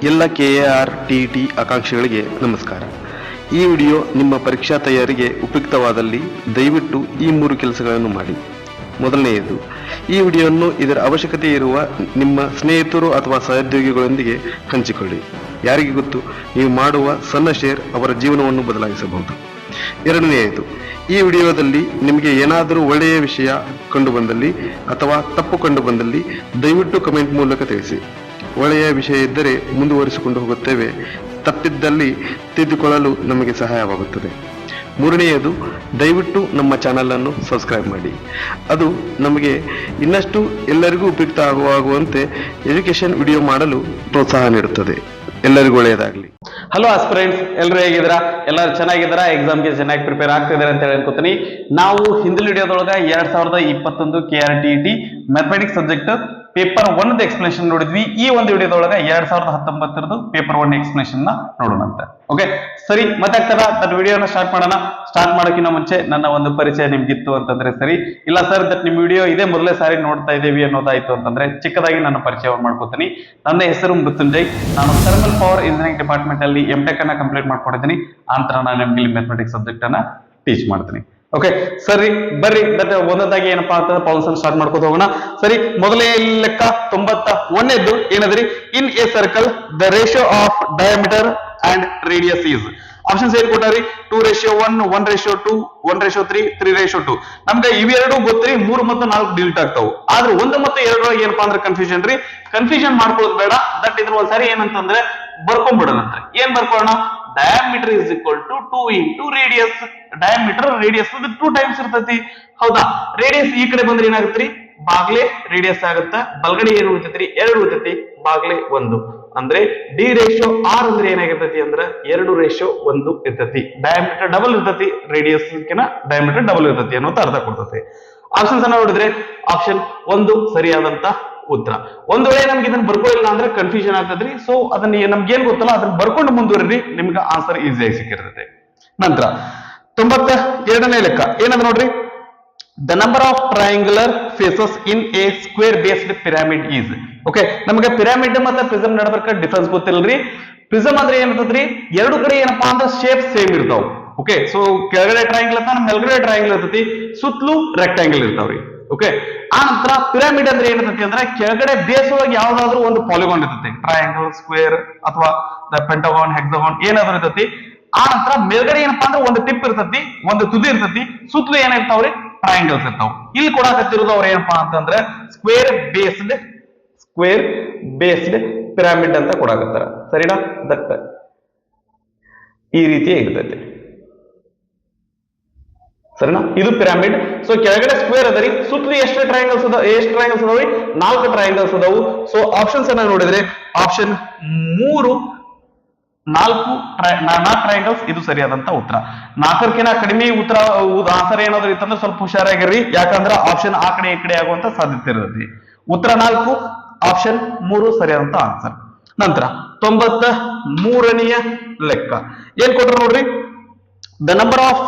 ಎಲ್ಲ KAR TET ಆಕಾಂಕ್ಷಿಗಳಿಗೆ ನಮಸ್ಕಾರ. ಈ ವಿಡಿಯೋ ನಿಮ್ಮ ಪರೀಕ್ಷಾ ತಯಾರಿಗೆ ಉಪಯುಕ್ತವಾದಲ್ಲಿ ದಯವಿಟ್ಟು ಈ 3 ಕೆಲಸಗಳನ್ನು ಮಾಡಿ. ಮೊದಲನೆಯದು, ಈ ವಿಡಿಯೋವನ್ನು ಇದರ ಅವಶ್ಯಕತೆ ಇರುವ ನಿಮ್ಮ ಸ್ನೇಹಿತರು ಅಥವಾ ಸಹೋದ್ಯೋಗಿಗಳೊಂದಿಗೆ ಹಂಚಿಕೊಳ್ಳಿ. ಯಾರಿಗೆ ಗೊತ್ತು, ನೀವು ಮಾಡುವ ಸಣ್ಣ ಶೇರ್ ಅವರ ಜೀವನವನ್ನು ಬದಲಾಯಿಸಬಹುದು. ಎರಡನೆಯದು, ಈ ವಿಡಿಯೋದಲ್ಲಿ ನಿಮಗೆ ಏನಾದರೂ ಒಳ್ಳೆಯ ವಿಷಯ ಕಂಡು ಬಂದಲ್ಲಿ ಅಥವಾ ತಪ್ಪು ಕಂಡು ಬಂದಲ್ಲಿ ದಯವಿಟ್ಟು ಕಮೆಂಟ್ ಮೂಲಕ ತಿಳಿಸಿ. ಒಳ್ಳೆಯ ವಿಷಯ ಇದ್ದರೆ ಮುಂದುವರಿಸಿಕೊಂಡು ಹೋಗುತ್ತೇವೆ, ತಪ್ಪಿದ್ದಲ್ಲಿ ತಿದ್ದುಕೊಳ್ಳಲು ನಮಗೆ ಸಹಾಯವಾಗುತ್ತದೆ. ಮೂರನೆಯದು, ದಯವಿಟ್ಟು ನಮ್ಮ ಚಾನಲ್ ಅನ್ನು ಸಬ್ಸ್ಕ್ರೈಬ್ ಮಾಡಿ. ಅದು ನಮಗೆ ಇನ್ನಷ್ಟು ಎಲ್ಲರಿಗೂ ಉಪಯುಕ್ತ ಆಗುವಂತೆ ಎಜುಕೇಶನ್ ವಿಡಿಯೋ ಮಾಡಲು ಪ್ರೋತ್ಸಾಹ ನೀಡುತ್ತದೆ. ಎಲ್ಲರಿಗೂ ಒಳ್ಳೆಯದಾಗಲಿ. ಹಲೋ ಆಸ್ಪಿರೆಂಟ್ಸ್, ಎಲ್ಲರೂ ಹೇಗಿದ್ದೀರಾ? ಎಲ್ಲರೂ ಚೆನ್ನಾಗಿದ್ದೀರಾ? ಎಕ್ಸಾಮ್ಗೆ ಚೆನ್ನಾಗಿ ಪ್ರಿಪೇರ್ ಆಗ್ತಿದ್ದಾರೆ ಅಂತ ಹೇಳಿ ಅನ್ಕೋತೀನಿ. ನಾವು ಹಿಂದಿನ ವಿಡಿಯೋದೊಳಗ 2021 KRTET mathematics subject paper 1 explanation ನೋಡಿದ್ವಿ. ಈ ಒಂದು ವಿಡಿಯೋದೊಳಗ 2019 ಪೇಪರ್ 1 ಎಕ್ಸ್ಪ್ಲೇಷನ್ ನೋಡೋಣ ಅಂತ. ಓಕೆ, ಸರಿ, ಮತ್ತೆ ದಟ್ ವಿಡಿಯೋನ ಸ್ಟಾರ್ಟ್ ಮಾಡೋಣ. ಸ್ಟಾರ್ಟ್ ಮಾಡೋಕ್ಕಿಂತ ಮುಂಚೆ ನನ್ನ ಒಂದು ಪರಿಚಯ ನಿಮ್ಗಿತ್ತು ಅಂತಂದ್ರೆ ಸರಿ, ಇಲ್ಲ ಸರ್ ದಟ್ ನಿಮ್ ವಿಡಿಯೋ ಇದೇ ಮೊದಲೇ ಸಾರಿ ನೋಡ್ತಾ ಇದ್ದೀವಿ ಅನ್ನೋದಾಯ್ತು ಅಂತಂದ್ರೆ ಚಿಕ್ಕದಾಗಿ ನನ್ನ ಪರಿಚಯವನ್ನು ಮಾಡ್ಕೋತೀನಿ. ನನ್ನ ಹೆಸರು ಮೃತ್ಯುಂಜಯ್. ನಾನು ಥರ್ಮಲ್ ಪವರ್ ಇಂಜಿನಿಯರಿಂಗ್ ಡಿಪಾರ್ಟ್ಮೆಂಟ್ ಅಲ್ಲಿ MTech ಅನ್ನ ಕಂಪ್ಲೀಟ್ ಮಾಡ್ಕೊಂಡಿದ್ದೀನಿ. ಆನಂತರ ನಾನು ನಿಮ್ಗೆ ಮ್ಯಾಥಮೆಟಿಕ್ಸ್ ಸಬ್ಜೆಕ್ಟ್ ಅನ್ನ ಟೀಚ್ ಮಾಡ್ತೀನಿ. ಓಕೆ, ಸರಿ, ಬರ್ರಿ ದಟ್ ಒಂದೊಂದಾಗಿ ಏನಪ್ಪಾ ಅಂತಂದ್ರೆ ಪಾಲ್ಸನ್ ಸ್ಟಾರ್ಟ್ ಮಾಡ್ಕೋತ ಹೋಗೋಣ. ಸರಿ, ಮೊದಲೇ ಲೆಕ್ಕ 91ನೇದ್ದು ಏನದ್ರಿ? In a circle the ratio of diameter and radius is. Options ಏನ್ ಕೊಟ್ಟಾರಿ? 2:1, 1:2, 1:3, 3:2. ನಮ್ಗೆ ಇವೆರಡು ಗೊತ್ತ್ರಿ, 3 ಮತ್ತು 4 ಡಿಲೀಟ್ ಆಗ್ತಾವು. ಆದ್ರೆ 1 ಮತ್ತು 2 ಏನಪ್ಪಾ ಅಂದ್ರೆ ಕನ್ಫ್ಯೂಷನ್ ರೀ. ಕನ್ಫ್ಯೂಷನ್ ಮಾಡ್ಕೊಳ್ಳೋದು ಬೇಡ. ದಟ್ ಇದ್ರ ಒಂದ್ಸರಿ ಏನಂತಂದ್ರೆ ಬರ್ಕೊಂಡ್ಬಿಡೋಣಂತ. ಏನ್ ಬರ್ಕೊಳ್ಳೋಣ? Diameter is equal to 2 into radius. Diameter radius 2 times ಇರ್ತೈತಿ, ಹೌದಾ? ರೇಡಿಯಸ್ ಈ ಕಡೆ ಬಂದ್ರೆ ಏನಾಗತ್ರಿ? ಬಾಗ್ಲೆ ರೇಡಿಯಸ್ ಆಗುತ್ತ. ಬಲ್ಗಡೆ ಏನು ಉಳಿತೈತ್ರಿ? 2 ಉಳಿತೈತಿ, ಬಾಗ್ಲೆ 1. ಅಂದ್ರೆ D/R ಅಂದ್ರೆ ಏನಾಗಿರ್ತೈತಿ ಅಂದ್ರ 2:1 ಇರ್ತೈತಿ. ಡಯಾಮೀಟರ್ ಡಬಲ್ ಇರ್ತೈತಿ, ರೇಡಿಯಸ್ ಡಯಾಮೀಟರ್ ಡಬಲ್ ಇರ್ತೈತಿ ಅನ್ನೋದು ಅರ್ಥ ಕೊಡ್ತೈತಿ. ಆಪ್ಷನ್ಸ್ ಅನ್ನ ನೋಡಿದ್ರೆ ಆಪ್ಷನ್ 1 ಸರಿಯಾದಂತ ಉತ್ತರ. ಒಂದ್ ವೇಳೆ ನಮ್ಗೆ ಇದನ್ನ ಬರ್ಕೊಳ್ಳಿಲ್ಲ ಅಂದ್ರೆ ಕನ್ಫ್ಯೂಷನ್ ಆಗ್ತದ್ರಿ. ಸೊ ಅದನ್ನ ನಮ್ಗೆ ಏನ್ ಗೊತ್ತಲ್ಲ ಅದನ್ನ ಬರ್ಕೊಂಡು ಮುಂದುವರಿ, ನಿಮ್ಗೆ ಆನ್ಸರ್ ಈಸಿಯಾಗಿ ಸಿಕ್ಕಿರ್ತೈತೆ. ನಂತರ 92ನೇ ಲೆಕ್ಕ ಏನಂದ್ರೆ ನೋಡ್ರಿ, the number of triangular faces in a square based pyramid is. Okay, ನಮಗೆ ಪಿರಾಮಿಡ್ ಮತ್ತೆ ಪ್ರಿಸಮ್ ನಡಬರ್ಕ ಡಿಫರೆನ್ಸ್ ಗೊತ್ತಿಲ್ರಿ. ಪ್ರಿಸಮ್ ಅಂದ್ರೆ ಏನಿರ್ತದ್ರಿ? ಎರಡು ಕಡೆ ಏನಪ್ಪಾ ಅಂದ್ರೆ ಶೇಪ್ ಸೇಮ್ ಇರ್ತಾವ. ಓಕೆ, ಸೊ ಕೆಳಗಡೆ ಟ್ರಯಾಂಗಲ್ ಇರ್ತಾವ, ಮೇಲ್ಗಡೆ ಟ್ರಯಾಂಗಲ್ ಇರ್ತೈತಿ, ಸುತ್ತಲೂ ರೆಕ್ಟಾಂಗಲ್ ಇರ್ತಾವ್ರಿ. ಓಕೆ, ಆ ನಂತರ ಪಿರಾಮಿಡ್ ಅಂದ್ರೆ ಏನಿರ್ತೈತಿ ಅಂದ್ರೆ ಕೆಳಗಡೆ ಬೇಸ್ ಒಳಗೆ ಯಾವ್ದಾದ್ರು ಒಂದು ಪಾಲಿಗಾನ್ ಇರ್ತೈತಿ, ಟ್ರಯಾಂಗಲ್, ಸ್ಕ್ವೇರ್ ಅಥವಾ ಪೆಂಟಗಾನ್, ಹೆಕ್ಸಾಗಾನ್ ಏನಾದ್ರು ಇರ್ತೈತಿ. ಆ ನಂತರ ಮೇಲ್ಗಡೆ ಏನಪ್ಪಾ ಅಂದ್ರೆ ಒಂದು ಟಿಪ್ ಇರ್ತೈತಿ, ಒಂದು ತುದಿ ಇರ್ತೈತಿ, ಸುತ್ತಲೂ ಏನಿರ್ತಾವ್ರಿ? ಟ್ರಯಾಂಗಲ್ಸ್ ಇರ್ತಾವ. ಇಲ್ಲಿ ಕೊಡಾಕತ್ತಿರೋದು ಅವ್ರ ಏನಪ್ಪಾ ಅಂತಂದ್ರೆ ಸ್ಕ್ವೇರ್ ಬೇಸ್ಡ್ ಪಿರಾಮಿಡ್ ಅಂತ ಕೊಡಾಕತ್ತಾರ. ಸರಿನಾ? ದಟ್ ಈ ರೀತಿ ಇರ್ತೈತಿ. ಸರಿನಾ? ಇದು ಪಿರಾಮಿಡ್. ಸೊ ಕೆಳಗಡೆ ಸ್ಕ್ವೇರ್ ಅದರಿ, ಸುತ್ತಲೂ ಎಷ್ಟು ಟ್ರಯಾಂಗಲ್ಸ್ ಅದಾವ್ರಿ? 4 ಟ್ರಯಾಂಗಲ್ಸ್ ಅದಾವು. ಸೊ ಆಪ್ಷನ್ಸ್ ಅನ್ನ ನೋಡಿದ್ರೆ ಆಪ್ಷನ್ 3 4 ಟ್ರಯಾಂಗಲ್ಸ್ ಇದು ಸರಿಯಾದಂತ ಉತ್ತರ. 4ಕ್ಕಿಂತ ಕಡಿಮೆ ಉತ್ತರ ಆನ್ಸರ್ ಏನಾದ್ರು ಇತ್ತಂದ್ರೆ ಸ್ವಲ್ಪ ಹುಷಾರಾಗಿರ್ರಿ, ಯಾಕಂದ್ರೆ ಆಪ್ಷನ್ ಆ ಕಡೆ ಈ ಕಡೆ ಆಗುವಂತ ಸಾಧ್ಯತೆ ಇರುತ್ತೆ. ಉತ್ತರ 4, ಆಪ್ಷನ್ 3 ಸರಿಯಾದಂತ ಆನ್ಸರ್. ನಂತರ 93ನೆಯ ಲೆಕ್ಕ ಏನ್ ಕೊಟ್ರು ನೋಡ್ರಿ, the number of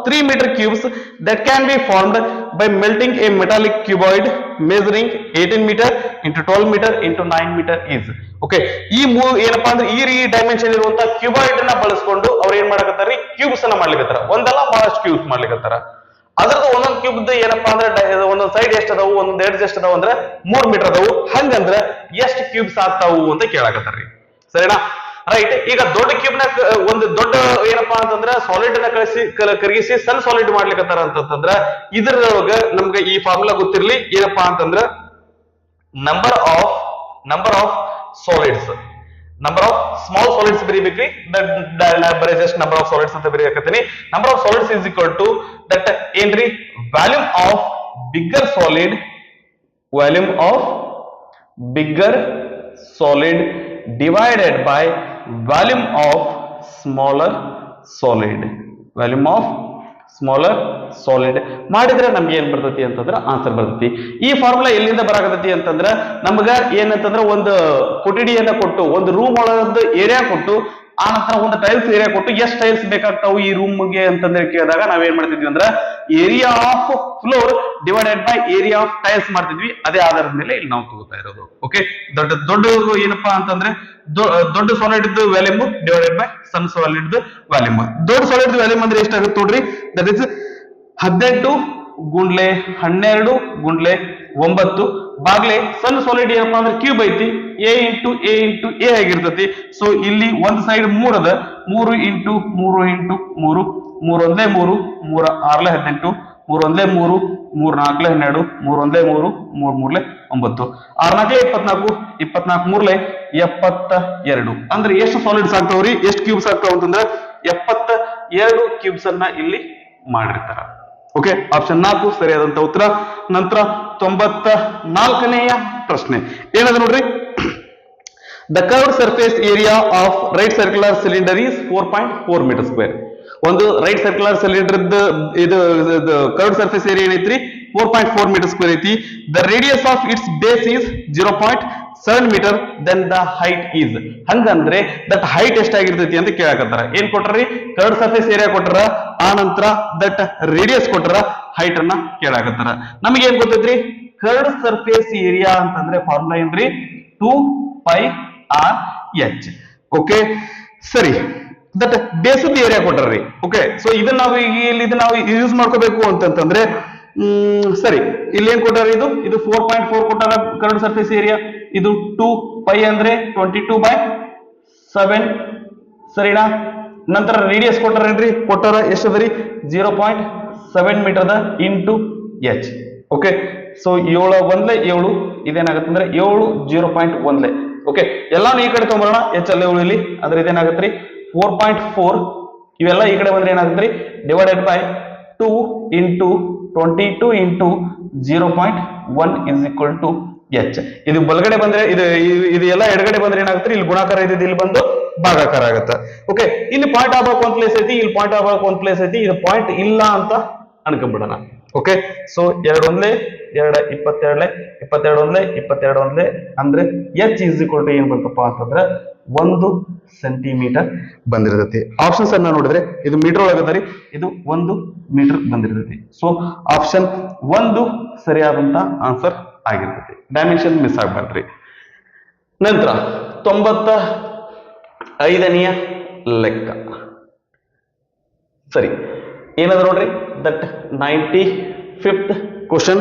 3 meter cubes that can be formed by melting a metallic cuboid measuring 18 meter into 12 meter into 9 meter is. Okay, ಈ ಏನಪ್ಪಾ ಅಂದ್ರೆ ಈ ಡೈಮೆನ್ಷನ್ ಇರುವಂತ ಕ್ಯೂಬಾಯ್ಡ್ ಅನ್ನ ಬಳಸ್ಕೊಂಡು ಅವ್ರು ಏನ್ ಮಾಡಕತ್ತಾರ? ಕ್ಯೂಬ್ಸ್ ಅನ್ನ ಮಾಡ್ಲಿಕತ್ತಾರ. ಒಂದಲ್ಲ ಬಹಳಷ್ಟು ಕ್ಯೂಬ್ಸ್ ಮಾಡ್ಲಿಕತ್ತಾರ. ಅದ್ರದ್ದು ಒಂದೊಂದು ಕ್ಯೂಬ್ ಏನಪ್ಪಾ ಅಂದ್ರೆ ಒಂದೊಂದ್ ಸೈಡ್ ಎಷ್ಟು ಅದಾವು, ಒಂದೊಂದ್ ಎಡ್ಜ್ ಎಷ್ಟು ಅದಾವು ಅಂದ್ರೆ 3 ಮೀಟರ್ ಅದಾವು. ಹಂಗಂದ್ರ ಎಷ್ಟು ಕ್ಯೂಬ್ಸ್ ಆಗ್ತಾವು ಅಂತ ಕೇಳಾಕತ್ತಾರ್ರಿ. ಸರಿನಾ? ರೈಟ್. ಈಗ ದೊಡ್ಡ ಕ್ಯೂಬ್ ನ ಒಂದು ದೊಡ್ಡ ಏನಪ್ಪಾ ಅಂತಂದ್ರ ಸಾಲಿಡ್ ನ ಕರಗಿಸಿ ಸಣ್ಣ ಸಾಲಿಡ್ ಮಾಡ್ಲಿಕತ್ತಾರ ಅಂತಂದ್ರ ಇದ್ರೊಳಗ ನಮ್ಗೆ ಈ ಫಾರ್ಮುಲಾ ಗೊತ್ತಿರ್ಲಿ. ಏನಪ್ಪಾ ಅಂತಂದ್ರ number of solids, number of small solids ಬರೀಬೇಕ್ರಿ. ಬರೀ ಜಸ್ಟ್ ನಂಬರ್ ಆಫ್ ಸಾಲಿಡ್ಸ್ ಅಂತ ಬರೀಕತ್ತೀನಿ. Number of solids is equal to that ಏನ್ರಿ? Volume of bigger solid divided by volume of smaller solid ಮಾಡಿದ್ರೆ ನಮ್ಗೆ ಏನ್ ಬರ್ತೈತಿ ಅಂತಂದ್ರೆ ಆನ್ಸರ್ ಬರ್ತೈತಿ. ಈ ಫಾರ್ಮುಲಾ ಎಲ್ಲಿಂದ ಬರಾಕತೈತಿ ಅಂತಂದ್ರ ನಮ್ಗ ಏನಂತಂದ್ರ ಒಂದು ಕೊಠಡಿಯನ್ನ ಕೊಟ್ಟು, ಒಂದು ರೂಮ್ ಒಳಗದ ಏರಿಯಾ ಕೊಟ್ಟು, ಆ ನಂತರ ಒಂದು ಟೈಲ್ಸ್ ಏರಿಯಾ ಕೊಟ್ಟು ಎಷ್ಟು ಟೈಲ್ಸ್ ಬೇಕಾಗ್ತಾವು ಈ ರೂಮ್ಗೆ ಅಂತಂದ್ರೆ ಕೇಳಿದಾಗ ನಾವೇನ್ ಮಾಡ್ತಿದ್ವಿ ಅಂದ್ರ area of floor divided by area of tiles ಮಾಡ್ತಿದ್ವಿ, ಅದೇ ಆಧಾರದ ಮೇಲೆ ಇಲ್ಲಿ ನಾವು ತಗೋತಾ ಇರೋದು. ಓಕೆ, ದೊಡ್ಡ ಏನಪ್ಪಾ ಅಂತಂದ್ರೆ ದೊಡ್ಡ ಸಾಲಿಡ್ ಇದ್ದು ವ್ಯಾಲ್ಯೂಮ್ ಡಿವೈಡೆಡ್ ಬೈ ಸಣ್ಣ ಸಾಲಿಡ್ ವ್ಯಾಲ್ಯೂಮ್. ದೊಡ್ಡ ಸಾಲಿಡ್ ವ್ಯಾಲ್ಯೂಮ್ ಅಂದ್ರೆ ಎಷ್ಟಾಗುತ್ತೆ ನೋಡ್ರಿ, ದಟ್ ಇಸ್ 18 ಗುಂಡ್ಲೆ 12 ಗುಂಡ್ಲೆ 9 ಬಾಗ್ಲೆ ಸಣ್ಣ ಸಾಲಿಡ್ ಏನಪ್ಪಾ ಅಂದ್ರೆ ಕ್ಯೂಬ್ ಐತಿ, a ಇಂಟು a ಆಗಿರ್ತತಿ. ಸೊ ಇಲ್ಲಿ ಒಂದ್ ಸೈಡ್ 3 ಅದ, 3 ಇಂಟು 3 ಇಂಟು 3, 3 ಒಂದೇ 3, 3 6 18, 3 ಒಂದೇ 3, 3 4 12, 3 ಒಂದೇ 3, 3 ಮೂರ್ಲೆ 9, 6 4 24, 24 ಮೂರ್ಲೆ 72. ಅಂದ್ರೆ ಎಷ್ಟು ಸಾಲಿಡ್ಸ್ ಆಗ್ತಾವ್ರಿ, ಎಷ್ಟು ಕ್ಯೂಬ್ಸ್ ಆಗ್ತಾವ ಅಂತಂದ್ರೆ 72 ಕ್ಯೂಬ್ಸ್ ಅನ್ನ ಇಲ್ಲಿ ಮಾಡಿರ್ತಾರ. ಓಕೆ, ಆಪ್ಷನ್ 4 ಸರಿಯಾದಂತ ಉತ್ತರ. ನಂತರ 94ನೆಯ ಪ್ರಶ್ನೆ ಏನದ ನೋಡ್ರಿ, the curved surface area of right circular cylinder is 4.4 metre square. ಒಂದು ರೈಟ್ ಸರ್ಕ್ಯುಲರ್ ಸಿಲಿಂಡರ್ ಇದು ಕರ್ವ್ಡ್ ಸರ್ಫೇಸ್ ಏರಿಯಾ ಏನೈತ್ರಿ 4.4 ಮೀಟರ್ ಸ್ಕ್ವೇರ್ ಐತಿ. The radius of its base is 0.7 metre, then the height is. ಹಂಗಂದ್ರೆ ದಟ್ ಹೈಟ್ ಎಷ್ಟಾಗಿರ್ತೈತಿ ಅಂತ ಕೇಳಕತ್ತಾರ. ಏನ್ ಕೊಟ್ರಿ, ಕರ್ವ್ಡ್ ಸರ್ಫೇಸ್ ಏರಿಯಾ ಕೊಟ್ರ, ಆ ನಂತರ ದಟ್ ರೇಡಿಯಸ್ ಕೊಟ್ರ, ಹೈಟ್ ಅನ್ನ ಕೇಳಾಕತ್ತಾರ. ನಮಗೆ ಏನ್ ಗೊತ್ತೈತ್ರಿ, ಕರ್ವ್ಡ್ ಸರ್ಫೇಸ್ ಏರಿಯಾ ಅಂತಂದ್ರೆ ಫಾರ್ಮುಲಾ ಏನ್ರಿ, 2πr/h. ಓಕೆ ಸರಿ, ದಟ್ ಬೇಸಿಕ್ ಏರಿಯಾ ಕೊಟ್ರಿ. ಓಕೆ, ಸೊ ಇದನ್ನ ನಾವು ನಾವು ಯೂಸ್ ಮಾಡ್ಕೋಬೇಕು ಅಂತಂದ್ರೆ ಸರಿ, ಇಲ್ಲಿ ಏನ್ ಕೊಟ್ಟಾರ, ಇದು 4.4 ಕೊಟ್ಟಾರ ಕರ್ವ್ಡ್ ಸರ್ಫೇಸ್ ಏರಿಯಾ. ಇದು 2π ಅಂದ್ರೆ 22/7 ಸರಿನಾ. ನಂತರ ರೇಡಿಯಸ್ ಕೊಟ್ಟಾರ ಎಷ್ಟದರಿ 0.7 metre the into h. Okay, so 7 1 7 ಇದೇನಾಗುತ್ತೆ ಅಂದ್ರೆ 7 0.1. ಓಕೆ, ಎಲ್ಲಾನು ಈ ಕಡೆ ತಗೊಂಬರೋಣ, h ಅಲ್ಲೇ ಉಳಿಲಿ. ಅಂದ್ರೆ ಇದೇನಾಗತ್ರಿ 4.4, ಇವೆಲ್ಲ ಈ ಕಡೆ ಬಂದ್ರೆ ಏನಾಗತ್ರಿ divided by 2 into 22 into 0.1 is equal to h. ಇದು ಬಲಗಡೆ ಬಂದ್ರೆ ಇದು ಎಲ್ಲ ಎಡಗಡೆ ಬಂದ್ರೆ ಏನಾಗುತ್ತೆ, ಇಲ್ಲಿ ಗುಣಾಕಾರ ಇದ್ದಿದ್ದು ಇಲ್ಲಿ ಬಂದು ಭಾಗಾಕಾರ ಆಗುತ್ತೆ. ಓಕೆ, ಇಲ್ಲಿ ಪಾಯಿಂಟ್ ಆಗಬೇಕು ಒಂದ್ ಪ್ಲೇಸ್ ಐತಿ, ಇಲ್ಲಿ ಪಾಯಿಂಟ್ ಆಗಬೇಕು ಒಂದ್ ಪ್ಲೇಸ್ ಐತಿ, ಇದು ಪಾಯಿಂಟ್ ಇಲ್ಲ ಅಂತ ಅನ್ಕೊಂಡ್ಬಿಡೋಣ. ಓಕೆ, ಸೊ 2 1 2 22 22 1 22 1 ಅಂದ್ರೆ h ಇಸ್ ಈಕ್ವಲ್ ಟು ಏನ್ ಬಂತಪ್ಪ ಅಂತಂದ್ರೆ 1 ಸೆಂಟಿಮೀಟರ್ ಬಂದಿರ್ತೈತಿ. ಆಪ್ಷನ್ಸ್ ಅನ್ನ ನೋಡಿದ್ರೆ ಇದು ಮೀಟರ್ ಒಳಗದರಿ, ಇದು 1 ಮೀಟರ್ ಬಂದಿರ್ತೈತಿ. ಸೊ ಆಪ್ಷನ್ 1 ಸರಿಯಾದಂತ ಆನ್ಸರ್ ಆಗಿರ್ತೈತಿ. ಡೈಮೆನ್ಷನ್ ಮಿಸ್ ಆಗ್ಬಾರ್ದ್ರಿ. ನಂತರ 95ನೆಯ ಲೆಕ್ಕ ಸರಿ ಏನದ ನೋಡ್ರಿ, ದಟ್ 95th ಕ್ವಶನ್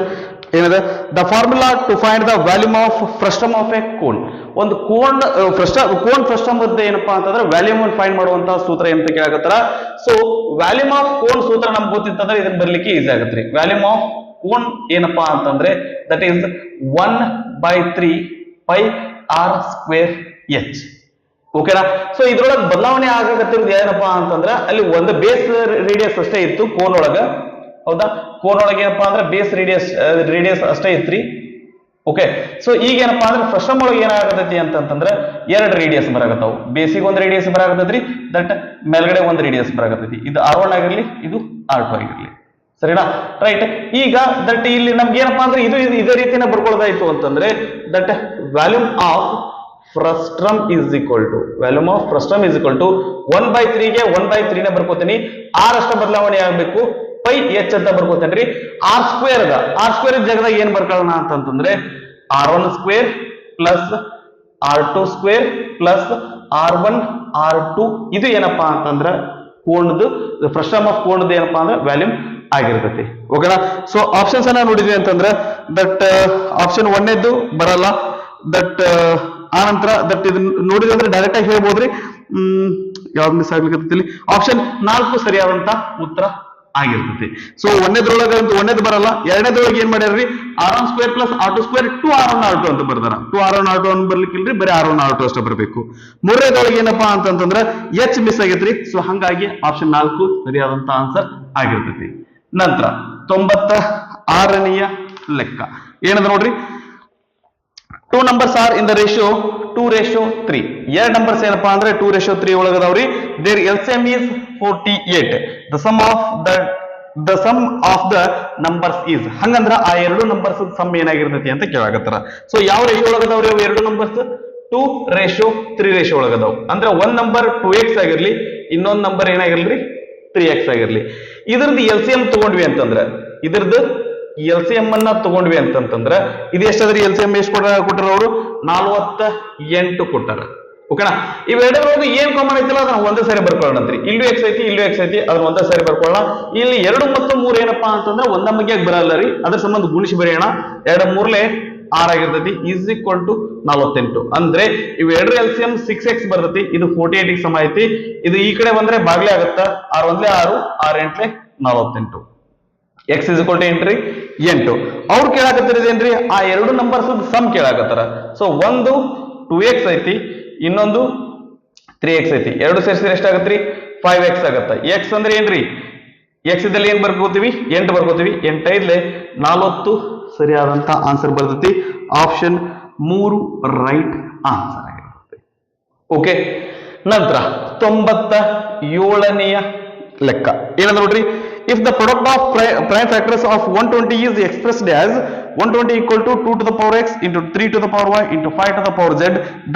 ಏನದ, the formula to find the volume of frustum of a cone. ಒಂದು ಕೋನ್ ಫ್ರಸ್ಟಮ್ ಏನಪ್ಪಾ ಅಂತಂದ್ರೆ ವ್ಯಾಲ್ಯೂಮ್ ಫೈಂಡ್ ಮಾಡುವಂತಹ ಸೂತ್ರ ಏನಂತ ಕೇಳಾಕತ್ತಾರ. ಸೊ ವ್ಯಾಲ್ಯೂಮ್ ಆಫ್ ಕೋನ್ ಸೂತ್ರ ನಮ್ಗೆ ಗೊತ್ತಿತ್ತಂದ್ರೆ ಇದನ್ನ ಬರ್ಲಿಕ್ಕೆ ಈಸಿ ಆಗತ್ರಿ. ವ್ಯಾಲ್ಯೂಮ್ ಆಫ್ ಕೋನ್ ಏನಪ್ಪಾ ಅಂತಂದ್ರೆ ದಟ್ ಈಸ್ 1/3 πr²h. ಓಕೆನಾ. ಸೊ ಇದ್ರೊಳಗೆ ಬದಲಾವಣೆ ಆಗಕತ್ತಿರೋದು ಏನಪ್ಪಾ ಅಂತಂದ್ರೆ ಅಲ್ಲಿ ಒಂದು ಬೇಸ್ ರೇಡಿಯಸ್ ಅಷ್ಟೇ ಇತ್ತು ಕೋನ್ ಒಳಗ, ಹೌದಾ. ಕೋನ್ ಒಳಗೆ ಏನಪ್ಪಾ ಅಂದ್ರೆ ಬೇಸ್ ರೇಡಿಯಸ್ ಅಷ್ಟೇ ಇತ್ರಿ. ಓಕೆ, ಸೊ ಈಗ ಏನಪ್ಪಾ ಅಂದ್ರೆ ಫ್ರಸ್ಟಮ್ ಒಳಗೆ ಏನಾಗತೈತಿ ಅಂತಂದ್ರೆ 2 ರೇಡಿಯಸ್ ಬರಾಕತ್ತಾವು. ಬೇಸಿಗೆ ಒಂದು ರೇಡಿಯಸ್ ಬರಾಕತೈತ್ರಿ, ದಟ್ ಮೇಲ್ಗಡೆ ಒಂದು ರೇಡಿಯಸ್ ಬರಾಕತೈತಿ. ಇದು R1 ಆಗಿರ್ಲಿ, ಇದು R2 ಆಗಿರ್ಲಿ, ಸರಿನಾ. ರೈಟ್, ಈಗ ದಟ್ ಇಲ್ಲಿ ನಮ್ಗೆ ಏನಪ್ಪಾ ಅಂದ್ರೆ ಇದೇ ರೀತಿನ ಬರ್ಕೊಳ್ಳೋದಾಯ್ತು ಅಂತಂದ್ರೆ that volume of frustum is equal to 1/3 ಗೆ 1/3 ಬರ್ಕೋತೀನಿ. R ಅಷ್ಟ ಬದಲಾವಣೆ ಆಗ್ಬೇಕು, ಪೈ h ಅಂತ ಬರ್ಕೋತೇನ್ರಿ. R² ಜಾಗದಾಗ ಏನ್ ಬರ್ಕೊಳ್ಳೋಣ ಅಂತಂದ್ರೆ R1² plus R2² plus R1 R2. ಇದು ಏನಪ್ಪಾ ಅಂತಂದ್ರ ಕೋಣದು ಫ್ರಸ್ಟಮ್ ಆಫ್ ಕೋಣದು ಏನಪ್ಪಾ ಅಂದ್ರೆ ವ್ಯಾಲ್ಯೂಮ್ ಆಗಿರ್ತೈತಿ. ಓಕೆನಾ. ಸೊ ಆಪ್ಷನ್ಸ್ ಅನ್ನ ನೋಡಿದ್ವಿ ಅಂತಂದ್ರೆ ದಟ್ ಆಪ್ಷನ್ 1ನೇದ್ದು ಬರಲ್ಲ. ದಟ್ ಆ ನಂತರ ದಟ್ ಇದನ್ನ ನೋಡಿದ್ರೆ ಅಂದ್ರೆ ಡೈರೆಕ್ಟ್ ಆಗಿ ಹೇಳ್ಬೋದ್ರಿ. ಯಾವ್ದು ಮಿಸ್ ಆಗ್ಲಿಕ್ಕೆ ಆಪ್ಷನ್ 4 ಸರಿಯಾದಂತ ಉತ್ತರ ಆಗಿರ್ತೈತಿ. ಸೊ ಒಂದೇದು ಬರಲ್ಲ. ಎರಡನೇದ್ರೊಳಗೆ ಏನ್ ಮಾಡ್ಯಾರ್ರಿ, R1² plus R2² 2R1 R2 ಅಂತ ಬರ್ದಾರ. 2R1 R2 ಅಂತ ಬರ್ಲಿಕ್ಕಿಲ್ರಿ, ಬರೀ R1 R2 ಅಷ್ಟೇ ಬರಬೇಕು. ಮೂರನೇದೊಳಗೆ ಏನಪ್ಪಾ ಅಂತಂದ್ರೆ H ಮಿಸ್ ಆಗೈತ್ರಿ. ಸೊ ಹಂಗಾಗಿ ಆಪ್ಷನ್ 4 ಸರಿಯಾದಂತ ಆನ್ಸರ್ ಆಗಿರ್ತೈತಿ. ನಂತರ 96ನೆಯ ಲೆಕ್ಕ ಏನದ ನೋಡ್ರಿ, 2 numbers are in the ratio 2:3. ಎರಡು ನಂಬರ್ಸ್ ಏನಪ್ಪಾ ಅಂದ್ರೆ 2:3 ಒಳಗದವ್ರಿ. their LCM is 48. the sum of the numbers is. ಹಂಗಂದ್ರ ಆ ಎರಡು ನಂಬರ್ಸ್ ಸಮ್ ಏನಾಗಿರ್ತೈತಿ ಅಂತ ಕೇಳಾಕತ್ತಾರ. ಸೊ ಯಾವ ರೇಷಿಯೋ ಒಳಗದವ್ರಿ ಅವು ಎರಡು ನಂಬರ್ಸ್? 2:3 ಒಳಗದವ್. ಅಂದ್ರೆ ಒಂದ್ ನಂಬರ್ 2x ಆಗಿರ್ಲಿ, ಇನ್ನೊಂದ್ ನಂಬರ್ ಏನಾಗಿರ್ಲಿ 3x ಆಗಿರ್ಲಿ. ಇದ್ರದ್ದು ಎಲ್ ಸಿ ಎಂ ತಗೊಂಡ್ವಿ ಅಂತಂದ್ರ ಇದ್ರದ್ದು ಎಲ್ ಸಿ ಎಂ ಅನ್ನ ತಗೊಂಡ್ವಿ ಅಂತಂತಂದ್ರ ಇದು ಎಷ್ಟಾದ್ರಿ ಎಲ್ ಸಿ ಎಂ ಎಷ್ಟು ಕೊಟ್ಟಾರ ಅವರು 48 ಕೊಟ್ಟಾರ. ಓಕೆನಾ, ಇವೆರಡರೊಳಗೆ ಏನ್ ಕಾಮನ್ ಐತಿಲ್ಲ ಅದನ್ನ ಒಂದೇ ಸಾರಿ ಬರ್ಕೊಳ್ಳೋಣ ಅಂತ್ರಿ. ಇಲ್ಲೂ ಎಕ್ಸ್ ಐತಿ ಇಲ್ಲೂ ಎಕ್ಸ್ ಐತಿ ಅದನ್ನ ಒಂದೇ ಸಾರಿ ಬರ್ಕೊಳ್ಳೋಣ. ಇಲ್ಲಿ 2 ಮತ್ತು 3 ಏನಪ್ಪಾ ಅಂತಂದ್ರೆ ಒಂದ ಬಗ್ಗೆಯಾಗಿ ಬರಲ್ಲ ರೀ, ಅದ್ರ ಸಂಬಂಧ ಗುಣಿಸಿ ಬರೆಯೋಣ. 2 3 6 ಆಗಿರ್ತೈತಿ ಈಸ್ ಈಕ್ವಲ್ ಟು 48. ಅಂದ್ರೆ ಇವ್ ಎರಡರ ಎಲ್ ಸಿ ಎಂ 6x ಬರ್ತೈತಿ, ಇದು 48 ಸಮ ಐತಿ. ಇದು ಈ ಕಡೆ ಬಂದ್ರೆ ಬಾಗ್ಲೆ ಆಗುತ್ತ, 6 1 6 6 8 48. ಎಕ್ಸ್ ಇಸ್ ಈಕ್ವಲ್ ಟು ಏನ್ರಿ 8. ಅವ್ರು ಕೇಳಾಕತ್ತಿರೋದೇನ್ರಿ ಆ ಎರಡು ನಂಬರ್ಸ್ ಸಮ್ ಕೇಳಾಕತ್ತಾರ. ಸೊ ಒಂದು 2x ಐತಿ, ಇನ್ನೊಂದು 3x ಐತಿ. ಎರಡು ಸೇರಿಸಿದ್ರೆ ಎಷ್ಟಾಗತ್ರಿ 5x ಆಗತ್ತ. x ಅಂದ್ರೆ ಏನ್ರಿ ಎಕ್ಸ್ ಇದ್ದಲ್ಲಿ ಏನ್ ಬರ್ಕೋತೀವಿ 8 ಬರ್ಕೋತೀವಿ. 8 5 40 ಸರಿಯಾದಂತ ಆನ್ಸರ್ ಬರ್ತೈತಿ. ಆಪ್ಷನ್ 3 ರೈಟ್ ಆನ್ಸರ್ ಆಗಿರುತ್ತೆ. ಓಕೆ, ನಂತರ 97ನೆಯ ಲೆಕ್ಕ ಏನಂದ್ರೆ ನೋಡ್ರಿ, if the product of prime factors of 120 is expressed as 120 equal to 2 to the power x into 3 to the power y into 5 to the power z,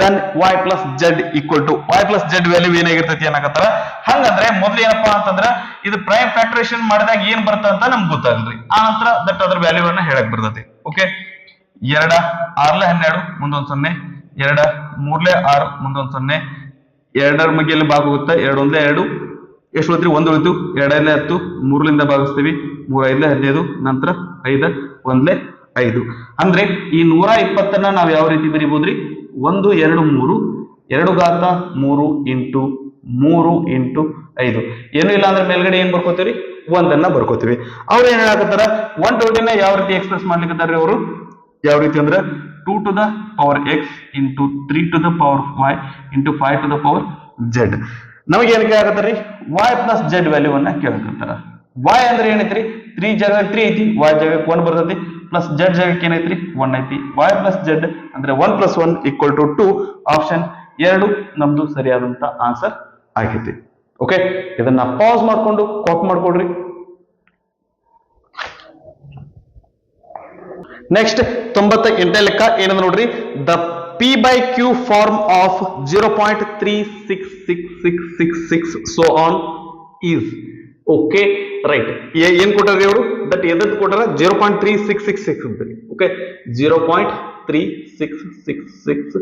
then y plus z equal to y plus z value ಏನಾಗಿರ್ತೈತಿ ಅನ್ನಕತ್ತಾರ. ಹಂಗಂದ್ರೆ ಮೊದಲು ಏನಪ್ಪಾ ಅಂತಂದ್ರ ಇದು prime ಫ್ಯಾಕ್ಟರೇಷನ್ ಮಾಡಿದಾಗ ಏನ್ ಬರ್ತದ ಅಂತ ನಮ್ಗೆ ಗೊತ್ತಾಗಲ್ರಿ. ಆ ನಂತರ ದಟ್ ಅದ್ರ ವ್ಯಾಲ್ಯೂ ಅನ್ನ ಹೇಳಕ್ ಬರ್ತೈತಿ. ಓಕೆ, 2 6 12 ಮುಂದೊಂದು 0, 2 3 6 ಮುಂದೊಂದು 0, 2ರ ಮಗ್ಗೆಯಲ್ಲಿ ಭಾಗ ಹೋಗುತ್ತೆ. 2 1 2 ಎಷ್ಟು ಉಳಿತ್ರಿ 1 ಉಳಿತು. 2 10 3ರಿಂದ ಭಾಗಿಸ್ತೀವಿ. 3 5 15 ನಂತರ 5 1 5. ಅಂದ್ರೆ ಈ 120 ನಾವ್ ಯಾವ ರೀತಿ ಬರೀಬಹುದ್ರಿ 1 2 3 2 ಘಾತ 3 ಇಂಟು 3 ಇಂಟು 5. ಏನು ಇಲ್ಲ ಅಂದ್ರೆ ಮೇಲ್ಗಡೆ ಏನ್ ಬರ್ಕೋತೀವಿ 1 ಬರ್ಕೋತೀವಿ. ಅವ್ರು ಏನ್ ಹೇಳಕತ್ತಾರ 120 ಯಾವ ರೀತಿ ಎಕ್ಸ್ಪ್ರೆಸ್ ಮಾಡ್ಲಿಕ್ಕತ್ತಾರ್ರಿ ಅವರು, ಯಾವ ರೀತಿ ಅಂದ್ರೆ 2 to the power x into 3 to the power y into 5 to the power z. ನಮಗೆ ಏನ್ ಕೇಳಾಕತ್ತಾರ್ರಿ y plus z ವ್ಯಾಲ್ಯೂ ಅನ್ನ ಕೇಳಾಕತ್ತಾರ. y ಅಂದ್ರೆ ಏನೈತ್ರಿ 3 ಜಾಗಕ್ಕೆ 3 ಐತಿ, y ಜಾಗಕ್ಕೆ 1 ಬರ್ತೈತಿ, ಪ್ಲಸ್ z ಜಾಗಕ್ಕೆ ಏನೈತ್ರಿ 1 ಐತಿ. y plus z ಅಂದ್ರೆ 1 plus 1 equal to 2. ಆಪ್ಷನ್ 2 ನಮ್ದು ಸರಿಯಾದಂತ ಆನ್ಸರ್ ಆಗೈತಿ. ಓಕೆ, ಇದನ್ನ ಪಾಸ್ ಮಾಡ್ಕೊಂಡು ಕಾಪಿ ಮಾಡ್ಕೊಡ್ರಿ. ನೆಕ್ಸ್ಟ್ 98ನೇ ಲೆಕ್ಕ ಏನಂದ್ರೆ ನೋಡ್ರಿ, the P by Q form of 0.36666 so on is. Okay right, ಏನ್ ಕೊಟ್ಟಾರ್ರಿ ಅವರು ದಟ್ ಎದತ್ ಕೊಟ್ಟಾರ 0.3666 ಅಂತ. Okay 0.3666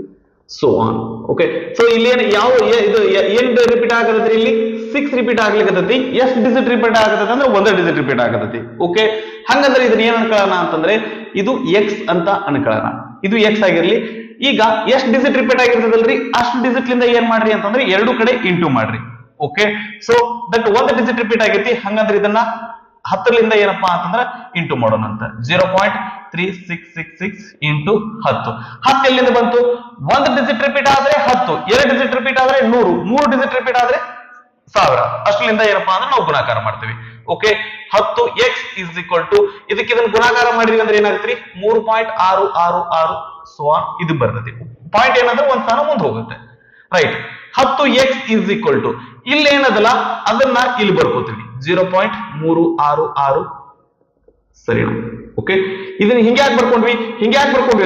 so on. Okay, so ಇಲ್ಲಿ ಏನ್ ಯಾವ ಇದು ಏನ್ ರಿಪೀಟ್ ಆಗತೈತಿ, ಇಲ್ಲಿ 6 ರಿಪೀಟ್ ಆಗ್ಲಿಕ್ಕತೈತಿ. ಎಷ್ಟು ಡಿಜಿಟ್ ರಿಪೀಟ್ ಆಗತೈತಿ ಅಂದ್ರೆ 1 ಡಿಜಿಟ್ ರಿಪೀಟ್ ಆಗತೈತಿ. ಓಕೆ, ಹಂಗಂದ್ರೆ ಇದನ್ನ ಏನ್ ಅನ್ಕೊಳ್ಳೋಣ ಅಂತಂದ್ರೆ ಇದು x ಅಂತ ಅನ್ಕೊಳ್ಳೋಣ. ಇದು x ಆಗಿರ್ಲಿ. ಈಗ ಎಷ್ಟು ಡಿಜಿಟ್ ರಿಪೀಟ್ ಆಗಿರ್ತದಲ್ರಿ ಅಷ್ಟು ಡಿಜಿಟ್ ಲಿಂದ ಏನ್ ಮಾಡ್ರಿ ಅಂತಂದ್ರೆ ಎರಡು ಕಡೆ ಇಂಟು ಮಾಡ್ರಿ. Okay, so that 1 digit repeat ಆಗೈತಿ. ಹಂಗಂದ್ರೆ ಇದನ್ನ 10ಲಿಂದ ಏನಪ್ಪಾ ಅಂತಂದ್ರೆ ಇಂಟು ಮಾಡೋಣ ಅಂತ. 0.3666 ಇಂಟು 10. 10 ಎಲ್ಲಿಂದ ಬಂತು, 1 ಡಿಜಿಟ್ ರಿಪೀಟ್ ಆದ್ರೆ 10, 2 ಡಿಜಿಟ್ ರಿಪೀಟ್ ಆದ್ರೆ 100, 3 ಡಿಜಿಟ್ ರಿಪೀಟ್ ಆದ್ರೆ 1000. ಅಷ್ಟಲಿಂದ ಏನಪ್ಪಾ ಅಂದ್ರೆ ನಾವು ಗುಣಾಕಾರ ಮಾಡ್ತೀವಿ. Okay, 10x is equal to ಇದಕ್ಕೆ ಇದನ್ನ ಗುಣಾಕಾರ ಮಾಡಿದ್ವಿ ಅಂದ್ರೆ ಏನಾಗುತ್ತೆ 3.666 so on ಇದು ಬರ್ತೈತಿ. ಪಾಯಿಂಟ್ ಏನಂದ್ರೆ ಒಂದ್ ಸ್ಥಾನ ಮುಂದೆ ಹೋಗುತ್ತೆ. Right, 10x is equal to ಇಲ್ಲಿ ಏನದಲ್ಲ ಅದನ್ನ ಇಲ್ಲಿ ಬರ್ಕೋತೀವಿ 0.366 ಸರಿನಾ. ಓಕೆ, ಇದನ್ನ ಹಿಂಗ್ಯಾಕ್ ಬರ್ಕೊಂಡ್ವಿ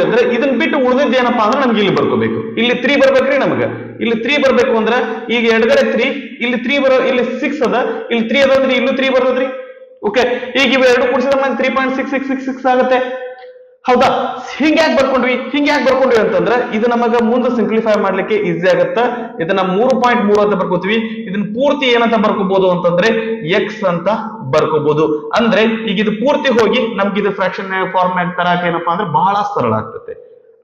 ಅಂದ್ರೆ ಇದನ್ನ ಬಿಟ್ಟು ಉಳಿದಿದ್ದು ಏನಪ್ಪಾ ಅಂದ್ರೆ ನಮ್ಗೆ ಇಲ್ಲಿ ಬರ್ಕೋಬೇಕು. ಇಲ್ಲಿ 3 ಬರ್ಬೇಕ್ರಿ ನಮ್ಗೆ. ಇಲ್ಲಿ 3 ಬರ್ಬೇಕು ಅಂದ್ರೆ ಈಗ ಎಡಗಡೆ 3, ಇಲ್ಲಿ 3 ಬರೋ, ಇಲ್ಲಿ 6 ಅದ, ಇಲ್ಲಿ 3 ಅದ ಅಂದ್ರೆ ಇಲ್ಲೂ 3 ಬರೋದ್ರಿ. ಓಕೆ, ಈಗ ಇವು ಎರಡು ಕೂಡಿಸಿದ್ರೆ 3.6666 ಆಗುತ್ತೆ. ಹೌದಾ, ಹಿಂಗ್ಯಾಕ್ ಬರ್ಕೊಂಡ್ವಿ ಅಂತಂದ್ರೆ ಇದು ನಮಗ ಮುಂದೆ ಸಿಂಪ್ಲಿಫೈ ಮಾಡ್ಲಿಕ್ಕೆ ಈಸಿ ಆಗತ್ತ. ಇದನ್ನ 3.3 ಅಂತ ಬರ್ಕೋತೀವಿ. ಇದನ್ನ ಪೂರ್ತಿ ಏನಂತ ಬರ್ಕೋಬಹುದು ಅಂತಂದ್ರೆ x ಅಂತ ಬರ್ಕೋಬಹುದು. ಅಂದ್ರೆ ಈಗ ಇದು ಪೂರ್ತಿ ಹೋಗಿ ನಮ್ಗೆ ಇದು ಫ್ರಾಕ್ಷನ್ ಫಾರ್ಮ್ಯಾಟ್ ತರಕ ಏನಪ್ಪಾ ಅಂದ್ರೆ ಬಹಳ ಸರಳ ಆಗ್ತದೆ.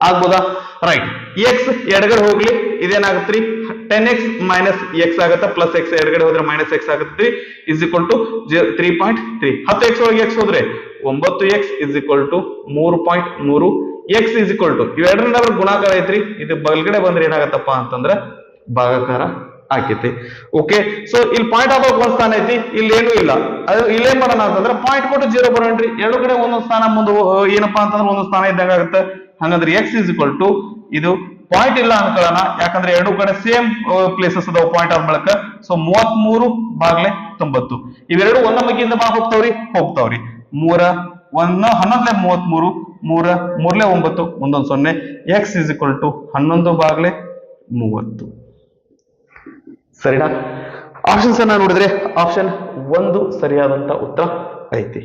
ಆಗ್ಬೋದಾ? ರೈಟ್, x ಎಡಗಡೆ ಹೋಗ್ಲಿ ಇದೇನಾಗತ್ರಿ 10x ಮೈನಸ್ x ಆಗತ್ತ, ಪ್ಲಸ್ x ಎಡಗಡೆ ಹೋದ್ರೆ ಮೈನಸ್ x ಆಗತ್ರಿ. Is equal to 3.3. 10x ಒಳಗೆ x ಹೋದ್ರೆ 9x is equal to 3.3. x is equal to ಇವೆರಡರಿಂದ ಗುಣಾಕಾರ ಐತ್ರಿ. ಇದು ಬಲಗಡೆ ಬಂದ್ರೆ ಏನಾಗತ್ತಪ್ಪ ಅಂತಂದ್ರೆ ಭಾಗಾಕಾರ ಆಕೈತಿ. ಓಕೆ, ಸೊ ಇಲ್ಲಿ ಪಾಯಿಂಟ್ ಆಗೋಕ್ ಒಂದ್ ಸ್ಥಾನ ಐತಿ, ಇಲ್ಲಿ ಏನೂ ಇಲ್ಲ. ಅದು ಇಲ್ಲೇನ್ ಮಾಡೋಣ ಅಂತಂದ್ರೆ ಪಾಯಿಂಟ್ ಕೊಟ್ಟು 0 ಬರೋಣ್ರಿ. ಎರಡು ಕಡೆ ಒಂದೊಂದ್ ಸ್ಥಾನ ಮುಂದೆ ಏನಪ್ಪಾ ಅಂತಂದ್ರೆ ಒಂದೊಂದ್ ಸ್ಥಾನ ಇದ್ದಾಗ ಆಗುತ್ತೆ. ಹಂಗಂದ್ರೆ x ಇಸ್ ಈಕ್ವಲ್ ಟು ಇದು ಪಾಯಿಂಟ್ ಇಲ್ಲ ಅನ್ಕೊಳ್ಳೋಣ, ಯಾಕಂದ್ರೆ ಎರಡು ಕಡೆ ಸೇಮ್ ಪ್ಲೇಸಸ್ ಅದಾವ ಪಾಯಿಂಟ್ ಆದ ಬಳಕ. ಸೊ 33 ಭಾಗ್ಲೆ 90 ಇವೆರಡು ಒಂದ ಮಗ್ಗಿಂದ ಭಾಗ ಹೋಗ್ತಾವ್ರಿ. 3 1 11 33 3 3 9 ಒಂದೊಂದು 0. x ಇಸ್ ಈಕ್ವಲ್ ಟು 11 ಭಾಗ್ಲೆ 30 ಸರಿನಾ. ಆಪ್ಷನ್ಸ್ ಅನ್ನ ನೋಡಿದ್ರೆ ಆಪ್ಷನ್ 1 ಸರಿಯಾದಂತ ಉತ್ತರ ಐತಿ.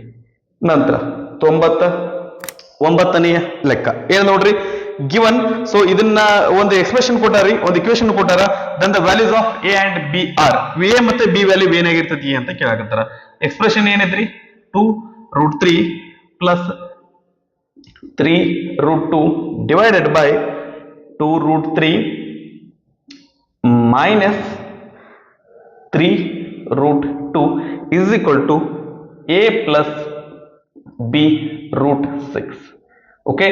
ನಂತರ 99ನೆಯ ಲೆಕ್ಕ ಏನ್ ನೋಡ್ರಿ, ಗಿವನ್. ಸೊ ಇದನ್ನ ಒಂದು ಎಕ್ಸ್ಪ್ರೆಷನ್ ಕೊಟ್ಟಾರಿ, ಒಂದು ಇಕ್ವೇಶನ್ ಕೊಟ್ಟಾರ. Then the values of a and b are, a ಮತ್ತೆ ಬಿ ವ್ಯಾಲ್ಯೂ ಏನಾಗಿರ್ತತಿ ಅಂತ ಕೇಳಾಕತ್ತಾರ. ಎಕ್ಸ್ಪ್ರೆಷನ್ ಏನೈತ್ರಿ, 2√3 plus 3√2 divided by 2√3 minus 3√2 is equal to a plus b √6. Okay,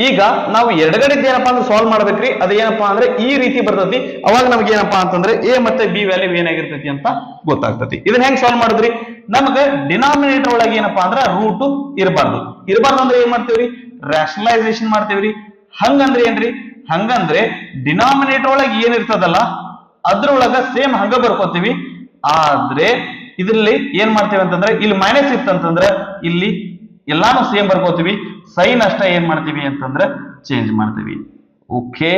ಈಗ ನಾವು ಎಡಗಡೆ ಏನಪ್ಪಾ ಅಂದ್ರೆ ಸಾಲ್ವ್ ಮಾಡ್ಬೇಕ್ರಿ. ಅದೇನಪ್ಪಾ ಅಂದ್ರೆ ಈ ರೀತಿ ಬರ್ತೈತಿ. ಅವಾಗ ನಮ್ಗೆ ಏನಪ್ಪಾ ಅಂತಂದ್ರೆ ಎ ಮತ್ತೆ ಬಿ ವ್ಯಾಲ್ಯೂ ಏನಾಗಿರ್ತೈತಿ ಅಂತ ಗೊತ್ತಾಗ್ತತಿ. ಇದನ್ನ ಹೆಂಗ್ ಸಾಲ್ವ್ ಮಾಡಿದ್ರಿ, ನಮಗೆ ಡಿನಾಮಿನೇಟರ್ ಒಳಗೆ ಏನಪ್ಪಾ ಅಂದ್ರೆ ರೂಟ್ ಇರಬಾರ್ದು ಅಂದ್ರೆ ಏನ್ ಮಾಡ್ತೇವ್ರಿ, ರ್ಯಾಷನಲೈಸೇಷನ್ ಮಾಡ್ತೇವ್ರಿ. ಹಂಗಂದ್ರೆ ಏನ್ರಿ, ಹಂಗಂದ್ರೆ ಡಿನಾಮಿನೇಟರ್ ಒಳಗೆ ಏನಿರ್ತದಲ್ಲ ಅದ್ರೊಳಗ ಸೇಮ್ ಹಂಗ ಬರ್ಕೋತೀವಿ. ಆದ್ರೆ ಇದ್ರಲ್ಲಿ ಏನ್ ಮಾಡ್ತೇವೆ ಅಂತಂದ್ರೆ, ಇಲ್ಲಿ ಮೈನಸ್ ಇತ್ತಂತಂದ್ರೆ ಇಲ್ಲಿ ಎಲ್ಲಾನು ಸೇಮ್ ಬರ್ಕೋತೀವಿ. ಸೈನ್ ಅಷ್ಟ ಏನ್ ಮಾಡ್ತೀವಿ ಅಂತಂದ್ರೆ ಚೇಂಜ್ ಮಾಡ್ತೀವಿ. ಓಕೆ,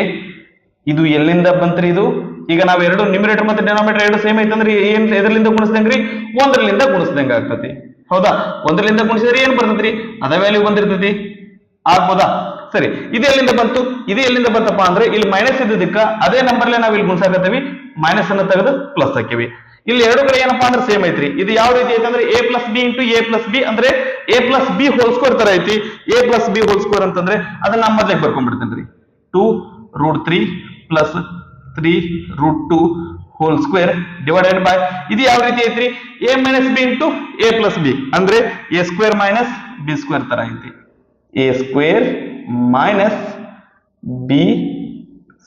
ಇದು ಎಲ್ಲಿಂದ ಬಂತ್ರಿ ಇದು? ಈಗ ನಾವ್ ಎರಡು ನ್ಯೂಮರೇಟರ್ ಮತ್ತೆ ಡಿನಾಮಿನೇಟರ್ ಎರಡು ಸೇಮ್ ಐತಂದ್ರೆ ಏನ್ ಎದರ್ಲಿಂದ ಗುಣಿಸ್ದಂಗ್ರಿ, ಒಂದರಲ್ಲಿಂದ ಗುಣಿಸ್ದಂಗ ಆಗ್ತತಿ. ಹೌದಾ, ಒಂದರಲ್ಲಿಂದ ಗುಣಿಸಿದ್ರೆ ಏನ್ ಬರ್ತೈತ್ರಿ, ಅದ ವ್ಯಾಲ್ಯೂ ಬಂದಿರ್ತೈತಿ. ಆಗ್ಬೋದಾ? ಸರಿ, ಇದು ಎಲ್ಲಿಂದ ಬಂತು, ಇದು ಎಲ್ಲಿಂದ ಬಂತಪ್ಪ ಅಂದ್ರೆ ಇಲ್ಲಿ ಮೈನಸ್ ಇದ್ದಕ್ಕ ಅದೇ ನಂಬರ್ಲೆ ನಾವ್ ಇಲ್ಲಿ ಗುಣಿಸಾಕತ್ತೀವಿ. ಮೈನಸ್ ಅನ್ನ ತೆಗೆದು ಪ್ಲಸ್ ಹಾಕಿವಿ. ಇಲ್ಲಿ ಎರಡು ಕಡೆ ಏನಪ್ಪಾ ಅಂದ್ರೆ ಸೇಮ್ ಐತ್ರಿ. ಇದು ಯಾವ ರೀತಿ ಐತೆ ಅಂದ್ರೆ a plus b into a plus b ಅಂದ್ರೆ a plus b whole square ತರ ಐತಿ. a plus b whole square ಅಂತಂದ್ರೆ ಅದನ್ನ ನಮ್ಮ ಮೊದಲಿಗೆ ಬರ್ಕೊಂಡ್ಬಿಡ್ತೇನ್ರಿ. 2√3 plus 3√2 whole square divided by ಇದು ಯಾವ ರೀತಿ ಐತ್ರಿ, a minus b into a plus b ಅಂದ್ರೆ a square minus b square ತರ ಐತಿ. a square minus b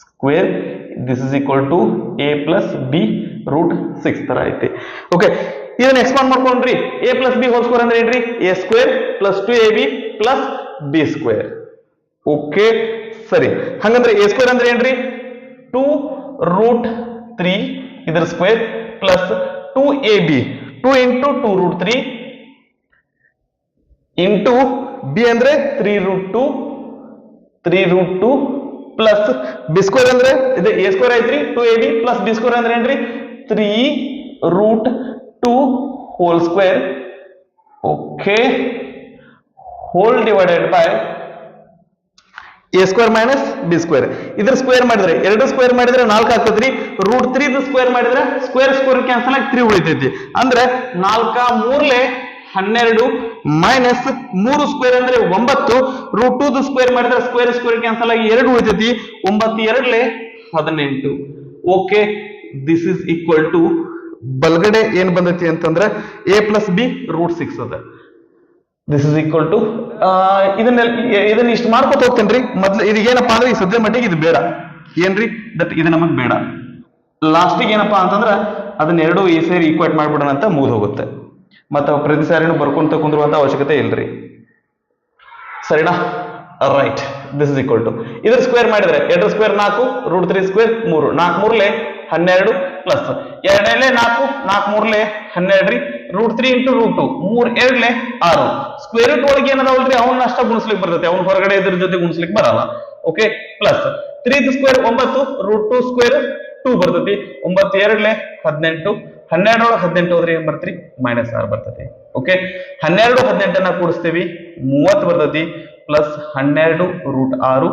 square this is equal to a plus b √6 ತರ ಐತಿ. ಓಕೆ, ಇದನ್ನ ಎಕ್ಸ್ಪಾಂಡ್ ಮಾಡ್ಕೊಂಡ್ರಿ. a plus b whole square ಅಂದ್ರೆ ಏನ್ರಿ, a square plus 2ab plus B square. Okay, ಸರಿ. ಹಂಗಂದ್ರೆ a ಸ್ಕ್ವೇರ್ ಅಂದ್ರೆ ಏನ್ರಿ, 2√3 ಇದರ square plus 2ab 2 into 2√3 into B ಅಂದ್ರೆ 3√2 ಪ್ಲಸ್ ಬಿ ಸ್ಕ್ವೇರ್ ಅಂದ್ರೆ ಇದು a ಸ್ಕ್ವೇರ್ ಐತ್ರಿ, 2ab ಪ್ಲಸ್ ಬಿ ಸ್ಕ್ವೇರ್ ಅಂದ್ರೆ ಏನ್ರಿ 3√2 whole square. Okay, whole divided by a square minus b square. ಇದ್ರ ಸ್ಕ್ವೇರ್ ಮಾಡಿದ್ರೆ ಎರಡು ಸ್ಕ್ವೇರ್ ಮಾಡಿದ್ರೆ 4 ಆಗ್ತದ್ರಿ. √3 ಸ್ಕ್ವೇರ್ ಮಾಡಿದ್ರೆ ಸ್ಕ್ವೇರ್ ಸ್ಕ್ವೇರ್ ಕ್ಯಾನ್ಸಲ್ ಆಗಿ 3 ಉಳಿತೈತಿ. ಅಂದ್ರೆ 4 3 12 ಮೈನಸ್ 3 ಸ್ಕ್ವೇರ್ ಅಂದ್ರೆ 9. √2 ಸ್ಕ್ವೇರ್ ಮಾಡಿದ್ರೆ ಸ್ಕ್ವೇರ್ ಸ್ಕ್ವೇರ್ ಕ್ಯಾನ್ಸಲ್ ಆಗಿ 2 ಉಳಿತೈತಿ. 9 2 18. Okay, this is equal to ಬಲಗಡೆ ಏನ್ ಬಂದೈತಿ ಅಂತಂದ್ರೆ a ಪ್ಲಸ್ ಬಿ √6 ಅದ. ದಿಸ್ ಇಸ್ ಈಕ್ವಲ್ ಟು ಇದನ್ನ ಇಷ್ಟು ಮಾಡ್ಕೊತ ಹೋಗ್ತೇನ್ರಿ. ಮೊದ್ಲು ಇದು ಏನಪ್ಪಾ ಅಂದ್ರೆ ಈ ಸದ್ಯ ಮಟ್ಟಿಗೆ ಇದು ಬೇಡ ಏನ್ರಿ, ದಟ್ ಇದು ನಮಗ್ ಬೇಡ. ಲಾಸ್ಟಿಗೆ ಏನಪ್ಪಾ ಅಂತಂದ್ರ ಅದನ್ನ ಎರಡು ಈ ಸೇರಿ ಈಕ್ವೇಟ್ ಮಾಡ್ಬಿಡೋಣ ಅಂತ ಮುಗಿದು ಹೋಗುತ್ತೆ. ಮತ್ತೆ ಪ್ರತಿ ಸಾರಿನೂ ಬರ್ಕೊಂತ ಕುಂದಿರುವಂತ ಅವಶ್ಯಕತೆ ಇಲ್ರಿ. ಸರಿನಾ? Right, this is equal to ಇದ್ರ ಸ್ಕ್ವೇರ್ ಮಾಡಿದ್ರೆ 2 square 4 √3 square 3 4 3 12 plus 2 4 4 3 12 √3 into √2 3 2 6 square root ಒಳಗೆ ಏನದಾವಲ್ರಿ ಅವನ್ನ ಅಷ್ಟ ಗುಣಿಸ್ಲಿಕ್ಕೆ ಬರ್ತೈತೆ, ಅವ್ನ ಹೊರಗಡೆ ಇದ್ರ ಜೊತೆ ಗುಣಿಸ್ಲಿಕ್ಕೆ ಬರಲ್ಲ. ಓಕೆ, ಪ್ಲಸ್ 3 ಸ್ಕ್ವೇರ್ 9 √2 ಸ್ಕ್ವೇರ್ 2 ಬರ್ತೈತಿ. 9 2 18 12 18 ಹೋದ್ರೆ ಏನ್ ಬರ್ತ್ರಿ, -6 ಬರ್ತೈತಿ. ಓಕೆ, 12 18 ಅನ್ನ ಕೂಡಿಸ್ತೀವಿ 30 ಬರ್ತೈತಿ. ಪ್ಲಸ್ 12 √6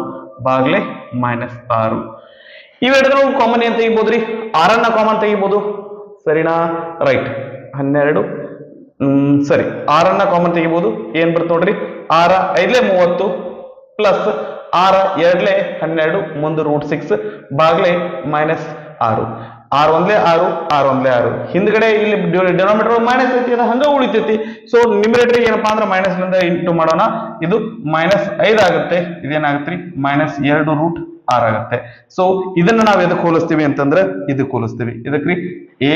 ಬಾಗ್ಲೆ -6. ಇವೆರಡೂ ಕಾಮನ್ ಏನ್ ತೆಗಿಬಹುದ್ರಿ, 6 ಅನ್ನ ಕಾಮನ್ ತೆಗಿಬಹುದು. ಸರಿನಾ? ರೈಟ್, 12 ಸರಿ 6 ಅನ್ನ ಕಾಮನ್ ತೆಗಿಬಹುದು. ಏನ್ ಬರ್ತದೆ ನೋಡ್ರಿ, 6 5 30 ಪ್ಲಸ್ 6 2 12 ಮುಂದೆ √6 ಬಾಗ್ಲೆ -6. 6 1 6 6 1 6 ಹಿಂದ್ಗಡೆ ಇಲ್ಲಿ ಡಿನಾಮಿನೇಟರ್ ಮೈನಸ್ ಐತಿ, ಅದು ಹಂಗ ಉಳಿತೈತಿ. ಸೊ ನ್ಯೂಮರೇಟರ್ ಏನಪ್ಪಾ ಅಂದ್ರೆ ಮೈನಸ್ ನಿಂದ ಇಂಟು ಮಾಡೋಣ. ಇದು -5 ಆಗುತ್ತೆ. ಇದೇನಾಗತ್ರಿ -2√6 ಆಗುತ್ತೆ. ಸೊ ಇದನ್ನ ನಾವ್ ಎದಕ್ಕೆ ಹೋಲಿಸ್ತೀವಿ ಅಂತಂದ್ರೆ ಇದಕ್ಕೆ ಹೋಲಿಸ್ತೀವಿ. ಇದಕ್ರಿ a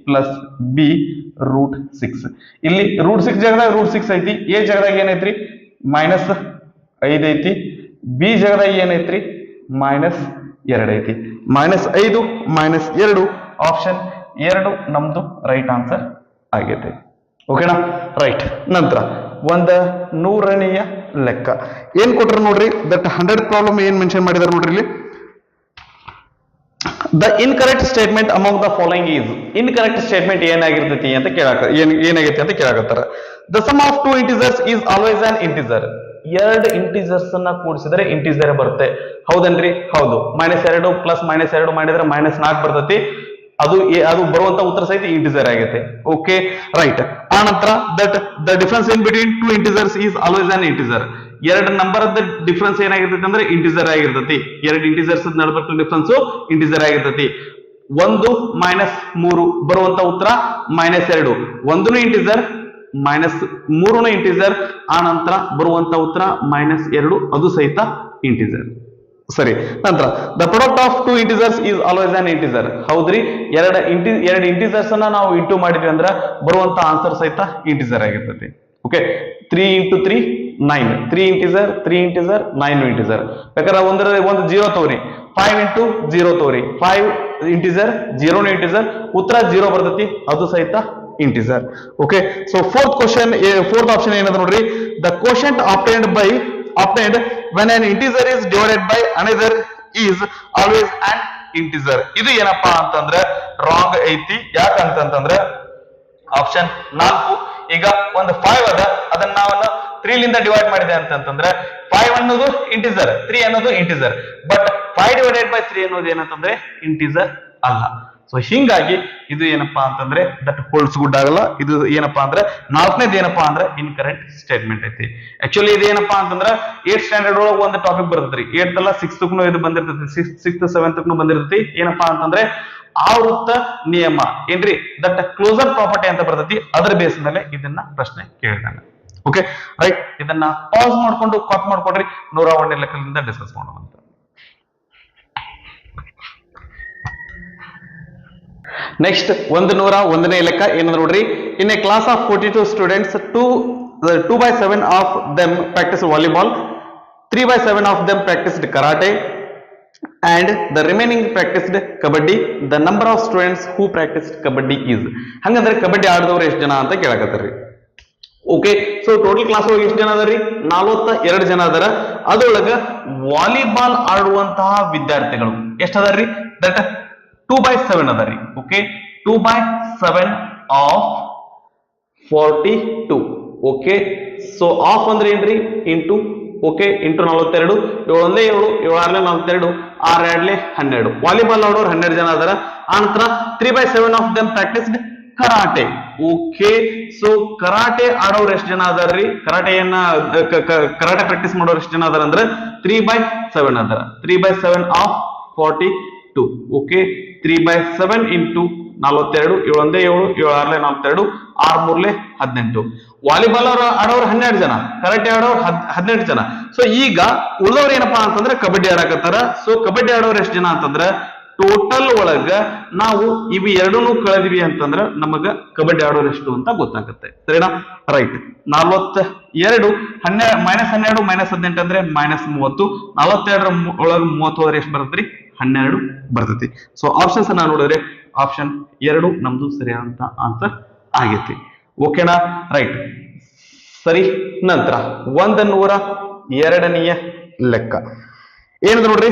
ಪ್ಲಸ್ ಬಿ √6. ಇಲ್ಲಿ √6 ಜಾಗದಾಗ √6 ಐತಿ, a ಜಾಗದಾಗ ಏನೈತ್ರಿ -5 ಐತಿ, ಬಿ ಜಾಗದಾಗ ಏನೈತ್ರಿ -2 ಐತಿ. -5 -2 ಆಪ್ಷನ್ 2 ನಮ್ದು ರೈಟ್ ಆನ್ಸರ್ ಆಗೈತೆ. ಓಕೆನಾ? ರೈಟ್. ನಂತರ 100ನೇಯ ಲೆಕ್ಕ ಏನ್ ಕೊಟ್ರ ನೋಡ್ರಿ, ದಟ್ 100 ಪ್ರಾಬ್ಲಮ್ ಏನ್ ಮೆನ್ಷನ್ ಮಾಡಿದಾರೆ ನೋಡ್ರಿ ಇಲ್ಲಿ. The incorrect statement among the following is incorrect statement ಏನಾಗಿರ್ತೈತಿ ಅಂತ ಏನಾಗೈತಿ ಅಂತ ಕೇಳಾಕತ್ತಾರ. The sum of two integers is always an integer. ಎರಡು ಇಂಟಿಜರ್ಸ್ ಅನ್ನ ಕೂಡಿಸಿದ್ರೆ ಇಂಟಿಜರ್ ಬರುತ್ತೆ. ಹೌದನ್ರಿ? ಹೌದು. -2 ಪ್ಲಸ್ -2 ಮಾಡಿದ್ರೆ -4 ಬರ್ತೈತಿ. ಅದು ಬರುವಂತ ಉತ್ತರ ಸಹಿತ ಇಂಟಿಜರ್ ಆಗೈತೆ. Okay, right. ಆ ನಂತರ that the difference in between two integers is always an integer. ಎರಡು ನಂಬರ್ ಡಿಫರೆನ್ಸ್ ಏನಾಗಿರ್ತೈತಿ ಅಂದ್ರೆ ಇಂಟಿಜರ್ ಆಗಿರ್ತೈತಿ. ಎರಡು ಇಂಟಿಜರ್ಸ್ ನಡುವೆ ಡಿಫರೆನ್ಸ್ ಇಂಟಿಜರ್ ಆಗಿರ್ತೈತಿ. 1 -3 ಬರುವಂತ ಉತ್ತರ -2. 1 ಇಂಟಿಜರ್ -3 ಇಂಟಿಜರ್. ಆ ನಂತರ ಬರುವಂತ ಉತ್ತರ -2 ಅದು ಸಹಿತ ಇಂಟಿಜರ್. ಸರಿ. ನಂತರ the product of two integers is always an integer. ಹೌದ್ರಿ, ಎರಡು ಇಂಟಿಜರ್ಸ್ ಅನ್ನ ನಾವು ಇಂಟು ಮಾಡಿದ್ವಿ ಅಂದ್ರ ಬರುವಂತ ಆನ್ಸರ್ ಸಹಿತ ಇಂಟಿಜರ್ ಆಗಿರ್ತೈತಿ. ಓಕೆ, 3 × 3 9. 3 integer, 3 integer, 9 integer. ಬೇಕಾದ್ರೆ ಒಂದು 0 ತಗೋರಿ. 5 × 0 ತಗೋರಿ. 5 ಇಂಟಿಜರ್, 0 ಇಂಟಿಜರ್, ಉತ್ತರ 0 ಬರ್ತೈತಿ. ಅದು ಸಹಿತ integer. Okay, so fourth option ಏನದ ನೋಡ್ರಿ. The quotient obtained when an integer is divided by another is always an integer. ಇದು ಏನಪ್ಪಾ ಅಂತಂದ್ರೆ ರಾಂಗ್ ಐತಿ. ಯಾಕಂತಂದ್ರೆ ಆಪ್ಷನ್ 4 ಈಗ ಒಂದು 5 ಅದ, ಅದನ್ನ ನಾವು 3 ಲಿಂದ ಡಿವೈಡ್ ಮಾಡಿದೆ ಅಂತಂದ್ರೆ 5 ಅನ್ನೋದು ಇಂಟಿಜರ್, 3 ಅನ್ನೋದು ಇಂಟಿಜರ್. ಬಟ್ 5 ಡಿವೈಡೆಡ್ ಬೈ 3 ಅನ್ನೋದು ಏನಂತಂದ್ರೆ ಇಂಟಿಜರ್ ಅಲ್ಲ. ಸೊ ಹಿಂಗಾಗಿ ಇದು ಏನಪ್ಪಾ ಅಂತಂದ್ರೆ ದಟ್ ಹೋಲ್ಡ್ಸ್ ಗುಡ್ ಆಗಲ್ಲ. ಇದು ಏನಪ್ಪಾ ಅಂದ್ರೆ 4ನೇದು ಏನಪ್ಪಾ ಅಂದ್ರೆ ಇನ್ಕರೆಕ್ಟ್ ಸ್ಟೇಟ್ಮೆಂಟ್ ಐತಿ. ಆಕ್ಚುಲಿ ಇದು ಏನಪ್ಪಾ ಅಂತಂದ್ರೆ 8th ಸ್ಟ್ಯಾಂಡರ್ಡ್ ಒಳಗೆ ಒಂದು ಟಾಪಿಕ್ ಬರ್ತೈತ್ರಿ. 8th ಅಲ್ಲ 6th ಇದು ಬಂದಿರ್ತೈತಿ. 6th 7th ಬಂದಿರ್ತೈತಿ. ಏನಪ್ಪಾ ಅಂತಂದ್ರೆ ಆವೃತ್ತ ನಿಯಮ ಏನ್ರಿ, ದಟ್ ಕ್ಲೋಸರ್ ಪ್ರಾಪರ್ಟಿ ಅಂತ ಬರ್ತೈತಿ. ಅದರ ಬೇಸ್ ಮೇಲೆ ಇದನ್ನ ಪ್ರಶ್ನೆ ಕೇಳಿದಾನೆ. Okay, right. ಇದನ್ನ ಪಾಸ್ ಮಾಡ್ಕೊಂಡು ಕಾಪಿ ಮಾಡ್ಕೊಡ್ರಿ. 101ನೇ ಲೆಕ್ಕದಿಂದ ಡಿಸ್ಕಸ್ ಮಾಡೋಣ ಅಂತ. ನೆಕ್ಸ್ಟ್ 101ನೇ ಲೆಕ್ಕ ಏನಂದ್ರೆ ನೋಡ್ರಿ. In a class of 42 students 2/7 of them practise volleyball, 3/7 of them practised karate and the remaining practiced kabaddi. The number of students who practiced kabaddi is. ಹಂಗಂದ್ರೆ ಕಬಡ್ಡಿ ಆಡಿದವರು ಎಷ್ಟು ಜನ ಅಂತ ಕೇಳಕತ್ತಾರ್ರಿ. ಓಕೆ, ಸೊ ಟೋಟಲ್ ಕ್ಲಾಸ್ ಒಳಗೆ ಎಷ್ಟು ಜನ ಅದಾರ್ರಿ? 42 ಜನ ಅದಾರ. ಅದರೊಳಗ ವಾಲಿಬಾಲ್ ಆಡುವಂತಹ ವಿದ್ಯಾರ್ಥಿಗಳು ಎಷ್ಟು ಅದಾರ್ರಿ? ದಟ್ 2/7 ಅದಾರ್ರಿ. Okay, 2/7 of 42. Okay, so of ಅಂದ್ರೆ ಏನ್ರಿ? ಇಂಟು. Okay, into 42. 7 1 7, 7 6 42, 6 2 12. ವಾಲಿಬಾಲ್ ಆಡೋರು 12 ಜನ ಅದಾರ. ಆನಂತರ 3/7 of them practised karate. Okay, so karate ಆಡೋರು ಎಷ್ಟು ಜನ ಅದಾರ್ರಿ? ಕರಾಟೆ ಪ್ರಾಕ್ಟೀಸ್ ಮಾಡೋರು ಎಷ್ಟು ಜನ ಅದಾರ ಅಂದ್ರೆ 3/7 ಅದಾರ. 3/7 ಆಫ್ 42. Okay, 3/7 into 42. 7 1 7, 7 6 42, 6 3 18. ವಾಲಿಬಾಲ್ ಆಡೋರು 12 ಜನ, ಕರಾಟೆ ಆಡೋರು 18 ಜನ. ಸೊ ಈಗ ಉಳಿದವ್ರು ಏನಪ್ಪಾ ಅಂತಂದ್ರೆ ಕಬಡ್ಡಿ ಆಡಕತ್ತಾರ. ಸೊ ಕಬಡ್ಡಿ ಆಡೋರು ಎಷ್ಟು ಜನ ಅಂತಂದ್ರೆ ಟೋಟಲ್ ಒಳಗ ನಾವು ಇವು ಎರಡನ್ನೂ ಕಳೆದ್ವಿ ಅಂತಂದ್ರೆ ನಮಗ ಕಬಡ್ಡಿ ಆಡೋರು ಎಷ್ಟು ಅಂತ ಗೊತ್ತಾಗುತ್ತೆ. ಸರಿನಾ? ರೈಟ್. 42 -12 -18 ಅಂದ್ರೆ -30. 42 ಒಳಗ 30 ಹೋದ್ರೆ ಎಷ್ಟು ಬರ್ತೈತ್ರಿ? 12 ಬರ್ತೈತಿ. ಸೊ ಆಪ್ಷನ್ಸ್ ಅನ್ನ ನೋಡಿದ್ರೆ ಆಪ್ಷನ್ 2 ನಮ್ದು ಸರಿಯಾದಂತ ಆನ್ಸರ್ ಆಗೈತಿ. ಓಕೆನಾ? ರೈಟ್. ಸರಿ. ನಂತರ 102ನೇ ಲೆಕ್ಕ ಏನಂದ್ರೆ ನೋಡ್ರಿ.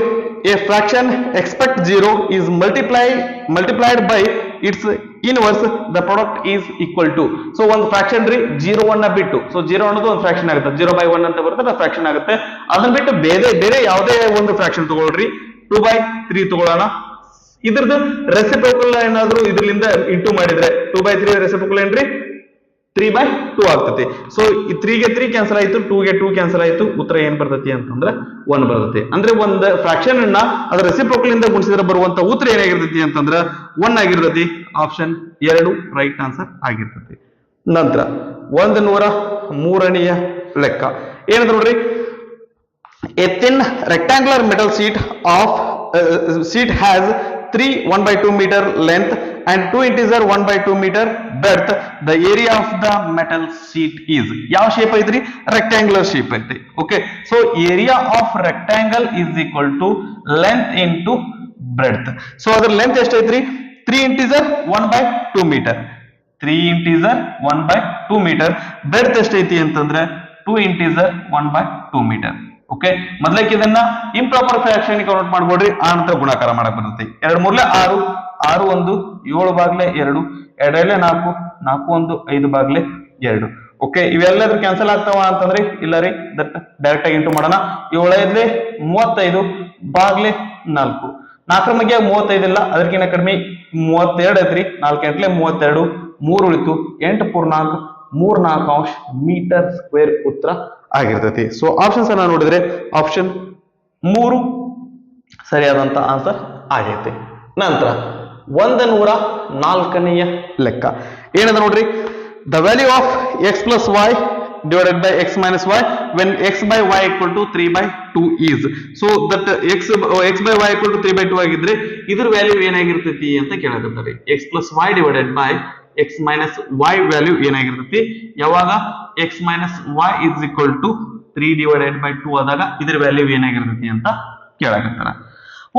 A fraction expect 0 is multiplied by its inverse, the product is equal to. So ಒಂದು ಫ್ರಾಕ್ಷನ್ ರೀ 0 1 ಬಿಟ್ಟು, ಸೊ 0 ಅನ್ನೋದು ಒಂದು ಫ್ರಾಕ್ಷನ್ ಆಗುತ್ತೆ. 0/1 ಅಂತ ಬರುತ್ತೆ, ಫ್ರಾಕ್ಷನ್ ಆಗುತ್ತೆ. ಅದನ್ನ ಬಿಟ್ಟು ಬೇರೆ ಯಾವುದೇ ಒಂದು ಫ್ರಾಕ್ಷನ್ ತಗೊಳ್ರಿ. 2/3 ತಗೊಳ್ಳೋಣ. ಇದ್ರದ್ದು ರೆಸಿಪ್ರೋಕಲ್ ಏನಾದ್ರು ಇದ್ರಲಿಂದ ಇಂಟು ಮಾಡಿದ್ರೆ 2/3 ರೆಸಿಪ್ರೋಕಲ್ ಏನ್ರಿ? 3/2 ಆಗ್ತತಿ. ಸೊ 3 ಗೆ 3 ಕ್ಯಾನ್ಸಲ್ ಆಯ್ತು, 2 ಗೆ 2 ಕ್ಯಾನ್ಸಲ್ ಆಯ್ತು. ಉತ್ತರ ಏನ್ ಬರ್ತತಿ ಅಂತಂದ್ರೆ 1 ಬರ್ತತಿ. ಅಂದ್ರೆ ಒಂದು ಫ್ರಾಕ್ಷನ್ ಅನ್ನ ಅದರ ರೆಸಿಪ್ರೋಕಲ್ ಇಂದ ಗುಣಿಸಿದ್ರೆ ಬರುವಂತ ಉತ್ತರ ಏನಾಗಿರ್ತತಿ ಅಂತಂದ್ರೆ 1 ಆಗಿರ್ತತಿ. ಆಪ್ಷನ್ 2 ರೈಟ್ ಆನ್ಸರ್ ಆಗಿರ್ತತಿ. ನಂತರ 103ನೇ ಲೆಕ್ಕ ಏನಂತ ನೋಡ್ರಿ. A thin rectangular metal sheet has 3 1/2 meter length and 2 integer 1/2 meter breadth. The area of the metal sheet is. ಯಾವ ಶೇಪ್ ಐತ್ರಿ? ರೆಕ್ಟಾಂಗ್ಯುಲರ್ ಶೇಪ್ ಐತಿ. Okay, so area of rectangle is equal to length into breadth. So ಅದರ length ಎಷ್ಟು ಐತ್ರಿ? 3 integer 1/2 meter. 3 integer 1/2 meter. breadth ಎಷ್ಟು ಐತಿ ಅಂತಂದ್ರೆ 2 integer 1/2 meter. Okay, ಮೊದ್ಲಕ್ಕೆ ಇದನ್ನ ಇಂಪ್ರಾಪರ್ ಫ್ರಾಕ್ಷನ್ ಕನ್ವರ್ಟ್ ಮಾಡ್ಬೋಡ್ರಿ, ಆ ನಂತರ ಗುಣಾಕಾರ ಮಾಡಕ್ ಬರ್ತೈತಿ. 2 ಮೂರ್ಲೆ 6, 6 1 7 ಬಾಗ್ಲೆ 2, 2 4, 4 1 5 ಬಾಗ್ಲೆ 2. ಓಕೆ, ಇವೆಲ್ಲದ್ರ ಕ್ಯಾನ್ಸಲ್ ಆಗ್ತಾವ ಅಂತಂದ್ರೆ ಇಲ್ಲ ರೀ, ದಟ್ ಡೈರೆಕ್ಟ್ ಆಗಿ ಇಂಟು ಮಾಡೋಣ. 7 5 35 ಬಾಗ್ಲೆ 4, 4 ಮಗ್ಗೆ 35 ಇಲ್ಲ, ಅದಕ್ಕಿಂತ ಕಡಿಮೆ 32 ಐತ್ರಿ. 4 8 32, 3 ಉಳಿತು, 8 ಪೂರ್ 4, 3 4 ಅಂಶ ಮೀಟರ್ ಸ್ಕ್ವೇರ್ ಉತ್ತರ ಆಗಿರ್ತೈತಿ. ಸೊ ಆಪ್ಷನ್ಸ್ ಅನ್ನ ನೋಡಿದ್ರೆ ಆಪ್ಷನ್ 3 ಸರಿಯಾದಂತ ಆನ್ಸರ್ ಆಗೈತಿ. ನಂತರ 104ನೆಯ ಲೆಕ್ಕ ಏನದ ನೋಡ್ರಿ, the value of x plus y divided by x minus y when x by y equal to 3/2 is. So that x by y equal to 3/2 ಆಗಿದ್ರೆ ಇದ್ರ ವ್ಯಾಲ್ಯೂ ಏನಾಗಿರ್ತೈತಿ ಅಂತ ಕೇಳಕತ್ತಾರೆ. x plus y divided by x minus y value ಏನಾಗಿರ್ತೈತಿ ಯಾವಾಗ x minus y is equal to 3 divided by 2 ಆದಾಗ ಇದ್ರ value ಏನಾಗಿರ್ತೈತಿ ಅಂತ ಕೇಳಕತ್ತಾರ.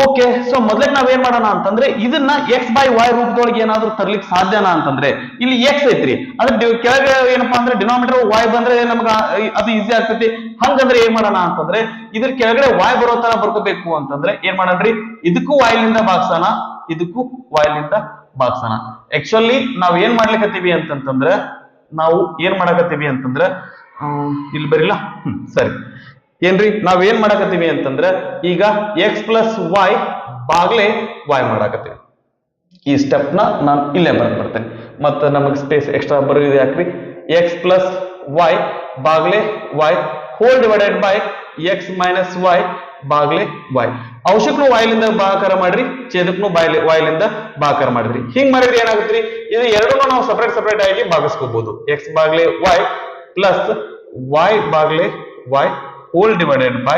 ಓಕೆ, ಸೊ ಮೊದಲಿಗೆ ನಾವೇನ್ ಮಾಡೋಣ ಅಂತಂದ್ರೆ ಇದನ್ನ x by y ರೂಪದೊಳಗೆ ಏನಾದ್ರೂ ತರ್ಲಿಕ್ಕೆ ಸಾಧ್ಯನಾ ಅಂತಂದ್ರೆ ಇಲ್ಲಿ x ಐತ್ರಿ, ಅದ್ರ ಕೆಳಗೆ ಏನಪ್ಪಾ ಅಂದ್ರೆ ಡಿನಾಮಿನೇಟರ್ y ಬಂದ್ರೆ ನಮ್ಗ ಅದು ಈಸಿ ಆಗ್ತೈತಿ. ಹಂಗಂದ್ರೆ ಏನ್ ಮಾಡೋಣ ಅಂತಂದ್ರೆ ಇದ್ರ ಕೆಳಗಡೆ y ಬರೋ ತರ ಬರ್ಕೋಬೇಕು ಅಂತಂದ್ರೆ ಏನ್ ಮಾಡೋಣ್ರಿ, ಇದಕ್ಕೂ y ಲಿಂದ ಭಾಗ್ಸೋಣ, ಇದಕ್ಕೂ y ಲಿಂದ ಭಾಗ್ಸೋಣ. ಆಕ್ಚುಲಿ ನಾವ್ ಏನ್ ಮಾಡ್ಲಿಕ್ಕತ್ತೀವಿ ಅಂತಂದ್ರೆ ಇಲ್ಲಿ ಬರಿಲ್ಲ, ಸರಿ ಏನ್ರಿ, ನಾವ್ ಏನ್ ಮಾಡಕತ್ತೀವಿ ಅಂತಂದ್ರ ಈಗ x ಪ್ಲಸ್ y ಬಾಗ್ಲೆ y ಮಾಡಾಕತ್ತೀವಿ. ಈ ಸ್ಟೆಪ್ ನಾನು ಇಲ್ಲೇ ಬರ್ತೇನೆ, ಮತ್ತೆ ನಮಗ್ ಸ್ಪೇಸ್ ಎಕ್ಸ್ಟ್ರಾ ಬರೋದು ಯಾಕ್ರಿ, x plus y Baglay y whole divided by x minus y Baglay y. ಅಂಶಕ್ಕೂ y ಲಿಂದ ಭಾಗಾಕಾರ ಮಾಡ್ರಿ, ಛೇದಕ್ಕೂ y ಲಿಂದ ಭಾಗಾಕಾರ ಮಾಡಿದ್ರಿ. ಹಿಂಗ್ ಮಾಡಿದ್ರೆ ಏನಾಗುತ್ತೆ, ಇದು ಎರಡನ್ನೂ ನಾವು ಸಪರೇಟ್ ಆಗಿ ಭಾಗಿಸ್ಕೋಬಹುದು. x Baglay y plus y Baglay y whole divided by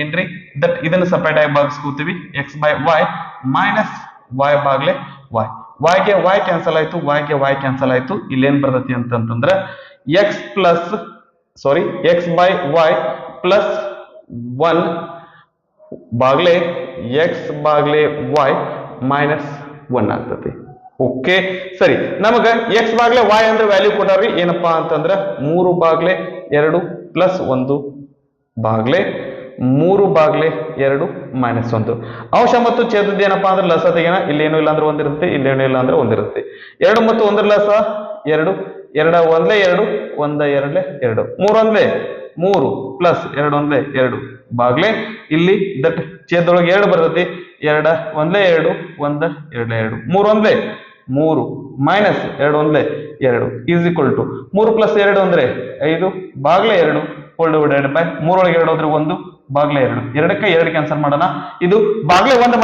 ಏನ್ರಿ, ದಟ್ ಇದನ್ನ ಸಪರೇಟ್ ಆಗಿ ಭಾಗಿಸ್ಕೋತೀವಿ, x by y minus y Baglay y. y ಗೆ y ಕ್ಯಾನ್ಸಲ್ ಆಯ್ತು, y ಗೆ y ಕ್ಯಾನ್ಸಲ್ ಆಯ್ತು. ಇಲ್ಲೇನ್ ಬರ್ತೈತಿ ಅಂತಂದ್ರೆ x by y plus 1 Baglay x Baglay y minus 1 ಆಗ್ತತಿ. ಓಕೆ, ಸರಿ, ನಮಗ x ಬಾಗ್ಲೆ y ಅಂದ್ರೆ ವ್ಯಾಲ್ಯೂ ಕೊಟ್ಟಾರ್ರಿ ಏನಪ್ಪಾ ಅಂತಂದ್ರ 3 ಬಾಗ್ಲೆ 2 ಪ್ಲಸ್ 1 ಬಾಗ್ಲೆ 3 ಬಾಗ್ಲೆ 2 ಮೈನಸ್ 1. ಅಂಶ ಮತ್ತು ಛೇದದ ಏನಪ್ಪಾ ಅಂದ್ರೆ ಲಸ ತೆಗೆನ, ಇಲ್ಲೇನು ಇಲ್ಲ ಅಂದ್ರೆ ಒಂದಿರುತ್ತೆ, ಇಲ್ಲೇನು ಇಲ್ಲ ಅಂದ್ರೆ ಒಂದಿರುತ್ತೆ. 2 ಮತ್ತು 1 ಲಸ 2, 2 ಒಂದ್ಲೆ 2, 1 2 2, 3 ಒಂದ್ಲೆ 3 ಪ್ಲಸ್ 2 ಒಂದ್ಲೆ 2 ಬಾಗ್ಲೆ ಇಲ್ಲಿ ದಟ್ ಛೇದದೊಳಗೆ 2 ಬರ್ತೈತಿ, 2 ಒಂದ್ಲೆ 2, 1 2 2, 3 ಒಂದ್ಲೆ 3 ಮೈನಸ್ 2 ಒಂದ್ಲೆ 2 ಈಸ್ ಈಕ್ವಲ್ ಟು 3 ಪ್ಲಸ್ 2 ಅಂದ್ರೆ 5 ಬಾಗ್ಲೆ 2 ಹೋಲ್ ಡಿವೈಡೆಡ್ ಬೈ 3 ಒಳಗೆ 2 ಹೋದ್ರೆ 1 ಬಾಗ್ಲೆ 2, 2ಕ್ಕೆ 2 ಕ್ಯಾನ್ಸಲ್ ಮಾಡೋಣ. ಇದು ಬಾಗ್ಲೆ 1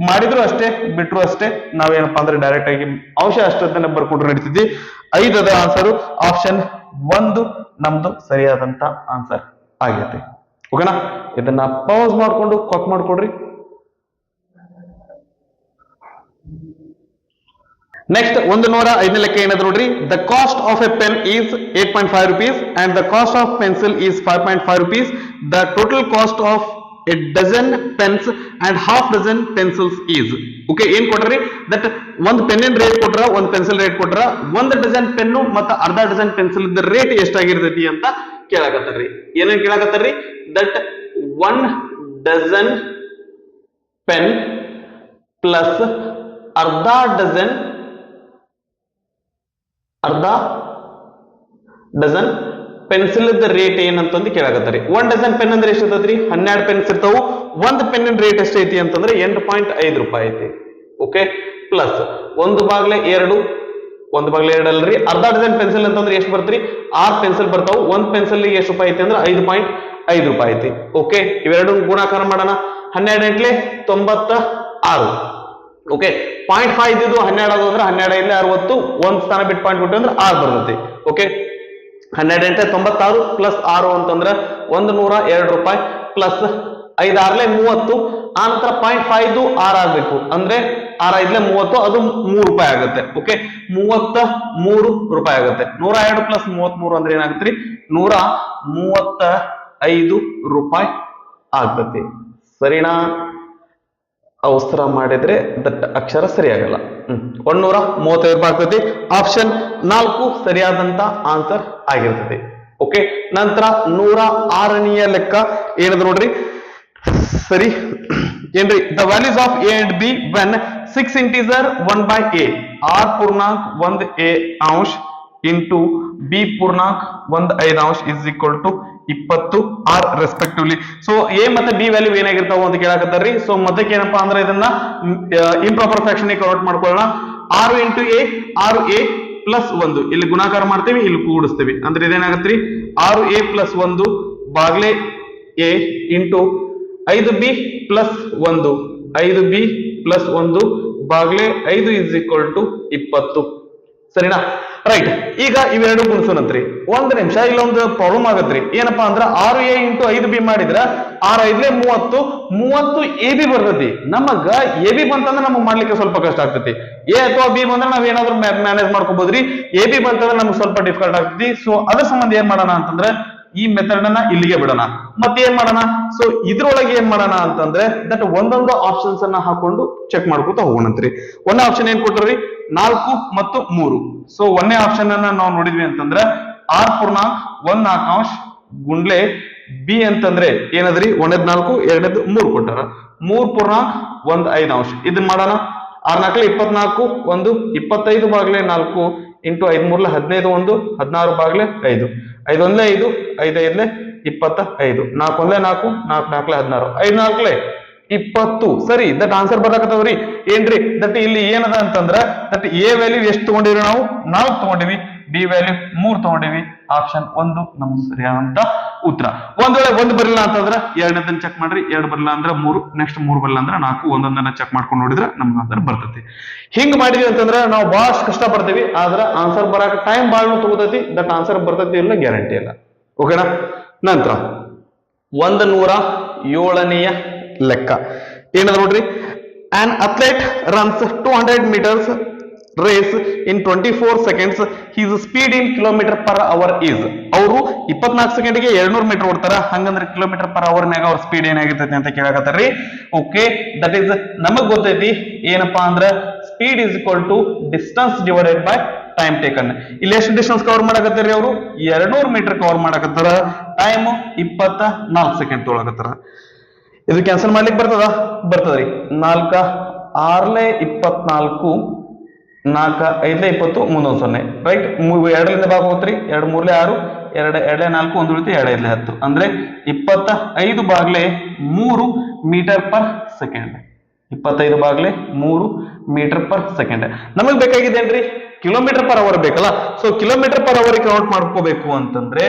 ಮಾಡಿದ್ರು ಅಷ್ಟೇ, ಬಿಟ್ರು ಅಷ್ಟೇ. ನಾವೇನಪ್ಪಾ ಅಂದ್ರೆ ಡೈರೆಕ್ಟ್ ಆಗಿ ಅಂಶ ಅಷ್ಟನ್ನ ಬರ್ಕೊಟ್ರು ನಡೀತಿದ್ವಿ. 5 ಅದ ಆನ್ಸರ್, ಆಪ್ಷನ್ 1 ನಮ್ದು ಸರಿಯಾದಂತ ಆನ್ಸರ್ ಆಗೈತೆ. ಓಕೆನಾ, ಇದನ್ನ ಪಾಸ್ ಮಾಡ್ಕೊಂಡು ಕಾಪಿ ಮಾಡ್ಕೊಡ್ರಿ. ನೆಕ್ಸ್ಟ್ 105ನೇ ಲೆಕ್ಕ ಏನದ ನೋಡ್ರಿ, the cost of a pen is 8.5 rupees and the cost of pencil is 5.5 rupees. The total cost of a dozen pens and half dozen pencils is. Okay, ಏನ್ ಕೊಟ್ರಿ, that ಒಂದ್ ಪೆನ್ನಿನ rate ಕೊಟ್ರ, ಒಂದ್ pencil rate ಕೊಟ್ರ, 1 dozen pen ಮತ್ತು ಅರ್ಧ dozen pencil rate ಎಷ್ಟಾಗಿರ್ತೈತಿ ಅಂತ ಕೇಳಾಕತ್ತಾರ್ರಿ. ಏನೇನ್ ಕೇಳಾಕತ್ತಾರ್ರಿ, ದಟ್ 1 ಡಜನ್ ಪೆನ್ ಪ್ಲಸ್ ಅರ್ಧ ಡಜನ್ ಪೆನ್ಸಿಲ್ ರೇಟ್ ಏನಂತಂದು ಕೇಳಾಕತ್ತಾರಿ. 1 ಡಜನ್ ಪೆನ್ ಅಂದ್ರೆ ಎಷ್ಟು ಇರ್ತೈತ್ರಿ, 12 ಪೆನ್ಸ್ ಇರ್ತಾವು. ಒಂದ್ ಪೆನ್ನಿನ ರೇಟ್ ಎಷ್ಟೈತಿ ಅಂತಂದ್ರೆ 8.5 ರೂಪಾಯಿ ಐತಿ. ಓಕೆ, ಪ್ಲಸ್ 1 ಬಾಗ್ಲೆ 2 ಅಲ್ರಿ, ಅರ್ಧ ಡಜನ್ ಪೆನ್ಸಿಲ್ ಅಂತಂದ್ರೆ ಎಷ್ಟು ಬರ್ತ್ರಿ, 6 ಪೆನ್ಸಿಲ್ ಬರ್ತಾವು. ಒಂದ್ ಪೆನ್ಸಿಲ್ ಎಷ್ಟು ರೂಪಾಯಿ ಐತಿ ಅಂದ್ರೆ 5.5 ರೂಪಾಯಿ ಐತಿ. ಓಕೆ, ಇವೆರಡು ಗುಣಾಕಾರ ಮಾಡೋಣ. 12 × 96. ಓಕೆ, 0.5 ಇದ್ದು 12 ಆದ್ರೆ 12 × 60, ಒಂದ್ ಸ್ಥಾನ ಬಿಟ್ಟು ಪಾಯಿಂಟ್ ಕೊಟ್ಟು ಅಂದ್ರೆ 6 ಬರ್ತೈತಿ. ಓಕೆ, 12 × 96 ಪ್ಲಸ್ 6 ಅಂತಂದ್ರೆ 102 ರೂಪಾಯಿ ಪ್ಲಸ್ 5 6 30. ಆ ನಂತರ 0.5 6 ಆಗ್ಬೇಕು ಅಂದ್ರೆ 6 5 30, ಅದು 3 ರೂಪಾಯಿ ಆಗುತ್ತೆ. ಓಕೆ, 33 ರೂಪಾಯಿ ಆಗುತ್ತೆ. 102 ಪ್ಲಸ್ 33 ಅಂದ್ರೆ ಏನಾಗುತ್ತೆ, 135 ರೂಪಾಯಿ ಆಗ್ತತಿ. ಸರಿನಾ? ಅವಸರ ಮಾಡಿದ್ರೆ ದಟ್ ಅಕ್ಷರ ಸರಿಯಾಗಲ್ಲ. 135 ರೂಪಾಯಿ ಆಗ್ತತಿ. ಆಪ್ಷನ್ 4 ಸರಿಯಾದಂತ ಆನ್ಸರ್ ಆಗಿರ್ತದೆ. ಓಕೆ, ನಂತರ 106ನೆಯ ಲೆಕ್ಕ ಏನದು ನೋಡ್ರಿ, ಸರಿ ಏನ್ರಿ, the values of a and b when 6 integer 1/a or ಪೂರ್ಣಾಂಕ್ 1a ಅಂಶ ಇಂಟು ಬಿ ಪೂರ್ಣಾಂಕ್ 1/5 is equal to 20 are respectively. So a ಮತ್ತೆ ಬಿ ವ್ಯಾಲ್ಯೂ ಏನಾಗಿರ್ತಾವ ಅಂತ ಕೇಳಾಕತ್ತಾರ್ರಿ. ಸೊ ಮೊದಲಕ್ಕೆ ಏನಪ್ಪಾ ಅಂದ್ರೆ ಇದನ್ನ ಇಂಪ್ರಾಪರ್ ಫ್ರಾಕ್ಷನ್ ಕನ್ವರ್ಟ್ ಮಾಡ್ಕೊಳ್ಳೋಣ. 6 ಇಂಟು ಎ 6a ಪ್ಲಸ್ 1 ಇಲ್ಲಿ ಗುಣಾಕಾರ ಮಾಡ್ತೀವಿ, ಇಲ್ಲಿ ಕೂಡಿಸ್ತೀವಿ, ಅಂದ್ರೆ ಇದೇನಾಗತ್ರಿ 6a ಪ್ಲಸ್ 1 ಬಾಗ್ಲೆ a into 5b plus 1 5b plus 1 ಬಾಗ್ಲೆ 5 ಇಸ್ ಈಕ್ವಲ್ ಟು 20. ಸರಿನಾ, ರೈಟ್. ಈಗ ಇವೆರಡು ಗುಣಿಸೋಣಂತ್ರಿ. ಒಂದ್ ನಿಮಿಷ, ಇಲ್ಲೊಂದು ಪ್ರಾಬ್ಲಮ್ ಆಗತ್ರಿ. ಏನಪ್ಪಾ ಅಂದ್ರ 6a ಇಂಟು 5b ಮಾಡಿದ್ರ 6 5 30 ಎ ಬಿ ಬರ್ತೈತಿ. ನಮಗ ಎ ಬಿ ಬಂತಂದ್ರೆ ನಮಗ್ ಮಾಡ್ಲಿಕ್ಕೆ ಸ್ವಲ್ಪ ಕಷ್ಟ ಆಗ್ತೈತಿ. ಎ ಅಥವಾ ಬಿ ಬಂದ್ರೆ ನಾವ್ ಏನಾದ್ರು ಮ್ಯಾನೇಜ್ ಮಾಡ್ಕೋಬಹುದ್ರಿ. ಎ ಬಿ ಬಂತಂದ್ರೆ ನಮ್ಗೆ ಸ್ವಲ್ಪ ಡಿಫಿಕಲ್ಟ್ ಆಗ್ತೈತಿ. ಸೊ ಅದ್ರ ಸಂಬಂಧ ಏನ್ ಮಾಡೋಣ ಅಂತಂದ್ರೆ ಈ ಮೆಥಡ್ ಅನ್ನ ಇಲ್ಲಿಗೆ ಬಿಡೋಣ. ಮತ್ತೆ ಏನ್ ಮಾಡೋಣ, ಸೊ ಇದ್ರೊಳಗೆ ಏನ್ ಮಾಡೋಣ ಅಂತಂದ್ರೆ ದಟ್ ಒಂದೊಂದು ಆಪ್ಷನ್ಸ್ ಅನ್ನ ಹಾಕೊಂಡು ಚೆಕ್ ಮಾಡ್ಕೊತಾ ಹೋಗೋಣಂತ್ರಿ. ಒಂದೇ ಆಪ್ಷನ್ ಏನ್ ಕೊಟ್ರಿ, 4 ಮತ್ತು 3. ಸೊ ಒಂದೇ ಆಪ್ಷನ್ ಅನ್ನ ನಾವು ನೋಡಿದ್ವಿ ಅಂತಂದ್ರೆ ಆರ್ ಪೂರ್ಣಾಂಕ್ 1/4 ಗುಂಡ್ಲೆ ಬಿ ಅಂತಂದ್ರೆ ಏನದ್ರಿ 1 4 2 3 ಕೊಟ್ಟಾರ. 3 ಪೂರ್ಣಾಂಕ್ 1/5 ಇದನ್ನ ಮಾಡೋಣ. 6 4 24 1 25 ಬಾಗ್ಲೆ 4 ಇಂಟು 5 3 15 1 16 ಬಾಗ್ಲೆ 5 5 1 5 5 5 25 4 1 4 4 4 16 5 4 20. ಸರಿ, ದಟ್ ಆನ್ಸರ್ ಬರಾಕತ್ತವ್ರಿ. ಏನ್ರಿ ದಟ್ ಇಲ್ಲಿ ಏನದ ಅಂತಂದ್ರ ದಟ್ ಎ ವ್ಯಾಲ್ಯೂ ಎಷ್ಟು ತಗೊಂಡಿವಿ ನಾವು 4 ತಗೊಂಡಿವಿ, ಬಿ ವ್ಯಾಲ್ಯೂ 3 ತಗೊಂಡಿವಿ. ಆಪ್ಷನ್ 1 ನಮ್ದು ಸರಿಯಾದಂತ ಉತ್ತರ. ಒಂದ್ ವೇಳೆ 1 ಬರಲಿಲ್ಲ ಅಂತಂದ್ರ ಎರಡನೇದನ್ನ ಚೆಕ್ ಮಾಡ್ರಿ, 2 ಬರಲಿಲ್ಲ ಅಂದ್ರೆ 3, ನೆಕ್ಸ್ಟ್ 3 ಬರಲಿಲ್ಲ ಅಂದ್ರೆ 4, ಒಂದೊಂದನ್ನ ಚೆಕ್ ಮಾಡ್ಕೊಂಡು ನೋಡಿದ್ರೆ ನಮ್ಗೆ ಆನ್ಸರ್ ಬರ್ತೈತಿ. ಹಿಂಗ್ ಮಾಡಿದ್ವಿ ಅಂತಂದ್ರೆ ನಾವು ಬಹಳಷ್ಟು ಕಷ್ಟ ಪಡ್ತೀವಿ, ಆದ್ರ ಆನ್ಸರ್ ಬರಾಕ ಟೈಮ್ ಬಹಳ ತಗೋತೈತಿ. ದಟ್ ಆನ್ಸರ್ ಬರ್ತೈತಿ ಇಲ್ಲ ಗ್ಯಾರಂಟಿ ಇಲ್ಲ. ಓಕೆನಾ, ನಂತರ 107ನೆಯ ಲೆಕ್ಕ ಏನದ ನೋಡ್ರಿ, an athlete runs 200 meters race in 24 seconds, his speed in km/h is. ಅವರು 24 ಸೆಕೆಂಡ್ಗೆ 200 ಮೀಟರ್ ಓಡ್ತಾರ, ಹಂಗಂದ್ರೆ km/h ನ್ಯಾಗ ಅವ್ರ ಸ್ಪೀಡ್ ಏನಾಗಿರ್ತೈತಿ ಅಂತ ಕೇಳಕತ್ತಾರ್ರಿ. ಓಕೆ, ದಟ್ ಈಸ್ ನಮಗ್ ಗೊತ್ತೈತಿ ಏನಪ್ಪಾ ಅಂದ್ರೆ speed is equal to distance divided by time taken. ಇಲ್ಲಿ ಎಷ್ಟು ಡಿಸ್ಟೆನ್ಸ್ ಕವರ್ ಮಾಡಕತ್ತಾರ್ರಿ ಅವರು 200 ಮೀಟರ್ ಕವರ್ ಮಾಡಕತ್ತಾರ, ಟೈಮ್ 24 ಸೆಕೆಂಡ್ ತೊಗೊಳಕತ್ತಾರ. ಇದು ಕ್ಯಾನ್ಸಲ್ ಮಾಡ್ಲಿಕ್ಕೆ ಬರ್ತದ್ರಿ. 4 6 24 4 5 20 ಮುಂದೊಂದು 0, ರೈಟ್. 2ರಿಂದ ಭಾಗ ಹೋಗ್ತ್ರಿ, 2 3 6 2 2 4 1 ಉಳಿತು 2 5 10 ಅಂದ್ರೆ 25 ಬಾಗ್ಲೆ 3 ಮೀಟರ್ ಪರ್ ಸೆಕೆಂಡ್. 25 ಬಾಗ್ಲೆ 3 ಮೀಟರ್ ಪರ್ ಸೆಕೆಂಡ್. ನಮಗ್ ಬೇಕಾಗಿದ್ದೇನ್ರಿ km/h ಬೇಕಲ್ಲ. ಸೊ km/h ಕನ್ವರ್ಟ್ ಮಾಡ್ಕೋಬೇಕು ಅಂತಂದ್ರೆ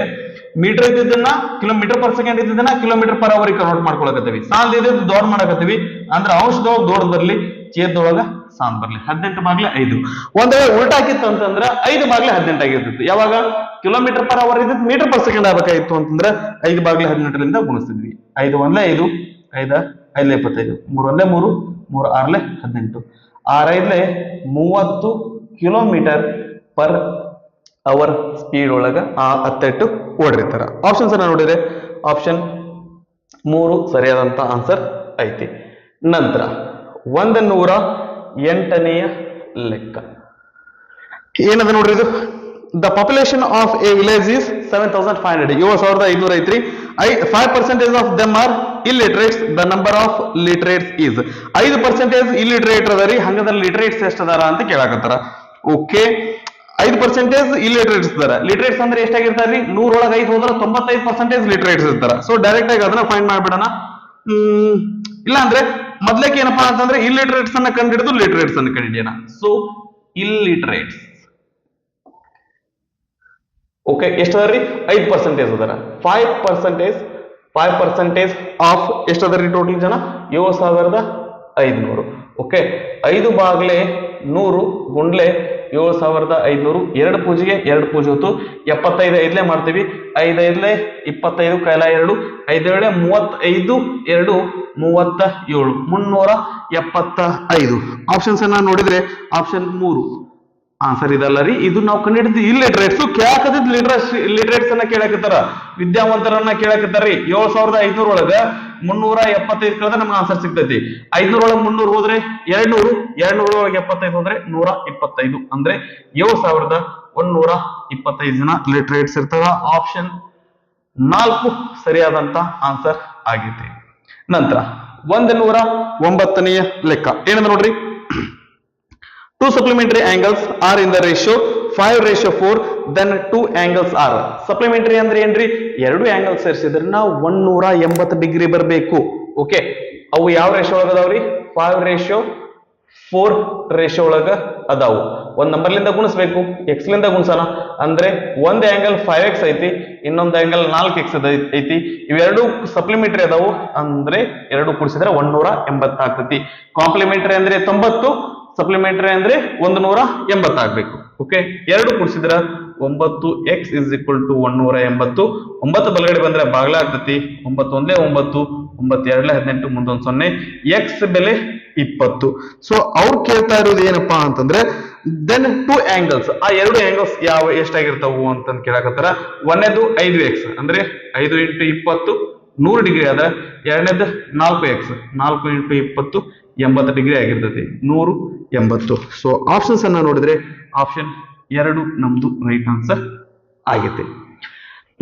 ಮೀಟರ್ ಇದ್ದದನ್ನ km/s ಇದ್ದದನ್ನ km/h ಕನ್ವರ್ಟ್ ಮಾಡ್ಕೊಳಕತ್ತೀವಿ. ಸಾಂದ್ ಇದ್ದು ದೊಡ್ಡ ಮಾಡಕತ್ತೀವಿ ಅಂದ್ರೆ ಅಂಶದೊಳಗ ದೊಡ್ಡ ಬರ್ಲಿ, ಛೇದದೊಳಗ ಸಾಂದ್ ಬರ್ಲಿ. 18 ಬಾಗ್ಲೆ 5. ಒಂದ್ ವೇಳೆ ಉಲ್ಟಾ ಆಗಿತ್ತು ಅಂತಂದ್ರೆ 5 ಬಾಗ್ಲೆ 18 ಆಗಿರ್ತಿತ್ತು. ಯಾವಾಗ km/h ಇದ್ದು ಮೀಟರ್ ಪರ್ ಸೆಕೆಂಡ್ ಆಗ್ಬೇಕಾಗಿತ್ತು ಅಂತಂದ್ರೆ 5 ಬಾಗ್ಲೆ 18ರಿಂದ ಗುಣಿಸ್ತಿದ್ವಿ. 5 1 5 5 5 25 3 1 3 3 6 18 6 5 30 ಕಿಲೋಮೀಟರ್ ಪರ್ ಅವರ್ ಸ್ಪೀಡ್ ಒಳಗ ಆ ಅಥ್ಲೆಟ್ ಓಡಿರ್ತಾರ. ಆಪ್ಷನ್ಸ್ ಅನ್ನ ನೋಡಿದ್ರೆ ಆಪ್ಷನ್ 3 ಸರಿಯಾದಂತ ಆನ್ಸರ್ ಐತಿ. ನಂತರ 108ನೆಯ ಲೆಕ್ಕ ಏನದ ನೋಡ್ರಿ, ಇದು the population of A village is 7500. 7500 ಐತ್ರಿ. 5% of them are illiterates. the number of literates is. 5% illiterate ಅದರಿ, ಹಂಗಂದ್ರೆ ಲಿಟರೇಟ್ಸ್ ಎಷ್ಟು ಅದಾರ ಅಂತ ಕೇಳಾಕತ್ತಾರ. ಓಕೆ, 5% illiterates ಇದಾರ. ಲಿಟರೇಟ್ಸ್ ಅಂದ್ರೆ ಎಷ್ಟಾಗಿರ್ತಾರ್ರಿ 100 ಒಳಗೆ 5 ಹೋದ್ರೆ 95% ಲಿಟರೇಟ್ಸ್ ಇರ್ತಾರ. ಸೊ ಡೈರೆಕ್ಟ್ ಆಗಿ ಅದನ್ನ ಫೈಂಡ್ ಮಾಡ್ಬಿಡೋಣ. ಇಲ್ಲ ಅಂದ್ರೆ ಮೊದ್ಲಕ್ಕೆ ಏನಪ್ಪಾ ಅಂತಂದ್ರೆ illiterates ಅನ್ನ ಕಂಡಿಡಿದು ಲಿಟರೇಟ್ಸ್ ಅನ್ನ ಕಂಡಿಡಿಯೋಣ. ಸೊ illiterates ಓಕೆ ಎಷ್ಟದರಿ 5% ಅದಾರ. 5% ಆಫ್ ಎಷ್ಟದರಿ ಟೋಟಲ್ ಜನ 7500. ಓಕೆ, 5 ಬಾಗ್ಲೆ 100 ಗುಂಡ್ಲೆ 7500. 2 ಪೂಜೆಗೆ 2 ಪೂಜೆ ಹೊತ್ತು 75 ಐದ್ಲೆ ಮಾಡ್ತೀವಿ. 5 5 25 ಕೈಲ 2 5 2 35 2 37 375. ಆಪ್ಷನ್ಸ್ ಅನ್ನ ನೋಡಿದ್ರೆ ಆಪ್ಷನ್ 3 ಆನ್ಸರ್ ಇದಲ್ಲ ರೀ. ಇದು ನಾವು ಕಂಡಿಡಿದ ಇಲ್ಲಿಟ್ರೇಟ್ಸ್ ಕೇಳಾಕತ್ತಿದ್ ಲಿಟ್ರೇಟ್ಸ್ ಅನ್ನ ಕೇಳಕತ್ತಾರ, ವಿದ್ಯಾವಂತರನ್ನ ಕೇಳಕತ್ತಾರ್ರಿ. 7500 ಒಳಗ 375 ಕಳೆದ್ರೆ ನಮ್ಗೆ ಆನ್ಸರ್ ಸಿಗ್ತೈತಿ. 500 ಒಳಗೆ 300 ಹೋದ್ರೆ 200, 200 ಒಳಗೆ 75 ಹೋದ್ರೆ 125. ಅಂದ್ರೆ 7125 ಜನ ಲಿಟ್ರೇಟ್ಸ್ ಇರ್ತಾವ. ಆಪ್ಷನ್ 4 ಸರಿಯಾದಂತ ಆನ್ಸರ್ ಆಗೈತಿ. ನಂತರ 109ನೆಯ ಲೆಕ್ಕ ಏನಂದ ನೋಡ್ರಿ, 2 supplementary angles are in the ratio 5:4, then 2 angles are. Supplementary ಅಂದ್ರೆ ಏನ್ರಿ, ಎರಡು ಆಂಗಲ್ ಸೇರಿಸಿದ್ರೆ ನಾವು 180 ಡಿಗ್ರಿ ಬರಬೇಕು. ಓಕೆ, ಅವು ಯಾವ ರೇಷಿಯೋ ಒಳಗ ಅದಾವ್ರಿ, 5:4 ರೇಷಿಯೋ ಒಳಗ ಅದಾವು. ಒಂದ್ ನಂಬರ್ಲಿಂದ ಗುಣಿಸ್ಬೇಕು, ಎಕ್ಸ್ ಲಿಂದ ಗುಣಿಸೋಣ. ಅಂದ್ರೆ ಒಂದ್ ಆಂಗಲ್ 5x ಐತಿ, ಇನ್ನೊಂದ್ ಆಂಗಲ್ 4x ಐತಿ. ಇವೆರಡು ಸಪ್ಲಿಮೆಂಟರಿ ಅದಾವು, ಅಂದ್ರೆ ಎರಡು ಕೂಡಿಸಿದ್ರೆ 180 ಆಗ್ತೈತಿ. ಕಾಂಪ್ಲಿಮೆಂಟರಿ ಅಂದ್ರೆ 90, ಸಪ್ಲಿಮೆಂಟರಿ ಅಂದ್ರೆ 180 ಆಗ್ಬೇಕು. ಓಕೆ, ಎರಡು ಕೂಡಿಸಿದ್ರ 9x is equal to 180. 9 ಬಲಗಡೆ ಬಂದ್ರೆ ಬಾಗ್ಲ ಆಗ್ತತಿ. 9 ಒಂದೇ 9, 9 ಎರಡ್ಲೆ 18, ಮುಂದೊಂದು 0. ಎಕ್ಸ್ ಬೆಲೆ 20. ಸೊ ಅವ್ರು ಕೇಳ್ತಾ ಇರೋದು ಏನಪ್ಪಾ ಅಂತಂದ್ರೆ, ದೆನ್ 2 angles, ಆ ಎರಡು ಆಂಗಲ್ಸ್ ಯಾವ ಎಷ್ಟಾಗಿರ್ತಾವು ಅಂತಂದ್ ಕೇಳಕತ್ತಾರ. ಒಂದೇದು 5x ಅಂದ್ರೆ 5 × 20 100 ಡಿಗ್ರಿ ಆದ್ರೆ, ಎರಡನೇದು 4x 4 × 20 80 ಡಿಗ್ರಿ ಆಗಿರ್ತೈತಿ, 180. ಸೊ ಆಪ್ಷನ್ಸ್ ಅನ್ನ ನೋಡಿದ್ರೆ ಆಪ್ಷನ್ 2 ನಮ್ದು ರೈಟ್ ಆನ್ಸರ್ ಆಗೈತಿ.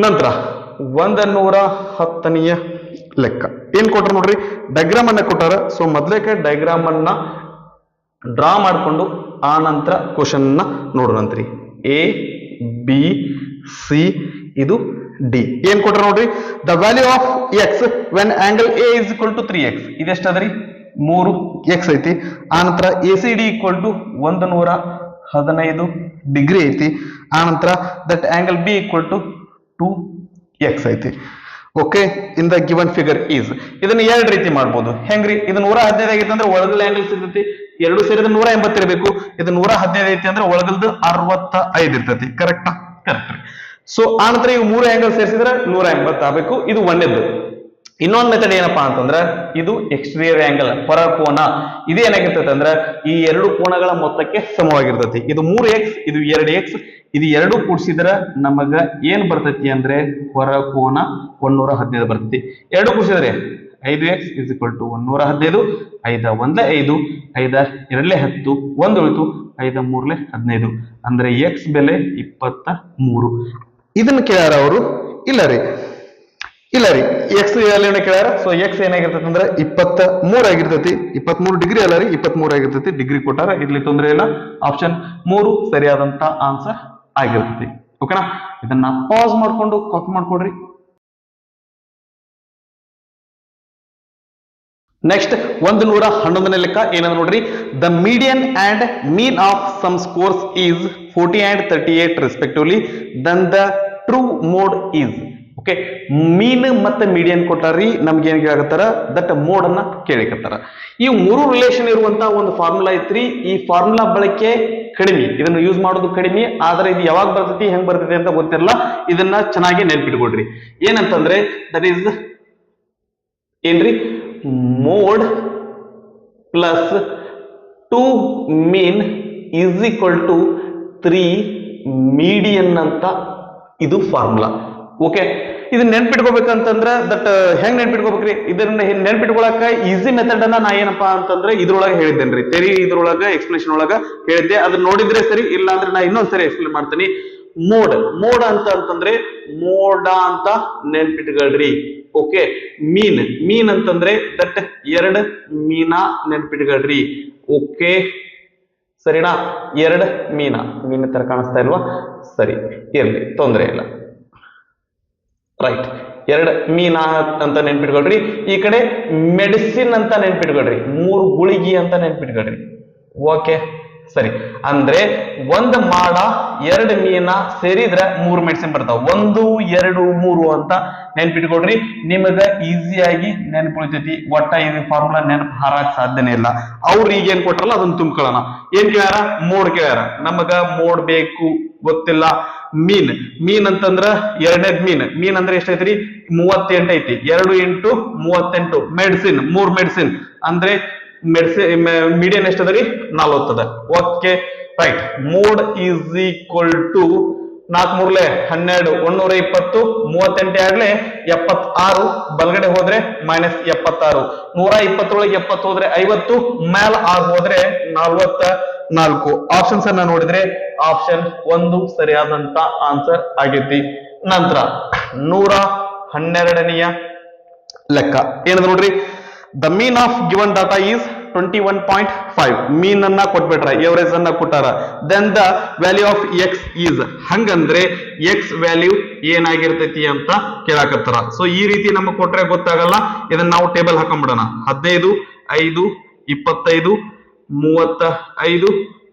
ನಂತರ 110ನೆಯ ಲೆಕ್ಕ ಏನ್ ಕೊಟ್ರ ನೋಡ್ರಿ, ಡಯಾಗ್ರಾಮ್ ಅನ್ನ ಕೊಟ್ಟಾರ. ಸೊ ಮೊದ್ಲೇಕ ಡಯಾಗ್ರಾಮ್ ಅನ್ನ ಡ್ರಾ ಮಾಡ್ಕೊಂಡು ಆ ನಂತರ ಕ್ವಶನ್ ನೋಡ್ರಂತ್ರಿ. ಎ ಬಿ ಸಿ ಇದು ಡಿ. ಏನ್ ಕೊಟ್ರ ನೋಡ್ರಿ, the value of x when angle A is equal to 3x. ಇದೆಷ್ಟದ್ರಿ, 3x ಐತಿ. ಆ ನಂತರ A C D equal to 115 degree ಐತಿ. ಆ ನಂತರ that angle B equal to 2x ಐತಿ. Okay, in the given figure is. ಇದನ್ನ ಎರಡು ರೀತಿ ಮಾಡ್ಬೋದು. ಹೆಂಗ್ರಿ, ಇದು 115 ಆಗಿತ್ತು ಅಂದ್ರೆ ಒಳಗಲ್ ಆಂಗಲ್ಸ್ ಇರ್ತೈತಿ, ಎರಡು ಸೇರಿದ್ರೆ 180 ಇರಬೇಕು. ಇದು 115 ಐತಿ ಅಂದ್ರೆ ಒಳಗಲ್ದು 65 ಇರ್ತೈತಿ. ಕರೆಕ್ಟಾ? ಕರೆಕ್ಟ್. ಸೊ ಆ ನಂತರ ಇವು 3 ಆಂಗಲ್ ಸೇರಿಸಿದ್ರೆ 180 ಆಗಬೇಕು. ಇದು ಒಂದೇದ್ದು. ಇನ್ನೊಂದು ಮೆಥಡ್ ಏನಪ್ಪಾ ಅಂತಂದ್ರ, ಇದು ಎಕ್ಸ್ಟೀರಿಯರ್ ಆಂಗಲ್, ಹೊರ ಕೋನ. ಇದೇನಾಗಿರ್ತೈತೆ ಅಂದ್ರೆ ಈ ಎರಡು ಕೋನಗಳ ಮೊತ್ತಕ್ಕೆ ಸಮವಾಗಿರ್ತೈತಿ. ಇದು 3x, ಇದು 2x. ಇದು ಎರಡು ಕೂಡಿಸಿದ್ರ ನಮಗ ಏನ್ ಬರ್ತೈತಿ ಅಂದ್ರೆ ಹೊರ ಕೋನ 115 ಬರ್ತೈತಿ. ಎರಡು ಕೂಡಿಸಿದ್ರೆ 5x is equal to 115. 5 ಒಂದ್ಲೆ 5, 5 ಎರಡ್ಲೆ 10, 1 ಉಳಿತು, 5 3ಲೆ 15. ಅಂದ್ರೆ x ಬೆಲೆ 23. ಇದನ್ನ ಕೇಳ್ಯಾರ ಅವರು? ಇಲ್ಲ ರೀ ಎಕ್ಸ್ ವ್ಯಾಲ್ಯೂನ ಕೇಳ್ಯಾರ. ಸೊ ಎಕ್ಸ್ ಏನಾಗಿರ್ತೈತಿ ಅಂದ್ರೆ 23 ಆಗಿರ್ತೈತಿ. 23 ಡಿಗ್ರಿ ಅಲ್ಲ ರೀ, 23 ಆಗಿರ್ತೈತಿ. ಡಿಗ್ರಿ ಕೊಟ್ಟಾರ, ಇರ್ಲಿ ತೊಂದ್ರೆ ಇಲ್ಲ. ಆಪ್ಷನ್ 3 ಸರಿಯಾದಂತ ಆನ್ಸರ್ ಆಗಿರ್ತೈತಿ. ಓಕೆನಾ? ಇದನ್ನ ಪಾಸ್ ಮಾಡ್ಕೊಂಡು ಕಾಪಿ ಮಾಡ್ಕೊಡ್ರಿ. ನೆಕ್ಸ್ಟ್ 111ನೇ ಲೆಕ್ಕ ಏನಂದ ನೋಡ್ರಿ, the median and mean of some scores is 40 and 38 respectively, then the true mode is. Okay, mean ಮತ್ತೆ ಮೀಡಿಯನ್ ಕೊಟ್ಟಾರಿ. ನಮ್ಗೆ ಏನ್ ಕೇಳಕತ್ತಾರ, ದಟ್ ಮೋಡ್ ಅನ್ನ ಕೇಳಿಕತ್ತಾರ. ಈ ಮೂರು ರಿಲೇಷನ್ ಇರುವಂತ ಒಂದು ಫಾರ್ಮುಲಾ ಐತ್ರಿ. ಈ ಫಾರ್ಮುಲಾ ಬಳಕೆ ಕಡಿಮೆ, ಇದನ್ನ ಯೂಸ್ ಮಾಡೋದು ಕಡಿಮೆ. ಆದ್ರೆ ಇದು ಯಾವಾಗ ಬರ್ತೈತಿ, ಹೆಂಗ್ ಬರ್ತೈತಿ ಅಂತ ಗೊತ್ತಿರಲ್ಲ. ಇದನ್ನ ಚೆನ್ನಾಗಿ ನೆನ್ಪಿಟ್ಕೊಡ್ರಿ. ಏನಂತಂದ್ರೆ ದಟ್ ಈಸ್ ಏನ್ರಿ, mode plus 2 mean is equal to 3 median ಅಂತ ಇದು ಫಾರ್ಮುಲಾ. ಓಕೆ, ಇದನ್ನ ನೆನ್ಪಿಟ್ಕೋಬೇಕಂತಂದ್ರ ದಟ್ ಹೆಂಗ್ ನೆನ್ಪಿಟ್ಕೋಬೇಕ್ರಿ, ಇದನ್ನ ನೆನ್ಪಿಟ್ಕೊಳಕ ಈಸಿ ಮೆಥಡ್ ಅನ್ನ ನಾ ಏನಪ್ಪಾ ಅಂತಂದ್ರೆ ಇದ್ರೊಳಗೆ ಹೇಳಿದ್ದೇನ್ರಿ. ತೆರಿ ಇದ್ರೊಳಗ ಎಕ್ಸ್ಪ್ಲೇಷನ್ ಒಳಗ ಹೇಳಿದ್ದೆ. ಅದನ್ನ ನೋಡಿದ್ರೆ ಸರಿ, ಇಲ್ಲ ಅಂದ್ರೆ ನಾ ಇನ್ನೊಂದ್ಸರಿ ಎಕ್ಸ್ಪ್ಲೇನ್ ಮಾಡ್ತೀನಿ. ಮೋಡ್ ಅಂತಂದ್ರೆ ಮೋಡ ಅಂತ ನೆನ್ಪಿಟ್ಕೊಳ್ರಿ. ಓಕೆ, ಮೀನ್ ಅಂತಂದ್ರೆ ದಟ್ 2 ಮೀನ ನೆನ್ಪಿಟ್ಕೊಳ್ರಿ. ಓಕೆ ಸರಿನಾ? 2 ಮೀನ ತರ ಕಾಣಿಸ್ತಾ ಇಲ್ವಾ? ಸರಿ, ಇರ್ಲಿ, ತೊಂದ್ರೆ ಇಲ್ಲ. ರೈಟ್, 2 ಮೀನ ಅಂತ ನೆನ್ಪಿಟ್ಕೊಳ್ರಿ. ಈ ಕಡೆ ಮೆಡಿಸಿನ್ ಅಂತ ನೆನ್ಪಿಟ್ಕೊಳ್ರಿ. 3 ಗುಳಿಗಿ ಅಂತ ನೆನ್ಪಿಟ್ಕೊಳ್ರಿ. ಓಕೆ ಸರಿ, ಅಂದ್ರೆ 1 ಮಾಡ 2 ಮೀನ ಸೇರಿದ್ರೆ 3 ಮೆಡಿಸಿನ್ ಬರ್ತಾವ. 1 2 3 ಅಂತ ನೆನ್ಪಿಟ್ಕೊಡ್ರಿ. ನಿಮಗ ಈಸಿಯಾಗಿ ನೆನ್ಪುಳಿತೈತಿ. ಒಟ್ಟ ಇದು ಫಾರ್ಮುಲಾ ನೆನಪು ಹಾರಾಕ್ ಸಾಧ್ಯನೇ ಇಲ್ಲ. ಅವ್ರು ಈಗ ಏನ್ ಕೊಟ್ರಲ್ಲ ಅದನ್ನ ತುಂಬ್ಕೊಳ್ಳೋಣ. ಏನ್ ಕೇಳ್ಯಾರ? ಮೋಡ್ ಕೇಳ್ಯಾರ. ನಮಗ ಮೋಡ್ ಬೇಕು, ಗೊತ್ತಿಲ್ಲ. ಮೀನ್ ಅಂತಂದ್ರ ಎರಡನೇದ್ ಮೀನ್ ಅಂದ್ರೆ ಎಷ್ಟೈತ್ರಿ? 38 ಐತಿ. 2 × 38. ಮೆಡಿಸಿನ್ 3 ಮೆಡಿಸಿನ್ ಅಂದ್ರೆ ಮೀಡಿಯನ್ ಎಷ್ಟದರಿ? 40 ಅದ. Okay right, mode is equal to 4 3 12, 120, 38 ಆಡ್ಲೆ 76. ಬಲಗಡೆ ಹೋದ್ರೆ -76. 120 ಒಳಗೆ 70 ಹೋದ್ರೆ 50, ಮೇಲ 6 ಹೋದ್ರೆ 44. ಆಪ್ಷನ್ಸ್ ಅನ್ನ ನೋಡಿದ್ರೆ ಆಪ್ಷನ್ 1 ಸರಿಯಾದಂತ ಆನ್ಸರ್ ಆಗೈತಿ. ನಂತರ 12ನೆಯ ಲೆಕ್ಕ ಏನದು ನೋಡ್ರಿ, the mean of given data is 21.5. Mean ಅನ್ನ ಕೊಟ್ಬಿಟ್ರ, ಎವರೇಜ್ ಅನ್ನ ಕೊಟ್ಟಾರ. Then the value of x is, ಹಂಗಂದ್ರೆ ಎಕ್ಸ್ ವ್ಯಾಲ್ಯೂ ಏನಾಗಿರ್ತೈತಿ ಅಂತ ಕೇಳಾಕತ್ತಾರ. ಸೊ ಈ ರೀತಿ ನಮಗೆ ಕೊಟ್ರೆ ಗೊತ್ತಾಗಲ್ಲ, ಇದನ್ನ ನಾವು ಟೇಬಲ್ ಹಾಕೊಂಡ್ಬಿಡೋಣ. 15, 5, 25, 35,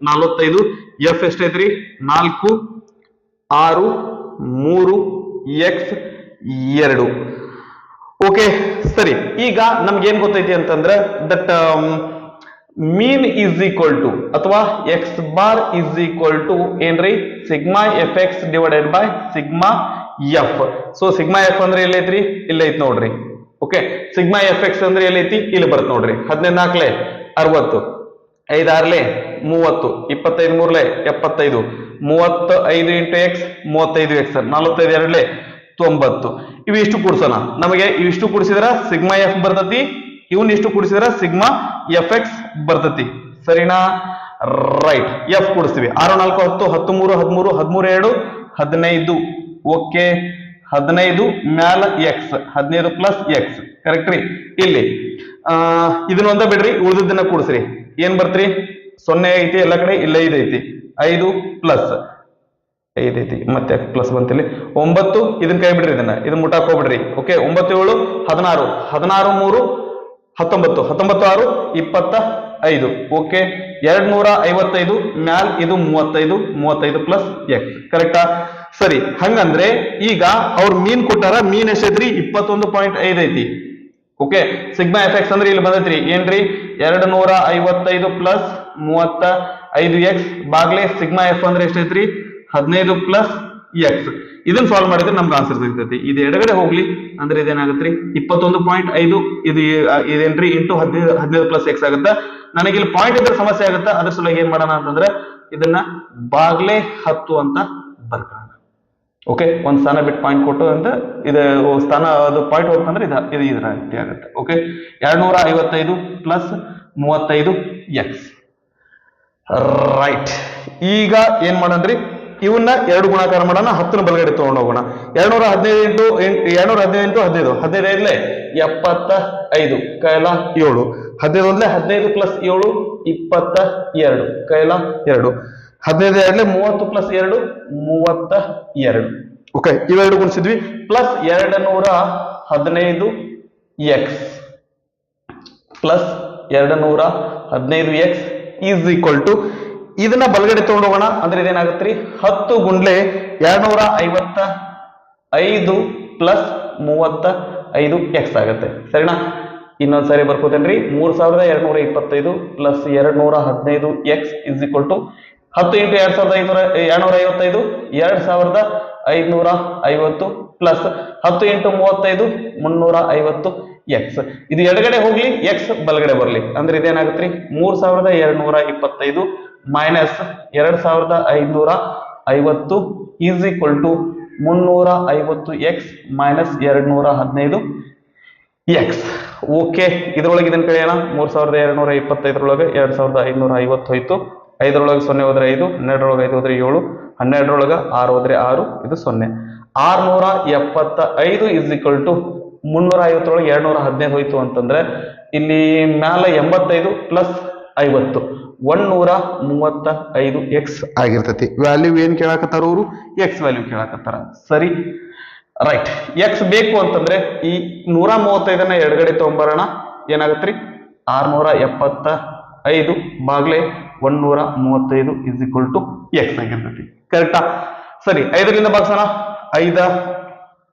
45. ಎಫ್ ಎಷ್ಟೈತ್ರಿ? 4, 6, 3, ಎಕ್ಸ್ 2. ಓಕೆ ಸರಿ. ಈಗ ನಮ್ಗೆ ಏನ್ ಗೊತ್ತೈತಿ ಅಂತಂದ್ರೆ that mean is equal to ಅಥವಾ x bar is equal to ಏನ್ರಿ, sigma f x divided by sigma f. So sigma f ಅಂದ್ರೆ ಎಲ್ಲೈತ್ರಿ? ಇಲ್ಲೈತಿ ನೋಡ್ರಿ. ಓಕೆ, ಸಿಗ್ಮಾ ಎಫ್ ಎಕ್ಸ್ ಅಂದ್ರೆ ಎಲ್ಲೈತಿ? ಇಲ್ಲಿ ಬರುತ್ತೆ ನೋಡ್ರಿ. 14 60, 5 6 30, 25 3 75, 35 ಇಂಟು ಎಕ್ಸ್ 35 ಎಕ್ಸ್, 45 2 90. ಇವಿಷ್ಟು ಕೂಡ್ಸೋಣ. ನಮಗೆ ಇವಿಷ್ಟು ಕೂಡಿಸಿದ್ರ ಸಿಗ್ಮಾ ಎಫ್ ಬರ್ತತಿ, ಇವನ್ ಇಷ್ಟು ಕೂಡಿಸಿದ್ರ ಸಿಗ್ಮಾ ಎಫ್ ಎಕ್ಸ್ ಬರ್ತತಿ. ಸರಿನಾ? ರೈಟ್. ಎಫ್ ಕೂಡಿಸ್ತೀವಿ. 6 4 10, 13 13, 13 2 15. ಓಕೆ, 15 ಮ್ಯಾಲ ಎಕ್ಸ್, 15 ಪ್ಲಸ್ ಎಕ್ಸ್. ಕರೆಕ್ಟ್ ರೀ? ಇಲ್ಲಿ ಇದನ್ನ ಒಂದ ಬಿಡ್ರಿ, ಉಳಿದದನ್ನ ಕೂಡಿಸ್ರಿ. ಏನ್ ಬರ್ತ್ರಿ? 0 ಐತಿ ಎಲ್ಲ ಕಡೆ, ಇಲ್ಲ 5 ಐತಿ. 5 ಪ್ಲಸ್ 5 ಐತಿ, ಮತ್ತೆ ಪ್ಲಸ್ ಬಂತಿಲ್ಲಿ 9. ಇದನ್ನ ಕೈ ಬಿಡ್ರಿ, ಇದನ್ನ ಮುಟ್ಟಾಕ್ ಹೋಗ್ಬಿಡ್ರಿ. ಓಕೆ, 9 7 16, 16 3 19, 19 6 25. ಓಕೆ, 255 ಮ್ಯಾಲ್ ಇದು 35, 35 ಪ್ಲಸ್ ಎಕ್ಸ್. ಕರೆಕ್ಟಾ? ಸರಿ. ಹಂಗಂದ್ರೆ ಈಗ ಅವ್ರ ಮೀನ್ ಕೊಟ್ಟಾರ, ಮೀನ್ ಎಷ್ಟೈತ್ರಿ? 21.5 ಐತಿ. ಓಕೆ, ಸಿಗ್ಮಾ ಎಫ್ ಎಕ್ಸ್ ಅಂದ್ರೆ ಇಲ್ಲಿ ಬಂದೈತ್ರಿ ಏನ್ರಿ? 255 ಪ್ಲಸ್ 35 ಎಕ್ಸ್ ಬಾಗ್ಲೆ ಸಿಗ್ಮಾ ಎಫ್ ಅಂದ್ರೆ ಎಷ್ಟೈತ್ರಿ? 15 ಪ್ಲಸ್ ಎಕ್ಸ್. ಇದನ್ನ ಸಾಲ್ವ್ ಮಾಡಿದ್ರೆ ನಮ್ಗೆ ಆನ್ಸರ್ ಸಿಗ್ತೈತಿ. ಇದು ಎಡಗಡೆ ಹೋಗ್ಲಿ ಅಂದ್ರೆ ಇದೇನಾಗತ್ರಿ? 21.5 ಇದು ಇದೇನ್ರಿ ಇಂಟು 15 ಪ್ಲಸ್ ಎಕ್ಸ್ ಆಗುತ್ತ. ನನಗೆ ಇಲ್ಲಿ ಪಾಯಿಂಟ್ ಇದ್ರೆ ಸಮಸ್ಯೆ ಆಗುತ್ತ. ಅದ್ರ ಸಲುವಾಗಿ ಏನ್ ಮಾಡೋಣ ಅಂತಂದ್ರೆ ಇದನ್ನ ಬಾಗ್ಲೆ 10 ಅಂತ ಬರ್ಕೋಣ. ಓಕೆ, ಒಂದ್ ಸ್ಥಾನ ಬಿಟ್ಟು ಪಾಯಿಂಟ್ ಕೊಟ್ಟು ಅಂತ ಇದು ಸ್ಥಾನ ಅದು ಪಾಯಿಂಟ್ ಹೋಗ್ತಂದ್ರೆ ಇದು ಇದರ ರೀತಿ ಆಗುತ್ತೆ. Okay, 255 plus 35 X. ರೈಟ್. ಈಗ ಏನ್ ಮಾಡೋಣ್ರಿ, ಇವನ್ನ 2 ಗುಣಾಕಾರ ಮಾಡೋಣ, 10ನ ಬಲಗಡೆ ತಗೊಂಡು ಹೋಗೋಣ. 215 215 15 15 75 ಕೈಲ 7, 15 15 ಪ್ಲಸ್ 7 22 ಕೈಲ 2, 15 30 ಪ್ಲಸ್ 2 32. ಓಕೆ, ಇವೆರಡು ಗುಣಿಸಿದ್ವಿ. Plus 215 x plus 215 x is equal to, ಇದನ್ನ ಬಲಗಡೆ ತಗೊಂಡು ಹೋಗೋಣ ಅಂದ್ರೆ ಇದೇನಾಗತ್ರಿ? 10 ಗುಂಡ್ಲೆ 255 ಪ್ಲಸ್ 35 ಎಕ್ಸ್ ಆಗುತ್ತೆ. ಸರಿನಾ? ಇನ್ನೊಂದ್ಸರಿ ಬರ್ಕೋತೇನ್ರಿ. 3225 plus 215 x is equal to 10 into 255 2550 plus 10 into 35 350 x. ಇದು ಎಡಗಡೆ ಹೋಗ್ಲಿ, ಎಕ್ಸ್ ಬಲಗಡೆ ಬರ್ಲಿ ಅಂದ್ರೆ ಇದೇನಾಗತ್ರಿ? 3225 minus 2550 is equal to 350 x minus 215 x. Okay, ಇದ್ರೊಳಗೆ ಇದನ್ನ ಕಳೆಯೋಣ. 3225 2550 ಹೋಯ್ತು. 5ರೊಳಗೆ 0 ಹೋದ್ರೆ 5, 12ರೊಳಗೆ 5 ಹೋದ್ರೆ 7, 12ರೊಳಗೆ 6 ಹೋದ್ರೆ 6, ಇದು 0. 675 ಇಸ್ ಈಕ್ವಲ್ ಟು 350ರೊಳಗೆ 215 ಹೋಯ್ತು ಅಂತಂದ್ರೆ ಇಲ್ಲಿ ಮ್ಯಾಲ 85 ಪ್ಲಸ್ 50 135 ಎಕ್ಸ್ ಆಗಿರ್ತೈತಿ. ವ್ಯಾಲ್ಯೂ ಏನ್ ಕೇಳಾಕತ್ತಾರ ಅವರು? ಎಕ್ಸ್ ವ್ಯಾಲ್ಯೂ ಕೇಳಾಕತ್ತಾರ. ಸರಿ, ರೈಟ್. ಎಕ್ಸ್ ಬೇಕು ಅಂತಂದ್ರೆ ಈ 135ನ ಎಡಗಡೆ ತಗೊಂಬರೋಣ. ಏನಾಗತ್ರಿ? 675 ಬಾಗ್ಲೆ 135 ಇಸ್ ಈಕ್ವಲ್ ಟು ಎಕ್ಸ್ ಆಗಿರ್ತೈತಿ. ಕರೆಕ್ಟಾ? ಸರಿ, 5ರಿಂದ ಭಾಗಿಸೋಣ. 5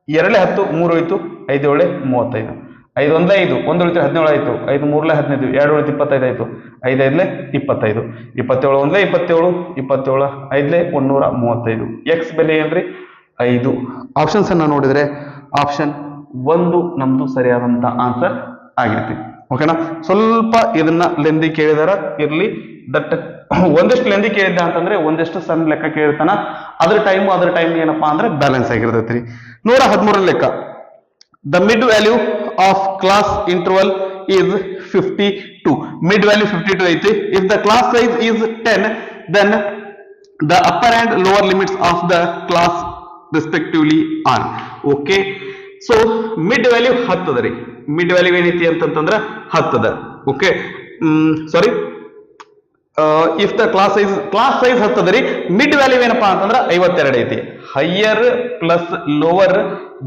2 10, 3 ಹೋಯ್ತು. 5 7 35, 5 1 5, 1 ಉಳಿತು 17 ಆಯ್ತು. 5 3 15, 2 ಉಳಿತು 25 ಆಯ್ತು. 5 5 25, 27 1 27, 27 5 135. ಎಕ್ಸ್ ಬೆಲೆ ಏನ್ರಿ? 5. ಆಪ್ಷನ್ಸ್ ಅನ್ನ ನೋಡಿದ್ರೆ ಆಪ್ಷನ್ 1 ನಮ್ದು ಸರಿಯಾದಂತ ಆನ್ಸರ್ ಆಗಿರ್ತಿ. ಓಕೆನಾ? ಸ್ವಲ್ಪ ಇದನ್ನ ಲೆಂದಿ ಕೇಳಿದಾರ ಇರ್ಲಿ. ದಟ್ ಒಂದಷ್ಟು ಲೆಂದಿ ಕೇಳಿದ್ದ ಅಂತಂದ್ರೆ ಒಂದಷ್ಟು ಸಣ್ಣ ಲೆಕ್ಕ ಕೇಳ್ತಾನ. ಅದ್ರ ಟೈಮ್ ಏನಪ್ಪಾ ಅಂದ್ರೆ ಬ್ಯಾಲೆನ್ಸ್ ಆಗಿರ್ತೈತ್ರಿ. 113 ಲೆಕ್ಕ. The mid value of class interval is 52. Mid value 52 ಐತಿ. If the class size is 10, then the upper and lower limits of the class respectively are. Okay, so mid value 10 ಅದ ರೀ. Mid value ಏನೈತಿ ಅಂತಂದ್ರೆ 10 ಅದ. Okay, sorry, if the class size 10 ಅದ ರೀ. Mid value ಏನಪ್ಪಾ ಅಂತಂದ್ರೆ 52 ಐತಿ. Higher plus lower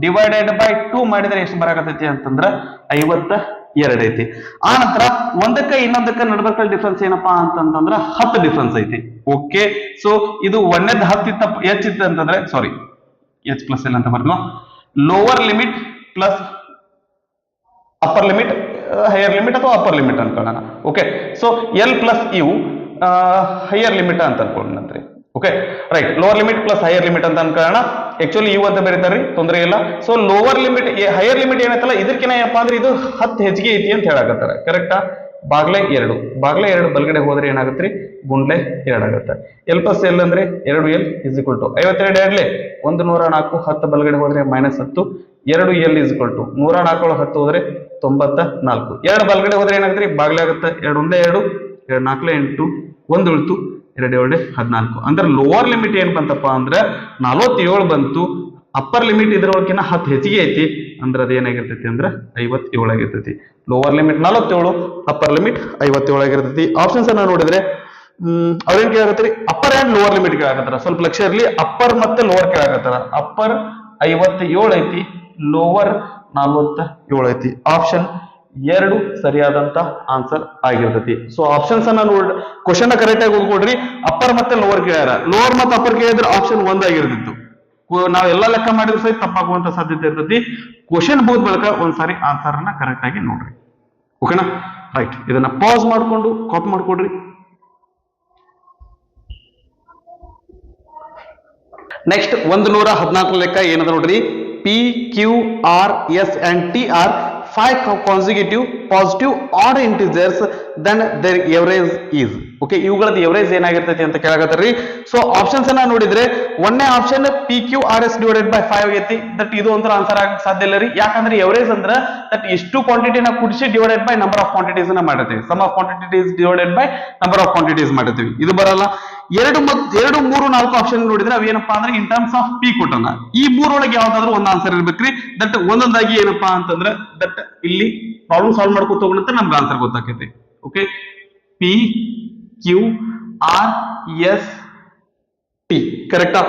divided by 2 ಮಾಡಿದ್ರೆ ಎಷ್ಟು ಬರಾಕತೈತಿ ಅಂತಂದ್ರ 52 ಐತಿ. ಆ ನಂತರ ಒಂದಕ್ಕೆ ಇನ್ನೊಂದಕ್ಕೆ ನಡುಬರ್ಕಲ್ ಡಿಫ್ರೆನ್ಸ್ ಏನಪ್ಪಾ ಅಂತಂದ್ರ 10 ಡಿಫ್ರೆನ್ಸ್ ಐತಿ. ಓಕೆ, ಸೊ ಇದು ಒಂದೇದ್ 10 ಇತ್ತ ಎಚ್ ಇತ್ತು ಅಂತಂದ್ರೆ, ಸಾರಿ ಎಚ್ ಪ್ಲಸ್ ಎಲ್ ಅಂತ ಬರ್ದು, lower limit plus upper limit, higher limit ಅಥವಾ ಅಪ್ಪರ್ ಲಿಮಿಟ್ ಅನ್ಕೊಳ್ಳೋಣ. Okay, so l plus u higher limit ಅಂತ ಅನ್ಕೊಂಡ್ರಿ. Okay, right, lower limit plus higher limit ಅಂತ ಅನ್ಕೊಳ್ಳೋಣ. ಆಕ್ಚುಲಿ ಯು ಅಂತ ಬರೀತಾರ್ರಿ, ತೊಂದರೆ ಇಲ್ಲ. So lower limit higher limit ಏನೈತಲ್ಲ ಇದಕ್ಕಿನ ಏನಪ್ಪಾ ಅಂದ್ರೆ ಇದು 10 ಹೆಚ್ಚಿಗೆ ಐತಿ ಅಂತ ಹೇಳಕತ್ತಾರ. ಕರೆಕ್ಟಾ? ಬಾಗ್ಲೆ 2 ಬಲ್ಗಡೆ ಹೋದ್ರೆ ಏನಾಗತ್ರಿ? ಗುಂಡ್ಲೆ 2 ಆಗುತ್ತೆ. ಎಲ್ ಪ್ಲಸ್ ಎಲ್ ಅಂದ್ರೆ 2L ಇಸ್ ಈಕ್ವಲ್ ಟು 52 ಎರಡ್ಲೆ 104, 10 ಬಲ್ಗಡೆ ಹೋದ್ರೆ -10, 2L ಇಸ್ ಈಕ್ವಲ್ ಟು 104 10 ಹೋದ್ರೆ 94. 2 ಬಲ್ಗಡೆ ಹೋದ್ರೆ ಏನಾಗುತ್ತೆ? ಬಾಗ್ಲೆ ಆಗುತ್ತೆ. 2 1 2, 2 4 8, 1 ಉಳಿತು, 2 7 14. ಅಂದ್ರೆ ಲೋವರ್ ಲಿಮಿಟ್ ಏನ್ ಬಂತಪ್ಪ ಅಂದ್ರೆ 47 ಬಂತು. ಅಪ್ಪರ್ ಲಿಮಿಟ್ ಇದ್ರೊಳಗಿನ 10 ಹೆಚ್ಚಿಗೆ ಐತಿ, ಅಂದ್ರೆ ಅದ ಏನಾಗಿರ್ತೈತಿ ಅಂದ್ರೆ 57 ಆಗಿರ್ತೈತಿ. ಲೋವರ್ ಲಿಮಿಟ್ 47, ಅಪ್ಪರ್ ಲಿಮಿಟ್ 57 ಆಗಿರ್ತೈತಿ. ಆಪ್ಷನ್ಸ್ ಅನ್ನ ನೋಡಿದ್ರೆ ಅವ್ರೇನ್ ಕೇಳಾಕತ್ತೀರಿ? ಅಪ್ಪರ್ ಅಂಡ್ ಲೋವರ್ ಲಿಮಿಟ್ ಕೇಳಾಕತ್ತಾರ. ಸ್ವಲ್ಪ ಲಕ್ಷ್ಯ ಇರಲಿ, ಅಪ್ಪರ್ ಮತ್ತೆ ಲೋವರ್ ಕೇಳಾಕತ್ತಾರ. ಅಪ್ಪರ್ 57 ಐತಿ, ಲೋವರ್ 47 ಐತಿ. ಆಪ್ಷನ್ 2 ಸರಿಯಾದಂತ ಆನ್ಸರ್ ಆಗಿರ್ತೈತಿ. ಸೊ ಆಪ್ಷನ್ಸ್ ಅನ್ನ ನೋಡಿ ಕ್ವಶನ್ ಕರೆಕ್ಟ್ ಆಗಿ ಓದ್ಕೊಡ್ರಿ. ಅಪ್ಪರ್ ಮತ್ತೆ ಲೋವರ್ ಕೇಳ್ಯಾರ, ಲೋವರ್ ಮತ್ತೆ ಅಪ್ಪರ್ ಕೇಳಿದ್ರೆ ಆಪ್ಷನ್ 1 ಆಗಿರ್ತಿತ್ತು. ನಾವ್ ಎಲ್ಲಾ ಲೆಕ್ಕ ಮಾಡಿದ್ರು ಸಹಿತ ತಪ್ಪಾಗುವಂತ ಸಾಧ್ಯತೆ ಇರ್ತೈತಿ. ಕ್ವಶನ್ ಬೋದ್ ಬಳಕ ಒಂದ್ಸಾರಿ ಆನ್ಸರ್ ಅನ್ನ ಕರೆಕ್ಟ್ ಆಗಿ ನೋಡ್ರಿ. ಓಕೆನಾ? ರೈಟ್, ಇದನ್ನ ಪಾಸ್ ಮಾಡ್ಕೊಂಡು ಕಾಪಿ ಮಾಡ್ಕೊಡ್ರಿ. ನೆಕ್ಸ್ಟ್ 114 ಲೆಕ್ಕ ಏನದ ನೋಡ್ರಿ. P, Q, R, S and T are 5 consecutive positive odd integers, then their average is. Okay, ಇವುಗಳದ್ದು ಎವರೇಜ್ ಏನಾಗಿರ್ತೈತಿ ಅಂತ ಕೇಳಾಕತ್ತಾರ್ರಿ. ಸೊ ಆಪ್ಷನ್ಸ್ ಅನ್ನ ನೋಡಿದ್ರೆ ಒಂದನೇ ಆಪ್ಷನ್ PQRS ಡಿವೈಡೆಡ್ ಬೈ 5 ಐತಿ. ದಟ್ ಇದು ಒಂಥರ ಆನ್ಸರ್ ಆಗಕ್ಕೆ ಸಾಧ್ಯ ಇಲ್ಲ ರೀ. ಯಾಕಂದ್ರೆ ಎವರೇಜ್ ಅಂದ್ರ ದಟ್ ಇಷ್ಟು ಕ್ವಾಂಟಿಟಿನ ಕೂಡಿಸಿ divided by number of quantities ನ ಮಾಡಿರ್ತೀವಿ. Sum of quantities divided by number of quantities ಮಾಡಿರ್ತೀವಿ. ಇದು ಬರಲ್ಲ. 2, 3, 4 ಆಪ್ಷನ್ ನೋಡಿದ್ರೆ ಅವ್ ಏನಪ್ಪಾ ಅಂದ್ರೆ ಇನ್ ಟರ್ಮ್ಸ್ ಆಫ್ ಪಿ ಕೊಟ್ಟನ. ಈ ಮೂರೊಳಗೆ ಯಾವ್ದಾದ್ರು ಒಂದು ಆನ್ಸರ್ ಇರ್ಬೇಕ್ರಿ. ದಟ್ ಒಂದೊಂದಾಗಿ ಏನಪ್ಪಾ ಅಂತಂದ್ರೆ ದಟ್ ಇಲ್ಲಿ ಪ್ರಾಬ್ಲಮ್ ಸಾಲ್ವ್ ಮಾಡ್ಕೊತ ಹೋಗೋಣ ನಮ್ಗೆ ಆನ್ಸರ್ ಗೊತ್ತಾಕೈತಿ. Okay, P, Q, R, S, T ಕರೆಕ್ಟಾ?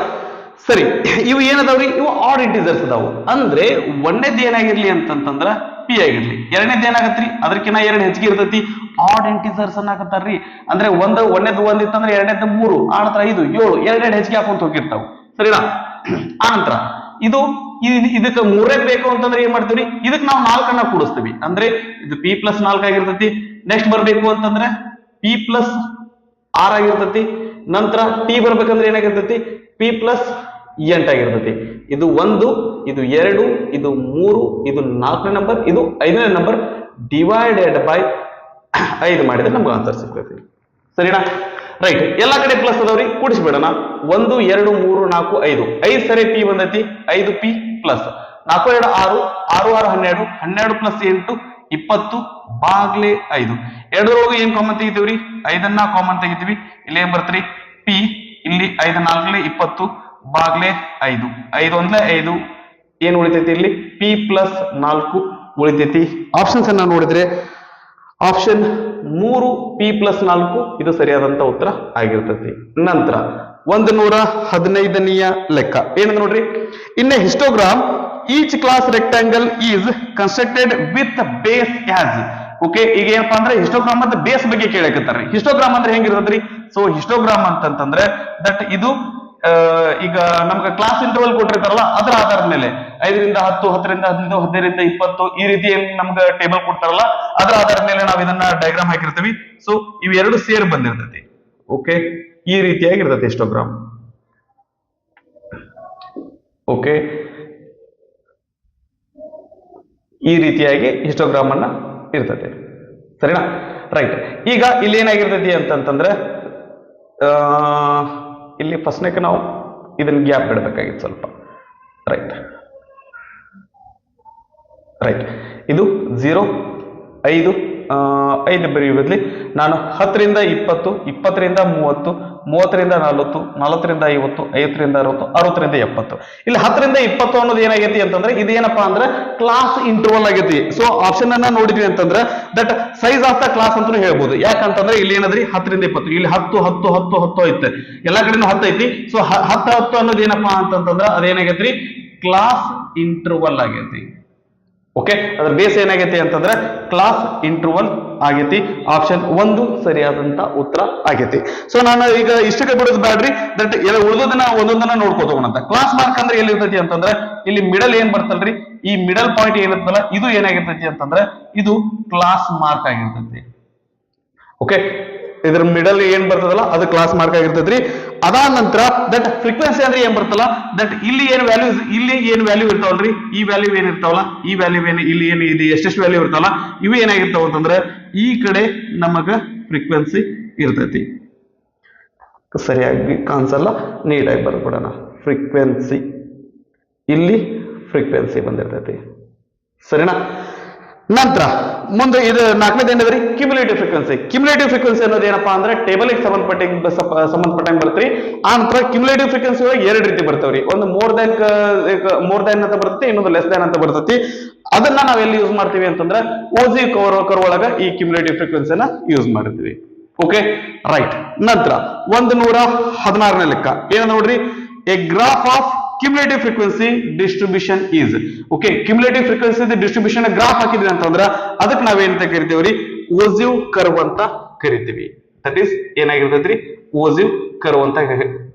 ಸರಿ, ಇವು ಏನದಾವ್ರಿ? ಇವು ಆಡ್ ಇಂಟಿಜರ್ಸ್ ಅದಾವು. ಅಂದ್ರೆ ಒಂದೇದ್ ಏನಾಗಿರ್ಲಿ ಅಂತಂದ್ರ P ಆಗಿರ್ಲಿ, ಎರಡನೇದ್ ಏನಾಗತ್ರಿ? ಅದಕ್ಕಿಂತ 2 ಹೆಚ್ಚಿಗೆ ಇರ್ತೈತಿ. ಆಡ್ ಇಂಟಿಜರ್ಸ್ ಅನ್ನಕತ್ತಾರ್ರಿ. ಅಂದ್ರೆ ಒಂದೇದ್ ಇತ್ತಂದ್ರೆ ಎರಡನೇದ್ 3, ಆ ನಂತರ 5, 7, 2 ಹೆಚ್ಚಿಗೆ ಹಾಕೊಂತ ಹೋಗಿರ್ತಾವ. ಸರಿನಾ? ಆ ನಂತರ ಇದಕ್ಕೆ 3 ಬೇಕು ಅಂತಂದ್ರೆ ಏನ್ ಮಾಡ್ತೀವಿ? ಇದಕ್ಕೆ ನಾವು 4 ಅನ್ನ ಕೂಡಿಸ್ತೀವಿ. ಅಂದ್ರೆ ಇದು P ಪ್ಲಸ್ 4 ಆಗಿರ್ತೈತಿ. ನೆಕ್ಸ್ಟ್ ಬರ್ಬೇಕು ಅಂತಂದ್ರೆ P ಪ್ಲಸ್ 6 ಆಗಿರ್ತೈತಿ. ನಂತರ T ಬರ್ಬೇಕಂದ್ರೆ ಏನಾಗಿರ್ತೈತಿ? P ಪ್ಲಸ್ 8 ಆಗಿರ್ತೈತಿ. ಇದು 1, ಇದು 2, ಇದು 3, ಇದು 4ನೇ ನಂಬರ್, ಇದು 5ನೇ ನಂಬರ್ ಡಿವೈಡೆಡ್ ಬೈ 5 ಮಾಡಿದ್ರೆ ನಮ್ಗೆ ಆನ್ಸರ್ ಸಿಗ್ತೈತಿ. ಸರಿನಾ? ರೈಟ್, ಎಲ್ಲಾ ಕಡೆ ಪ್ಲಸ್ ಅದಾವ್ರಿ, ಕೂಡಿಸ್ಬಿಡೋಣ. 1 2 3 4 5, 5 ಸರಿ P ಬಂದೈತಿ. 5P ಪ್ಲಸ್ 4 2 6, 6 6 12, 12 ಪ್ಲಸ್ 8 20 ಬಾಗ್ಲೆ 5. ಎರಡರೊಳಗೆ ಏನ್ ಕಾಮನ್ ತೆಗಿತೀವ್ರಿ? 5ಅನ್ನ ಕಾಮನ್ ತೆಗಿತೀವಿ. ಇಲ್ಲಿ ಏನ್ ಬರ್ತ್ರಿ? P, ಇಲ್ಲಿ 5 4 20 ಬಾಗ್ಲೆ 5, 5 1 5, ಏನ್ ಉಳಿತೈತಿ ಇಲ್ಲಿ? P plus 4 ಉಳಿತೈತಿ. ಆಪ್ಷನ್ಸ್ ಅನ್ನ ನೋಡಿದ್ರೆ ಆಪ್ಷನ್ 3 P ಪ್ಲಸ್ 4 ಇದು ಸರಿಯಾದಂತ ಉತ್ತರ ಆಗಿರ್ತೈತಿ. ನಂತರ 115ನೆಯ ಲೆಕ್ಕ ಏನಂತ ನೋಡ್ರಿ. In A histogram each class rectangle is constructed with base as. Okay, ಈಗ ಏನಪ್ಪಾ ಅಂದ್ರೆ ಹಿಸ್ಟೋಗ್ರಾಮ್ ಅಂತ ಬೇಸ್ ಬಗ್ಗೆ ಕೇಳಕತ್ತಾರ್ರಿ. ಹಿಸ್ಟೋಗ್ರಾಮ್ ಅಂದ್ರೆ ಹೆಂಗಿರ್ತದ್ರಿ? ಸೊ ಹಿಸ್ಟೋಗ್ರಾಮ್ ಅಂತಂದ್ರೆ ದಟ್ ಇದು ಈಗ ನಮ್ಗೆ ಕ್ಲಾಸ್ ಇಂಟರ್ವಲ್ ಕೊಟ್ಟಿರ್ತಾರಲ್ಲ ಅದರ ಆಧಾರದ ಮೇಲೆ 5 ರಿಂದ 10, 10 ರಿಂದ 15, 15 ರಿಂದ 20 ಈ ರೀತಿ ಏನ್ ನಮ್ಗೆ ಟೇಬಲ್ ಕೊಡ್ತಾರಲ್ಲ ಅದರ ಆಧಾರದ ಮೇಲೆ ನಾವು ಇದನ್ನ ಡಯಾಗ್ರಾಮ್ ಹಾಕಿರ್ತೀವಿ. ಸೊ ಇವೆರಡು ಸೇರ್ ಬಂದಿರ್ತೈತಿ. ಓಕೆ, ಈ ರೀತಿಯಾಗಿರ್ತೈತಿ ಹಿಸ್ಟೋಗ್ರಾಮ್. ಓಕೆ, ಈ ರೀತಿಯಾಗಿ ಹಿಸ್ಟೋಗ್ರಾಮ್ ಅನ್ನ ಇರ್ತೈತಿ. ಸರಿನಾ? ರೈಟ್, ಈಗ ಇಲ್ಲಿ ಏನಾಗಿರ್ತೈತಿ ಅಂತಂದ್ರೆ ಇಲ್ಲಿ ಫಸ್ಟ್ನೇಕ ನಾವು ಇದನ್ನ ಗ್ಯಾಪ್ ಬಿಡಬೇಕಾಗಿತ್ತು ಸ್ವಲ್ಪ. ರೈಟ್, ಇದು 0 5 5 ಬರೆಯುವ ಬದಲಿ ನಾನು 10ರಿಂದ 20, 20ರಿಂದ 30, 30ರಿಂದ 40, 40ರಿಂದ 50, 50ರಿಂದ 60, 60ರಿಂದ 70. ಇಲ್ಲಿ 10ರಿಂದ 20 ಅನ್ನೋದು ಏನಾಗೈತಿ ಅಂತಂದ್ರೆ ಇದೇನಪ್ಪಾ ಅಂದ್ರೆ ಕ್ಲಾಸ್ ಇಂಟರ್ವಲ್ ಆಗೈತಿ. ಸೊ ಆಪ್ಷನ್ ಅನ್ನ ನೋಡಿದ್ವಿ ಅಂತಂದ್ರೆ that size of the class ಅಂತ ಹೇಳ್ಬೋದು. ಯಾಕಂತಂದ್ರೆ ಇಲ್ಲಿ ಏನದ್ರಿ 10ರಿಂದ 20, ಇಲ್ಲಿ 10 10 10 10 ಐತೆ, ಎಲ್ಲಾ ಕಡೆನೂ 10 ಐತಿ. ಸೊ 10 10 ಅನ್ನೋದು ಏನಪ್ಪಾ ಅಂತಂದ್ರೆ ಅದೇನಾಗೈತ್ರಿ ಕ್ಲಾಸ್ ಇಂಟರ್ವಲ್ ಆಗೈತಿ. ಓಕೆ, ಅದ್ರ ಬೇಸ್ ಏನಾಗೈತಿ ಅಂತಂದ್ರೆ ಕ್ಲಾಸ್ ಇಂಟರ್ವಲ್ ಆಗೈತಿ. ಆಪ್ಷನ್ 1 ಸರಿಯಾದಂತ ಉತ್ತರ ಆಗೈತಿ. ಸೊ ನಾನು ಈಗ ಇಷ್ಟಕ್ಕೆ ಬಿಡೋದು ಬ್ಯಾಡ್ರಿ, ದಟ್ ಎಲ್ಲ ಉಳಿದೋದನ್ನ ಒಂದೊಂದನ್ನ ನೋಡ್ಕೋತ ಹೋಗೋಣಂತ. ಕ್ಲಾಸ್ ಮಾರ್ಕ್ ಅಂದ್ರೆ ಎಲ್ಲಿ ಇರ್ತೈತಿ ಅಂತಂದ್ರೆ ಇಲ್ಲಿ ಮಿಡಲ್ ಏನ್ ಬರ್ತಲ್ರಿ, ಈ ಮಿಡಲ್ ಪಾಯಿಂಟ್ ಏನಿರ್ತಲ್ಲ ಇದು ಏನಾಗಿರ್ತೈತಿ ಅಂತಂದ್ರೆ ಇದು ಕ್ಲಾಸ್ ಮಾರ್ಕ್ ಆಗಿರ್ತೈತಿ. ಓಕೆ, ಇದ್ರ ಮಿಡಲ್ ಏನ್ ಬರ್ತದಲ್ಲ ಅದು ಕ್ಲಾಸ್ ಮಾರ್ಕ್ ಆಗಿರ್ತೈತ್ರಿ. ಅದಾದ ನಂತರ ದಟ್ ಫ್ರೀಕ್ವೆನ್ಸಿ ಅಂದ್ರೆ ಏನ್ ಬರ್ತಲ್ಲ, ದಟ್ ಇಲ್ಲಿ ಏನ್ ವ್ಯಾಲ್ಯೂಸ್, ಇಲ್ಲಿ ಏನ್ ವ್ಯಾಲ್ಯೂ ಇರ್ತಾವಲ್ರಿ, ಈ ವ್ಯಾಲ್ಯೂ ಏನ್ ಇರ್ತಾವಲ್ಲ, ಈ ವ್ಯಾಲ್ಯೂ ಏನು ಇಲ್ಲಿ ಏನು ಇದು ಎಷ್ಟೆಷ್ಟು ವ್ಯಾಲ್ಯೂ ಇರ್ತಾವಲ್ಲ ಇವು ಏನಾಗಿರ್ತಾವ ಅಂತಂದ್ರೆ ಈ ಕಡೆ ನಮಗ ಫ್ರೀಕ್ವೆನ್ಸಿ ಇರ್ತೈತಿ. ಸರಿಯಾಗಿ ಕಾಣಿಸಲ್ಲ, ನೀಟಾಗಿ ಬರ್ಬಿಡೋಣ. ಫ್ರೀಕ್ವೆನ್ಸಿ ಇಲ್ಲಿ ಫ್ರೀಕ್ವೆನ್ಸಿ ಬಂದಿರ್ತೈತಿ, ಸರಿನಾ. ನಂತರ ಮುಂದೆ ಇದು 4ನೇದು ಏನದ್ರಿ ಕ್ಯುಮುಲೇಟಿವ್ ಫ್ರೀಕ್ವೆನ್ಸಿ. ಕ್ಯುಮುಲೇಟಿವ್ ಫ್ರೀಕ್ವೆನ್ಸಿ ಅನ್ನೋದು ಏನಪ್ಪಾ ಅಂದ್ರೆ ಟೇಬಲ್ ಸಂಬಂಧಪಟ್ಟಂಗೆ ಬರ್ತೀವಿ. ಆ ನಂತರ ಕ್ಯುಮುಲೇಟಿವ್ ಫ್ರೀಕ್ವೆನ್ಸಿ ಒಳಗೆ 2 ರೀತಿ ಬರ್ತಾವ್ರಿ. ಒಂದು ಮೋರ್ ದನ್ ಅಂತ ಬರ್ತೈತಿ, ಇನ್ನೊಂದು ಲೆಸ್ ದನ್ ಅಂತ ಬರ್ತೈತಿ. ಅದನ್ನ ನಾವ್ ಎಲ್ಲಿ ಯೂಸ್ ಮಾಡ್ತೀವಿ ಅಂತಂದ್ರೆ ಓಜಿ ಕರ್ವ್ ಒಳಗ ಈ ಕ್ಯುಮುಲೇಟಿವ್ ಫ್ರೀಕ್ವೆನ್ಸಿನ ಯೂಸ್ ಮಾಡ್ತೀವಿ. Okay, right. ನಂತರ 116ನೇ ಲೆಕ್ಕ ಏನಂತ ನೋಡ್ರಿ, A graph of cumulative frequency distribution is. Okay, cumulative frequency distribution graph ಹಾಕಿದ್ವಿ ಅಂತಂದ್ರೆ ಅದಕ್ಕೆ ನಾವೇನಂತ ಕರಿತೀವ್ರಿ, ಓಜಿವ್ ಕರ್ವ್ ಅಂತ ಕರಿತೀವಿ. ದಟ್ ಈಸ್ ಏನಾಗಿರ್ತೈತ್ರಿ, ಓಜಿವ್ ಕರ್ವ್ ಅಂತ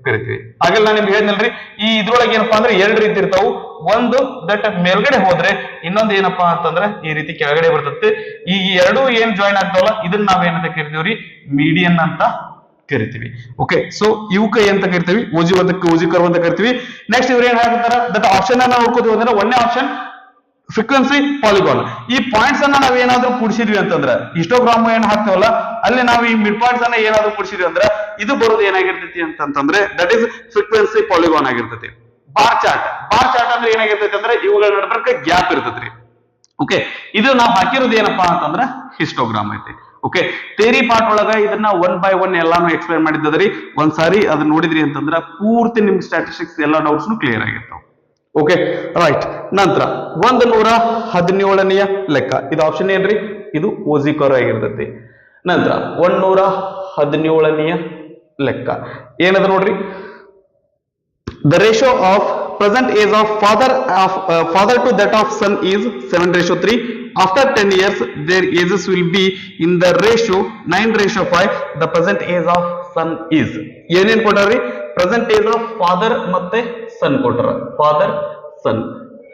ಕರಿತೀವಿ. ಹಾಗೆಲ್ಲ ನಾನು ನಿಮ್ಗೆ ಹೇಳಿದ್ನಲ್ರಿ, ಈ ಇದ್ರೊಳಗೆ ಏನಪ್ಪಾ ಅಂದ್ರೆ 2 ರೀತಿ ಇರ್ತಾವು. ಒಂದು ದಟ್ ಮೇಲ್ಗಡೆ ಹೋದ್ರೆ, ಇನ್ನೊಂದು ಏನಪ್ಪಾ ಅಂತಂದ್ರೆ ಈ ರೀತಿ ಕೆಳಗಡೆ ಬರ್ತೈತಿ. ಈ 2 ಏನ್ ಜಾಯಿನ್ ಆಗ್ತಾವಲ್ಲ ಇದನ್ನ ನಾವೇನಂತ ಕರಿತೀವ್ರಿ, ಮೀಡಿಯನ್ ಅಂತ ಕರಿತೀವಿ. ಓಕೆ, ಸೊ ಇವಕ್ಕೆ ಅಂತ ಕರಿತೀವಿ, ಓಜಿ ಕರ್ವ್ ಅಂತ ಕರಿತೀವಿ. ನೆಕ್ಸ್ಟ್ ಇವ್ರು ಏನ್ ಹೇಳ್ತಾರ, ದಟ್ ಆಪ್ಷನ್ ಅನ್ನ ನೋಡ್ಕೋತೀವಿ ಅಂದ್ರೆ 1ನೇ ಆಪ್ಷನ್ ಫ್ರೀಕ್ವೆನ್ಸಿ ಪಾಲಿಗಾನ್. ಈ ಪಾಯಿಂಟ್ಸ್ ಅನ್ನ ನಾವ್ ಏನಾದ್ರೂ ಕೂಡಿಸಿದ್ವಿ ಅಂತಂದ್ರೆ ಹಿಸ್ಟೋಗ್ರಾಮ್ ಏನ್ ಹಾಕ್ತೇವಲ್ಲ ಅಲ್ಲಿ ನಾವು ಈ ಮಿಡ್ ಪಾಯಿಂಟ್ಸ್ ಅನ್ನ ಏನಾದ್ರೂ ಕೂಡಿಸಿದ್ವಿ ಅಂದ್ರೆ ಇದು ಬರೋದು ಏನಾಗಿರ್ತೈತಿ ಅಂತಂದ್ರೆ ದಟ್ ಈಸ್ ಫ್ರೀಕ್ವೆನ್ಸಿ ಪಾಲಿಗಾನ್ ಆಗಿರ್ತೈತಿ. ಬಾರ್ ಚಾರ್ಟ್ ಅಂದ್ರೆ ಏನಾಗಿರ್ತೈತಿ ಅಂದ್ರೆ ಇವುಗಳ ನಡುವೆ ಗ್ಯಾಪ್ ಇರ್ತೈತ್ರಿ. ಓಕೆ, ಇದು ನಾವು ಹಾಕಿರೋದು ಏನಪ್ಪಾ ಅಂತಂದ್ರೆ ಹಿಸ್ಟೋಗ್ರಾಮ್ ಐತಿ. ಓಕೆ, ಥಿಯರಿ ಪಾರ್ಟ್ ಒಳಗ ಇದನ್ನ 1 by 1 ಎಲ್ಲಾನು ಎಕ್ಸ್ಪ್ಲೈನ್ ಮಾಡಿದ್ದರಿ. ಒಂದ್ಸಾರಿ ಅದನ್ನ ನೋಡಿದ್ರಿ ಅಂತಂದ್ರ ಪೂರ್ತಿ ನಿಮ್ ಸ್ಟ್ಯಾಟಿಸ್ಟಿಕ್ಸ್ ಎಲ್ಲಾ ಡೌಟ್ಸ್ ಕ್ಲಿಯರ್ ಆಗಿರ್ತಾವ. Okay, right. ನಂತರ 117ನೆಯ ಲೆಕ್ಕ, ಇದು ಆಪ್ಷನ್ ಏನ್ರಿ, ಇದು ಓಜಿ ಕರ್ವ್ ಆಗಿರ್ತೈತಿ. ನಂತರ 117ನೆಯ ಲೆಕ್ಕ ಏನದ ನೋಡ್ರಿ, the ratio of present age of father to that of son is 7:3. After 10 years their ages will be in the ratio 9:5. The present age of son is ಏನೇನ್ ಕೊಟ್ಟಾರ್ರಿ, present age of father ಮತ್ತೆ son ಕೊಟ್ಟಾರ. Father sun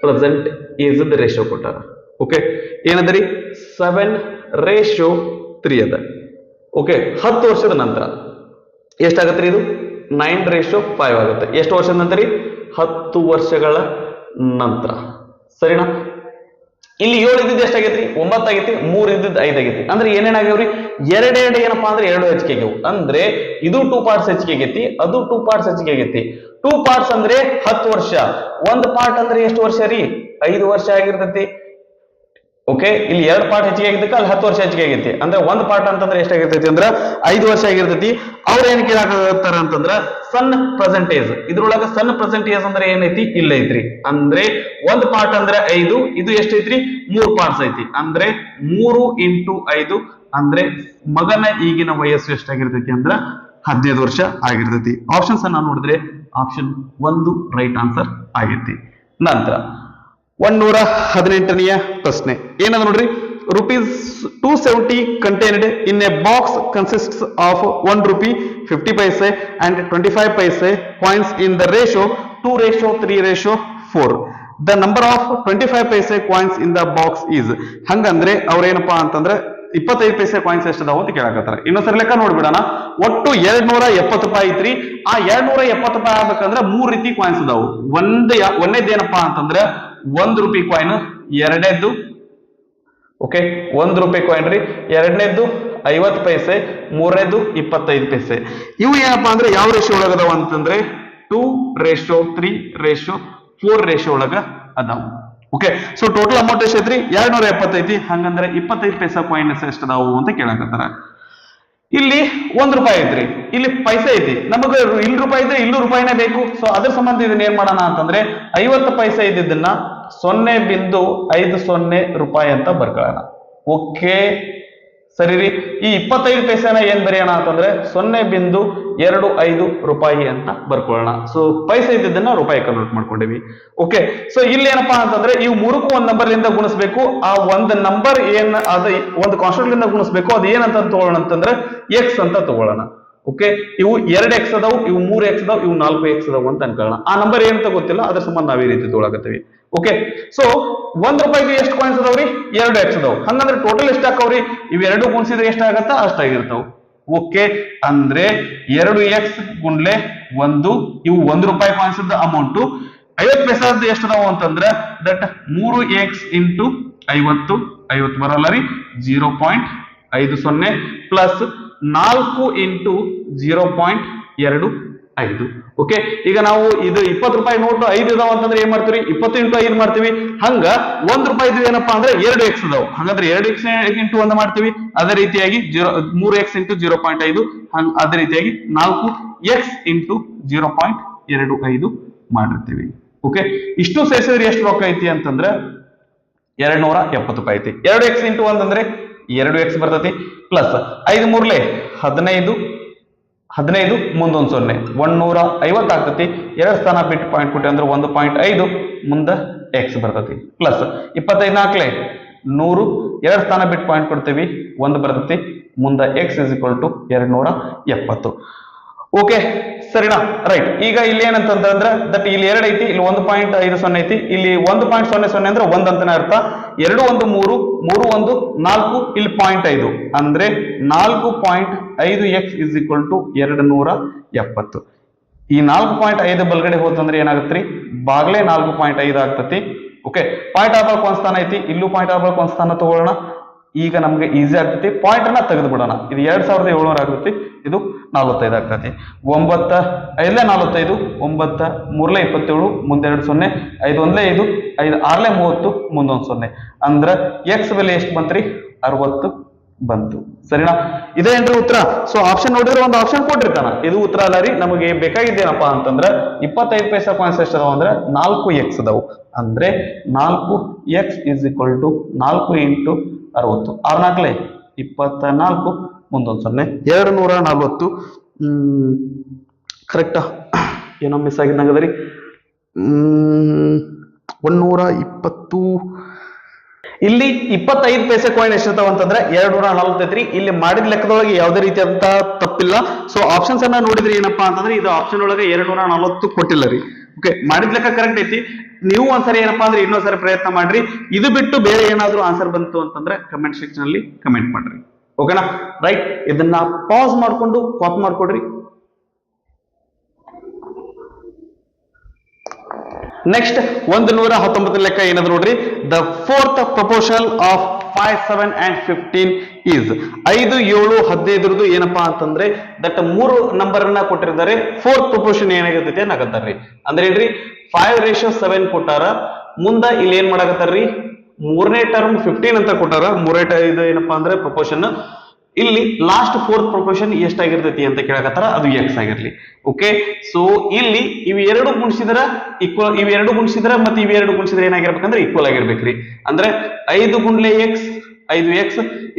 present age the ratio ಕೊಟ್ಟಾರ. Okay, ಏನದರಿ 7:3 ಅದ. Okay, 10 ವರ್ಷದ ನಂತರ ಎಷ್ಟಾಗತ್ರಿ, ಇದು 9:5 ಆಗುತ್ತೆ. ಎಷ್ಟು ವರ್ಷದ ನಂತರ, 10 ವರ್ಷಗಳ ನಂತರ, ಸರಿನಾ. ಇಲ್ಲಿ 7 ಇದ್ದಿದ್ದು ಎಷ್ಟಾಗೈತ್ರಿ, 9 ಆಗೈತಿ, 3 ಇದ್ದಿದ್ದು 5 ಆಗೈತಿ. ಅಂದ್ರೆ ಏನೇನಾಗ್ಯಾವ್ರಿ, 2 ಏನಪ್ಪಾ ಅಂದ್ರೆ 2 ಹೆಚ್ಚಿಗೆ ಆಗ್ಯಾವ. ಅಂದ್ರೆ ಇದು 2 ಪಾರ್ಟ್ಸ್ ಹೆಚ್ಚಿಗೆ ಆಗೈತಿ, ಅದು 2 ಪಾರ್ಟ್ಸ್ ಹೆಚ್ಚಿಗೆ ಆಗೈತಿ. 2 ಪಾರ್ಟ್ಸ್ ಅಂದ್ರೆ 10 ವರ್ಷ, 1 ಪಾರ್ಟ್ ಅಂದ್ರೆ ಎಷ್ಟು ವರ್ಷ ರೀ, 5 ವರ್ಷ ಆಗಿರ್ತೈತಿ. ಓಕೆ, ಇಲ್ಲಿ 2 ಪಾರ್ಟ್ ಹೆಚ್ಚಿಗೆ ಆಗಿದ್ದಕ್ಕೆ ಅಲ್ಲಿ 10 ವರ್ಷ ಹೆಚ್ಚಿಗೆ ಆಗೈತಿ. ಅಂದ್ರೆ 1 ಪಾರ್ಟ್ ಅಂತಂದ್ರೆ ಎಷ್ಟಾಗಿರ್ತೈತಿ ಅಂದ್ರೆ 5 ವರ್ಷ ಆಗಿರ್ತೈತಿ. ಅವ್ರ ಏನ್ ಕೇಳಾಕತ್ತಾರ ಅಂತಂದ್ರ ಸನ್ ಪ್ರೆಸೆಂಟೇಜ್. ಇದ್ರೊಳಗ ಸನ್ ಪ್ರೆಸೆಂಟೇಜ್ ಅಂದ್ರೆ ಏನೈತಿ, ಇಲ್ಲ ಐತ್ರಿ. ಅಂದ್ರೆ 1 ಪಾರ್ಟ್ ಅಂದ್ರೆ 5, ಇದು ಎಷ್ಟೈತ್ರಿ, 3 ಪಾರ್ಟ್ಸ್ ಐತಿ. ಅಂದ್ರೆ 3 × 5 ಅಂದ್ರೆ ಮಗನ ಈಗಿನ ವಯಸ್ಸು ಎಷ್ಟಾಗಿರ್ತೈತಿ ಅಂದ್ರ 15 ವರ್ಷ ಆಗಿರ್ತೈತಿ. ಆಪ್ಷನ್ಸ್ ಅನ್ನ ನೋಡಿದ್ರೆ ಆಪ್ಷನ್ 1 ರೈಟ್ ಆನ್ಸರ್ ಆಗೈತಿ. ನಂತರ 118ನೆಯ ಪ್ರಶ್ನೆ ಏನದ ನೋಡ್ರಿ, ₹270 contained in a box consists of 1 rupee 50 paise and 25 paise coins in the ratio 2:3:4. The number of 25 paise coins in the box is. ಹಂಗಂದ್ರೆ ಅವ್ರೇನಪ್ಪಾ ಅಂತಂದ್ರೆ 25 ಪೈಸೆ ಕಾಯಿನ್ಸ್ ಎಷ್ಟದಾವ ಅಂತ ಕೇಳಕತ್ತಾರ. ಇನ್ನೊಂದ್ಸರಿ ಲೆಕ್ಕ ನೋಡ್ಬಿಡೋಣ. ಒಟ್ಟು 270 ರೂಪಾಯಿ ಐತ್ರಿ. ಆ 270 ರೂಪಾಯಿ ಆಗ್ಬೇಕಂದ್ರೆ 3 ರೀತಿ ಕಾಯಿನ್ಸ್ ಅದಾವು. ಒಂದೇದ್ ಏನಪ್ಪಾ ಅಂತಂದ್ರೆ 1 ರೂಪಾಯಿ ಕಾಯಿನ್, ಎರಡನೇದ್ದು ಓಕೆ 1 ರೂಪಾಯಿ ಕಾಯಿನ್ ರೀ, ಎರಡನೇದ್ದು 50 ಪೈಸೆ, ಮೂರನೇದ್ದು 25 ಪೈಸೆ. ಇವು ಏನಪ್ಪಾ ಅಂದ್ರೆ ಯಾವ ರೇಷಿಯೋ ಒಳಗದಾವ ಅಂತಂದ್ರೆ 2:3:4 ರೇಷಿಯೋ ಒಳಗ ಅದಾವ. ಓಕೆ, ಸೊ ಟೋಟಲ್ ಅಮೌಂಟ್ ಎಷ್ಟು ಐತ್ರಿ 270 ಐತಿ. ಹಂಗಂದ್ರೆ 25 ಪೈಸಾ ಕಾಯಿನ್ಸ್ ಎಷ್ಟದಾವು ಅಂತ ಕೇಳಕತ್ತಾರ. ಇಲ್ಲಿ 1 ರೂಪಾಯಿ ಐತ್ರಿ, ಇಲ್ಲಿ ಪೈಸೆ ಐತಿ, ನಮಗ ಇಲ್ಲಿ ರೂಪಾಯಿ ಇದ್ರೆ ಇಲ್ಲೂ ರೂಪಾಯಿನೇ ಬೇಕು. ಸೊ ಅದ್ರ ಸಂಬಂಧ ಇದನ್ನ ಏನ್ ಮಾಡೋಣ ಅಂತಂದ್ರೆ 50 ಪೈಸೆ ಇದ್ದಿದ್ದನ್ನ 0.50 ರೂಪಾಯಿ ಅಂತ ಬರ್ಕೊಳ್ಳೋಣ. ಓಕೆ ಸರಿ ರೀ. ಈ 25 ಪೈಸೆನ ಏನ್ ಬರೆಯೋಣ ಅಂತಂದ್ರೆ 0.25 ರೂಪಾಯಿ ಅಂತ ಬರ್ಕೊಳ್ಳೋಣ. ಸೊ ಪೈಸೆ ಇದ್ದಿದ್ದನ್ನ ರೂಪಾಯಿ ಕನ್ವರ್ಟ್ ಮಾಡ್ಕೊಂಡಿವಿ. ಓಕೆ, ಸೊ ಇಲ್ಲಿ ಏನಪ್ಪಾ ಅಂತಂದ್ರೆ ಇವು ಮೂರಕ್ಕೂ ಒಂದ್ ನಂಬರ್ ಲಿಂದ ಗುಣಿಸ್ಬೇಕು. ಆ ಒಂದ್ ನಂಬರ್ ಏನ್ ಅದ ಒಂದು ಕಾನ್ಸ್ಟೆಂಟ್ ಲಿಂದ ಗುಣಿಸ್ಬೇಕು. ಅದು ಏನಂತ ತಗೊಳ್ಳೋಣ ಅಂತಂದ್ರೆ ಎಕ್ಸ್ ಅಂತ ತಗೊಳ್ಳೋಣ. ಓಕೆ, ಇವು 2x ಅದಾವು, ಇವು 3x ಅದಾವು, ಇವು 4x ಅದಾವು ಅಂತ ಅನ್ಕೊಳ್ಳೋಣ. ಆ ನಂಬರ್ ಏನಂತ ಗೊತ್ತಿಲ್ಲ, ಅದ್ರ ಸಂಬಂಧ ನಾವ್ ಈ ರೀತಿ ತಗೊಳಕತ್ತೀವಿ. ಓಕೆ, ಸೊ 1 ರೂಪಾಯಿಗೆ ಎಷ್ಟು ಕಾಯಿನ್ಸ್ ಅದಾವ್ರಿ? 2x ಅದಾವ್. ಹಂಗಂದ್ರೆ ಟೋಟಲ್ ಎಷ್ಟು ಹಾಕವ್ರಿ? ಇವೆರಡು ಗುಣಿಸಿದ್ರೆ ಎಷ್ಟಾಗತ್ತ ಅಷ್ಟಾಗಿರ್ತಾವ. ಓಕೆ, ಅಂದ್ರೆ 2x ಗುಂಡ್ಲೆ 1, ಇವು 1 ರೂಪಾಯಿ ಕಾಯಿನ್ಸ್ ಅಮೌಂಟ್. 50 ಪೈಸಾದ ಎಷ್ಟು ಅದಾವ ಅಂತಂದ್ರೆ ದಟ್ 3x ಇಂಟು 50 ಬರಲ್ಲ ರೀ, 0.50 ಪ್ಲಸ್ 4 ಇಂಟು 0.25. ಓಕೆ, ಈಗ ನಾವು ಇದು 20 ರೂಪಾಯಿ ನೋಟ್ 5 ಇದಾವ ಅಂತಂದ್ರೆ ಏನ್ ಮಾಡ್ತೀವಿ? 20 ಇಂಟು 5 ಮಾಡ್ತೀವಿ. ಹಂಗ 1 ರೂಪಾಯಿ ಇದ್ವಿ ಏನಪ್ಪಾ ಅಂದ್ರೆ 2x ಅದಾವ. ಹಾಗಾದ್ರೆ 2x ಇಂಟು 1 ಮಾಡ್ತೀವಿ. ಅದೇ ರೀತಿಯಾಗಿ 3x ಇಂಟು 0.5, ಅದೇ ರೀತಿಯಾಗಿ 4x ಇಂಟು 0.25 ಮಾಡಿರ್ತೀವಿ. ಓಕೆ, ಇಷ್ಟು ಸೇರಿಸಿದ್ರೆ ಎಷ್ಟು ರೊಕ್ಕ ಐತಿ ಅಂತಂದ್ರೆ 270 ರೂಪಾಯಿ ಐತಿ. 2x ಇಂಟು 1 ಅಂದ್ರೆ 2x ಬರ್ತೈತಿ, ಪ್ಲಸ್ 5 ಮೂರ್ಲೆ 15 ಮುಂದೊಂದು 0, 150 ಆಗ್ತತಿ. 2 ಸ್ಥಾನ ಬಿಟ್ಟು ಪಾಯಿಂಟ್ ಕೊಟ್ಟಿ ಅಂದ್ರೆ 1.5 ಮುಂದೆ x ಬರ್ತೈತಿ, ಪ್ಲಸ್ 25 ನಾಲ್ಕಲೆ 100, 2 ಸ್ಥಾನ ಬಿಟ್ಟು ಪಾಯಿಂಟ್ ಕೊಡ್ತೀವಿ, 1 ಬರ್ತೈತಿ, ಮುಂದೆ x is equal to 270. Okay ಸರಿನಾ? ರೈಟ್. ಈಗ ಇಲ್ಲಿ ಏನಂತಂದ್ರೆ ದಟ್ ಇಲ್ಲಿ 2 ಐತಿ, ಇಲ್ಲಿ 1.50 ಐತಿ, ಇಲ್ಲಿ 1.00 ಅಂದ್ರೆ 1 ಅಂತಾನೆ ಅರ್ಥ. 2 1 3 3 1 4, ಇಲ್ಲಿ 0.5 ಅಂದ್ರೆ 4.5x ಇಸ್ ಈಕ್ವಲ್ ಟು 270. ಈ 4.5 ಬಲ್ಗಡೆ ಹೋತಂದ್ರೆ ಏನಾಗತ್ರಿ? ಬಾಗ್ಲೇ 4.5 ಆಗ್ತತಿ. ಓಕೆ, ಪಾಯಿಂಟ್ ಆದಾಗ ಒಂದ್ ಸ್ಥಾನ ಐತಿ, ಇಲ್ಲೂ ಪಾಯಿಂಟ್ ಆದಾಗ ಒಂದ್ ಸ್ಥಾನ ತಗೊಳ್ಳೋಣ. ಈಗ ನಮ್ಗೆ ಈಸಿ ಆಗ್ತೈತಿ, ಪಾಯಿಂಟ್ ಅನ್ನ ತೆಗೆದು ಬಿಡೋಣ. ಇದು 2700 ಆಗ್ತೈತಿ, ಇದು 45 ಆಗ್ತೈತಿ. 9 5 45, 9 3 27, ಮುಂದೆ 2 0, 5 1 5, 5 6 30, ಮುಂದೊಂದು 0 ಅಂದ್ರ ಎಕ್ಸ್ ಬೆಲೆ ಎಷ್ಟು ಬಂತ್ರಿ? 60 ಬಂತು. ಸರಿನಾ? ಇದೇನ್ರಿ ಉತ್ತರ. ಸೊ ಆಪ್ಷನ್ ನೋಡಿದ್ರೆ ಒಂದು ಆಪ್ಷನ್ ಕೊಟ್ಟಿರ್ತಾನ, ಇದು ಉತ್ತರ ಅಲ್ಲ ರೀ. ನಮಗೆ ಬೇಕಾಗಿದ್ದೇನಪ್ಪಾ ಅಂತಂದ್ರೆ 25 ಪೈಸಾ ಕಾಯಿನ್ಸ್ ಎಷ್ಟು ಅದಾವ ಅಂದ್ರೆ 4x ಅದಾವು. ಅಂದ್ರೆ 4x is equal to 4 into 60, 6 4 24, ಮುಂದೊಂದು 0, 240. ಕರೆಕ್ಟಾ? ಏನೋ ಮಿಸ್ ಆಗಿದ್ದಂಗದ್ರಿ. 120. ಇಲ್ಲಿ 25 ಪೈಸೆ ಕಾಯಿನ್ ಎಷ್ಟಿರ್ತಾವ ಅಂತಂದ್ರೆ 240 ಇಲ್ಲಿ ಮಾಡಿದ ಲೆಕ್ಕದೊಳಗೆ ಯಾವುದೇ ರೀತಿಯಾದಂತ ತಪ್ಪಿಲ್ಲ. ಸೊ ಆಪ್ಷನ್ಸ್ ಅನ್ನ ನೋಡಿದ್ರೆ ಏನಪ್ಪಾ ಅಂತಂದ್ರೆ ಇದು ಆಪ್ಷನ್ ಒಳಗೆ 240 ಕೊಟ್ಟಿಲ್ಲ ರೀ. ಓಕೆ, ಮಾಡಿದ ಲೆಕ್ಕ ಕರೆಕ್ಟ್ ಐತಿ. ನೀವು ಒಂದ್ಸರಿ ಏನಪ್ಪಾ ಅಂದ್ರೆ ಇನ್ನೊಂದ್ಸರಿ ಪ್ರಯತ್ನ ಮಾಡ್ರಿ. ಇದು ಬಿಟ್ಟು ಬೇರೆ ಏನಾದ್ರೂ ಆನ್ಸರ್ ಬಂತು ಅಂತಂದ್ರೆ ಕಮೆಂಟ್ ಸೆಕ್ಷನ್ ಅಲ್ಲಿ ಕಮೆಂಟ್ ಮಾಡ್ರಿ. ಓಕೆನಾ? ರೈಟ್. ಇದನ್ನ ಪಾಸ್ ಮಾಡ್ಕೊಂಡು ಕಾಪಿ ಮಾಡ್ಕೊಡ್ರಿ. ನೆಕ್ಸ್ಟ್ 119 ಲೆಕ್ಕ ಏನದು ನೋಡ್ರಿ. The fourth proportion of 5 7 and 15 is 5 7 15 ಏನಪ್ಪಾ ಅಂತಂದ್ರೆ ದಟ್ 3 ನಂಬರ್ ಅನ್ನ ಕೊಟ್ಟಿರ್ತಾರೆ. ಫೋರ್ತ್ ಪ್ರಪೋರ್ಷನ್ ಏನಾಗಿರ್ತೈತಿ ಅನ್ನಕತ್ತಾರ್ರಿ. ಅಂದ್ರೆ ಏನ್ರಿ 5:7 ಕೊಟ್ಟಾರ. ಮುಂದ ಇಲ್ಲಿ ಏನ್ ಮಾಡಕತ್ತಾರ್ರಿ? 3ನೇ ಟರ್ಮ್ 15 ಅಂತ ಕೊಟ್ಟಾರ. 3ನೇ ಇದು ಏನಪ್ಪಾ ಅಂದ್ರೆ ಪ್ರಪೋರ್ಷನ್. ಇಲ್ಲಿ ಲಾಸ್ಟ್ ಫೋರ್ತ್ ಪ್ರಪೋರ್ಷನ್ ಎಷ್ಟಾಗಿರ್ತೈತಿ ಅಂತ ಕೇಳಕತ್ತಾರ, ಅದು ಎಕ್ಸ್ ಆಗಿರ್ಲಿ. ಓಕೆ, ಸೊ ಇಲ್ಲಿ ಇವೆರಡು ಗುಣಿಸಿದ್ರ ಈಕ್ವಲ್, ಇವೆರಡು ಗುಣಿಸಿದ್ರ ಮತ್ತೆ ಇವೆರಡು ಗುಣಿಸಿದ್ರೆ ಏನಾಗಿರ್ಬೇಕಂದ್ರೆ ಈಕ್ವಲ್ ಆಗಿರ್ಬೇಕ್ರಿ. ಅಂದ್ರೆ 5 ಗುಂಡ್ಲೆ ಎಕ್ಸ್ 5x,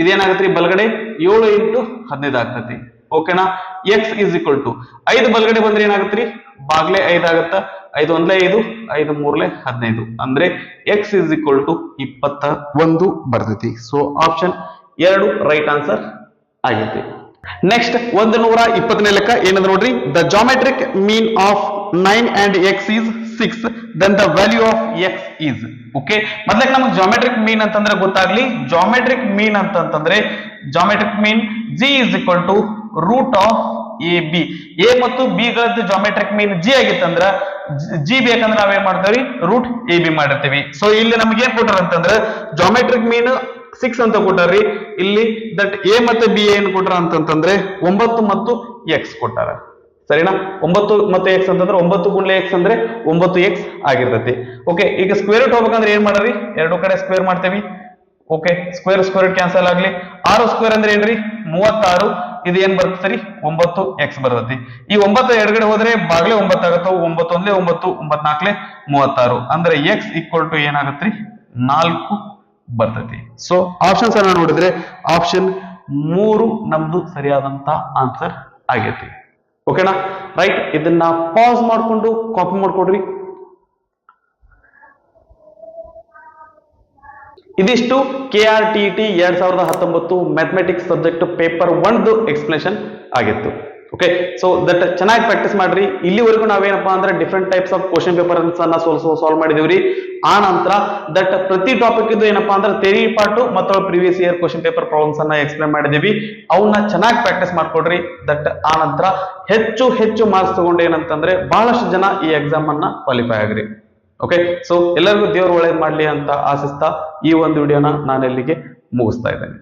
ಇದೇನಾಗತ್ರಿ ಬಲಗಡೆ 7 ಇಂಟು 15 ಆಗ್ತತಿ. ಓಕೆನಾ? ಎಕ್ಸ್ ಇಸ್ ಈಕ್ವಲ್ ಟು 5 ಬಲಗಡೆ ಬಂದ್ರೆ ಏನಾಗತ್ರಿ? ಬಾಗ್ಲೆ 5 ಆಗತ್ತ. 5 1 5, 5 3 15 ಅಂದ್ರೆ ಎಕ್ಸ್ ಇಸ್ ಈಕ್ವಲ್ ಟು 21 ಬರ್ತೈತಿ. ಸೊ ಆಪ್ಷನ್ 2 ರೈಟ್ ಆನ್ಸರ್ ಆಗೈತಿ. ನೆಕ್ಸ್ಟ್ 120ನೇ ಲೆಕ್ಕ ಏನಂದ ನೋಡ್ರಿ. The geometric mean of 9 and x is 6, then the value of x is. Okay, ಮೊದಲಕ್ಕೆ ನಮಗೆ ಜಾಮೆಟ್ರಿಕ್ ಮೀನ್ ಅಂತಂದ್ರೆ ಗೊತ್ತಾಗ್ಲಿ. ಜಾಮೆಟ್ರಿಕ್ ಮೀನ್ ಅಂತಂದ್ರೆ geometric mean g is equal to root of ab. a ಮತ್ತು b ಗಳದ್ದು ಜಾಮೆಟ್ರಿಕ್ ಮೀನ್ g ಆಗಿತ್ತಂದ್ರ g ಬೇಕಂದ್ರೆ ನಾವೇನ್ ಮಾಡ್ತೇವಿ? ರೂಟ್ ab ಮಾಡಿರ್ತೀವಿ. ಸೊ ಇಲ್ಲಿ ನಮ್ಗೆ ಏನ್ ಕೊಟ್ಟಾರ ಅಂತಂದ್ರೆ ಜಾಮೆಟ್ರಿಕ್ ಮೀನ್ 6 ಅಂತ ಕೊಟ್ಟಾರ್ರಿ. ಇಲ್ಲಿ ದಟ್ ಎ ಮತ್ತೆ ಬಿ ಏನ್ ಕೊಟ್ಟಾರ ಅಂತಂದ್ರೆ 9 ಮತ್ತು x ಕೊಟ್ಟಾರ. ಸರಿನಾ? 9 ಮತ್ತು x ಅಂತಂದ್ರೆ 9 ಗುಣ್ಲೆ x ಅಂದ್ರೆ 9x ಆಗಿರ್ತೈತಿ. ಓಕೆ, ಈಗ ಸ್ಕ್ವೇರ್ ರೂಟ್ ಹೋಗ್ಬೇಕಂದ್ರೆ ಏನ್ ಮಾಡ್ರಿ, ಎರಡು ಕಡೆ ಸ್ಕ್ವೇರ್ ಮಾಡ್ತೇವಿ. ಓಕೆ, ಸ್ಕ್ವೇರ್ ಸ್ಕ್ವೇರ್ ಕ್ಯಾನ್ಸಲ್ ಆಗ್ಲಿ. 6 ಸ್ಕ್ವೇರ್ ಅಂದ್ರೆ ಏನ್ರಿ 36. ಇದು ಏನ್ ಬರ್ತದೆ ರೀ 9x ಬರ್ತೈತಿ. ಈ 9 ಎಡಗಡೆ ಹೋದ್ರೆ ಬಾಗ್ಲೆ 9 ಆಗತ್ತವು. 9 ಒಂದ್ಲೆ 9, 9 ನಾಲ್ಕಲೆ 36 ಅಂದ್ರೆ x ಈಕ್ವಲ್ ಟು ಏನಾಗತ್ರಿ 4 ಬರ್ತೈತಿ. ಸೊ ಆಪ್ಷನ್ಸ್ ಅನ್ನ ನೋಡಿದ್ರೆ ಆಪ್ಷನ್ 3 ನಮ್ದು ಸರಿಯಾದಂತ ಆನ್ಸರ್ ಆಗೈತಿ. ಓಕೆನಾ? ರೈಟ್, ಇದನ್ನ ಪಾಸ್ ಮಾಡ್ಕೊಂಡು ಕಾಪಿ ಮಾಡ್ಕೊಡ್ರಿ. ಇದಿಷ್ಟು KRTET 2019 mathematics subject paper 1 explanation ಆಗಿತ್ತು. ಓಕೆ, ಸೊ ದಟ್ ಚೆನ್ನಾಗಿ ಪ್ರಾಕ್ಟೀಸ್ ಮಾಡ್ರಿ. ಇಲ್ಲಿವರೆಗೂ ನಾವೇನಪ್ಪಾ ಅಂದ್ರೆ different types of question paper ಅನ್ನ ಸಾಲ್ವ್ ಮಾಡಿದೀವ್ರಿ. ಆ ನಂತರ ದಟ್ ಪ್ರತಿ ಟಾಪಿಕ್ ಇದು ಏನಪ್ಪಾ ಅಂದ್ರೆ ಥಿಯರಿ ಪಾರ್ಟ್ ಮತ್ತು previous year question paper problems ಅನ್ನ ಎಕ್ಸ್ಪ್ಲೇನ್ ಮಾಡಿದೀವಿ. ಅವನ್ನ ಚೆನ್ನಾಗಿ ಪ್ರಾಕ್ಟೀಸ್ ಮಾಡ್ಕೊಡ್ರಿ. ದಟ್ ಆ ನಂತರ ಹೆಚ್ಚು ಮಾರ್ಕ್ಸ್ ತಗೊಂಡು ಏನಂತಂದ್ರೆ ಬಹಳಷ್ಟು ಜನ ಈ ಎಕ್ಸಾಮ್ ಅನ್ನ ಕ್ವಾಲಿಫೈ ಆಗ್ರಿ. ಓಕೆ, ಸೊ ಎಲ್ಲರಿಗೂ ದೇವರು ಒಳ್ಳೇದ್ ಮಾಡ್ಲಿ ಅಂತ ಆಶಿಸ್ತಾ ಈ ಒಂದು ವಿಡಿಯೋನ ನಾನು ಇಲ್ಲಿಗೆ ಮುಗಿಸ್ತಾ ಇದ್ದೇನೆ.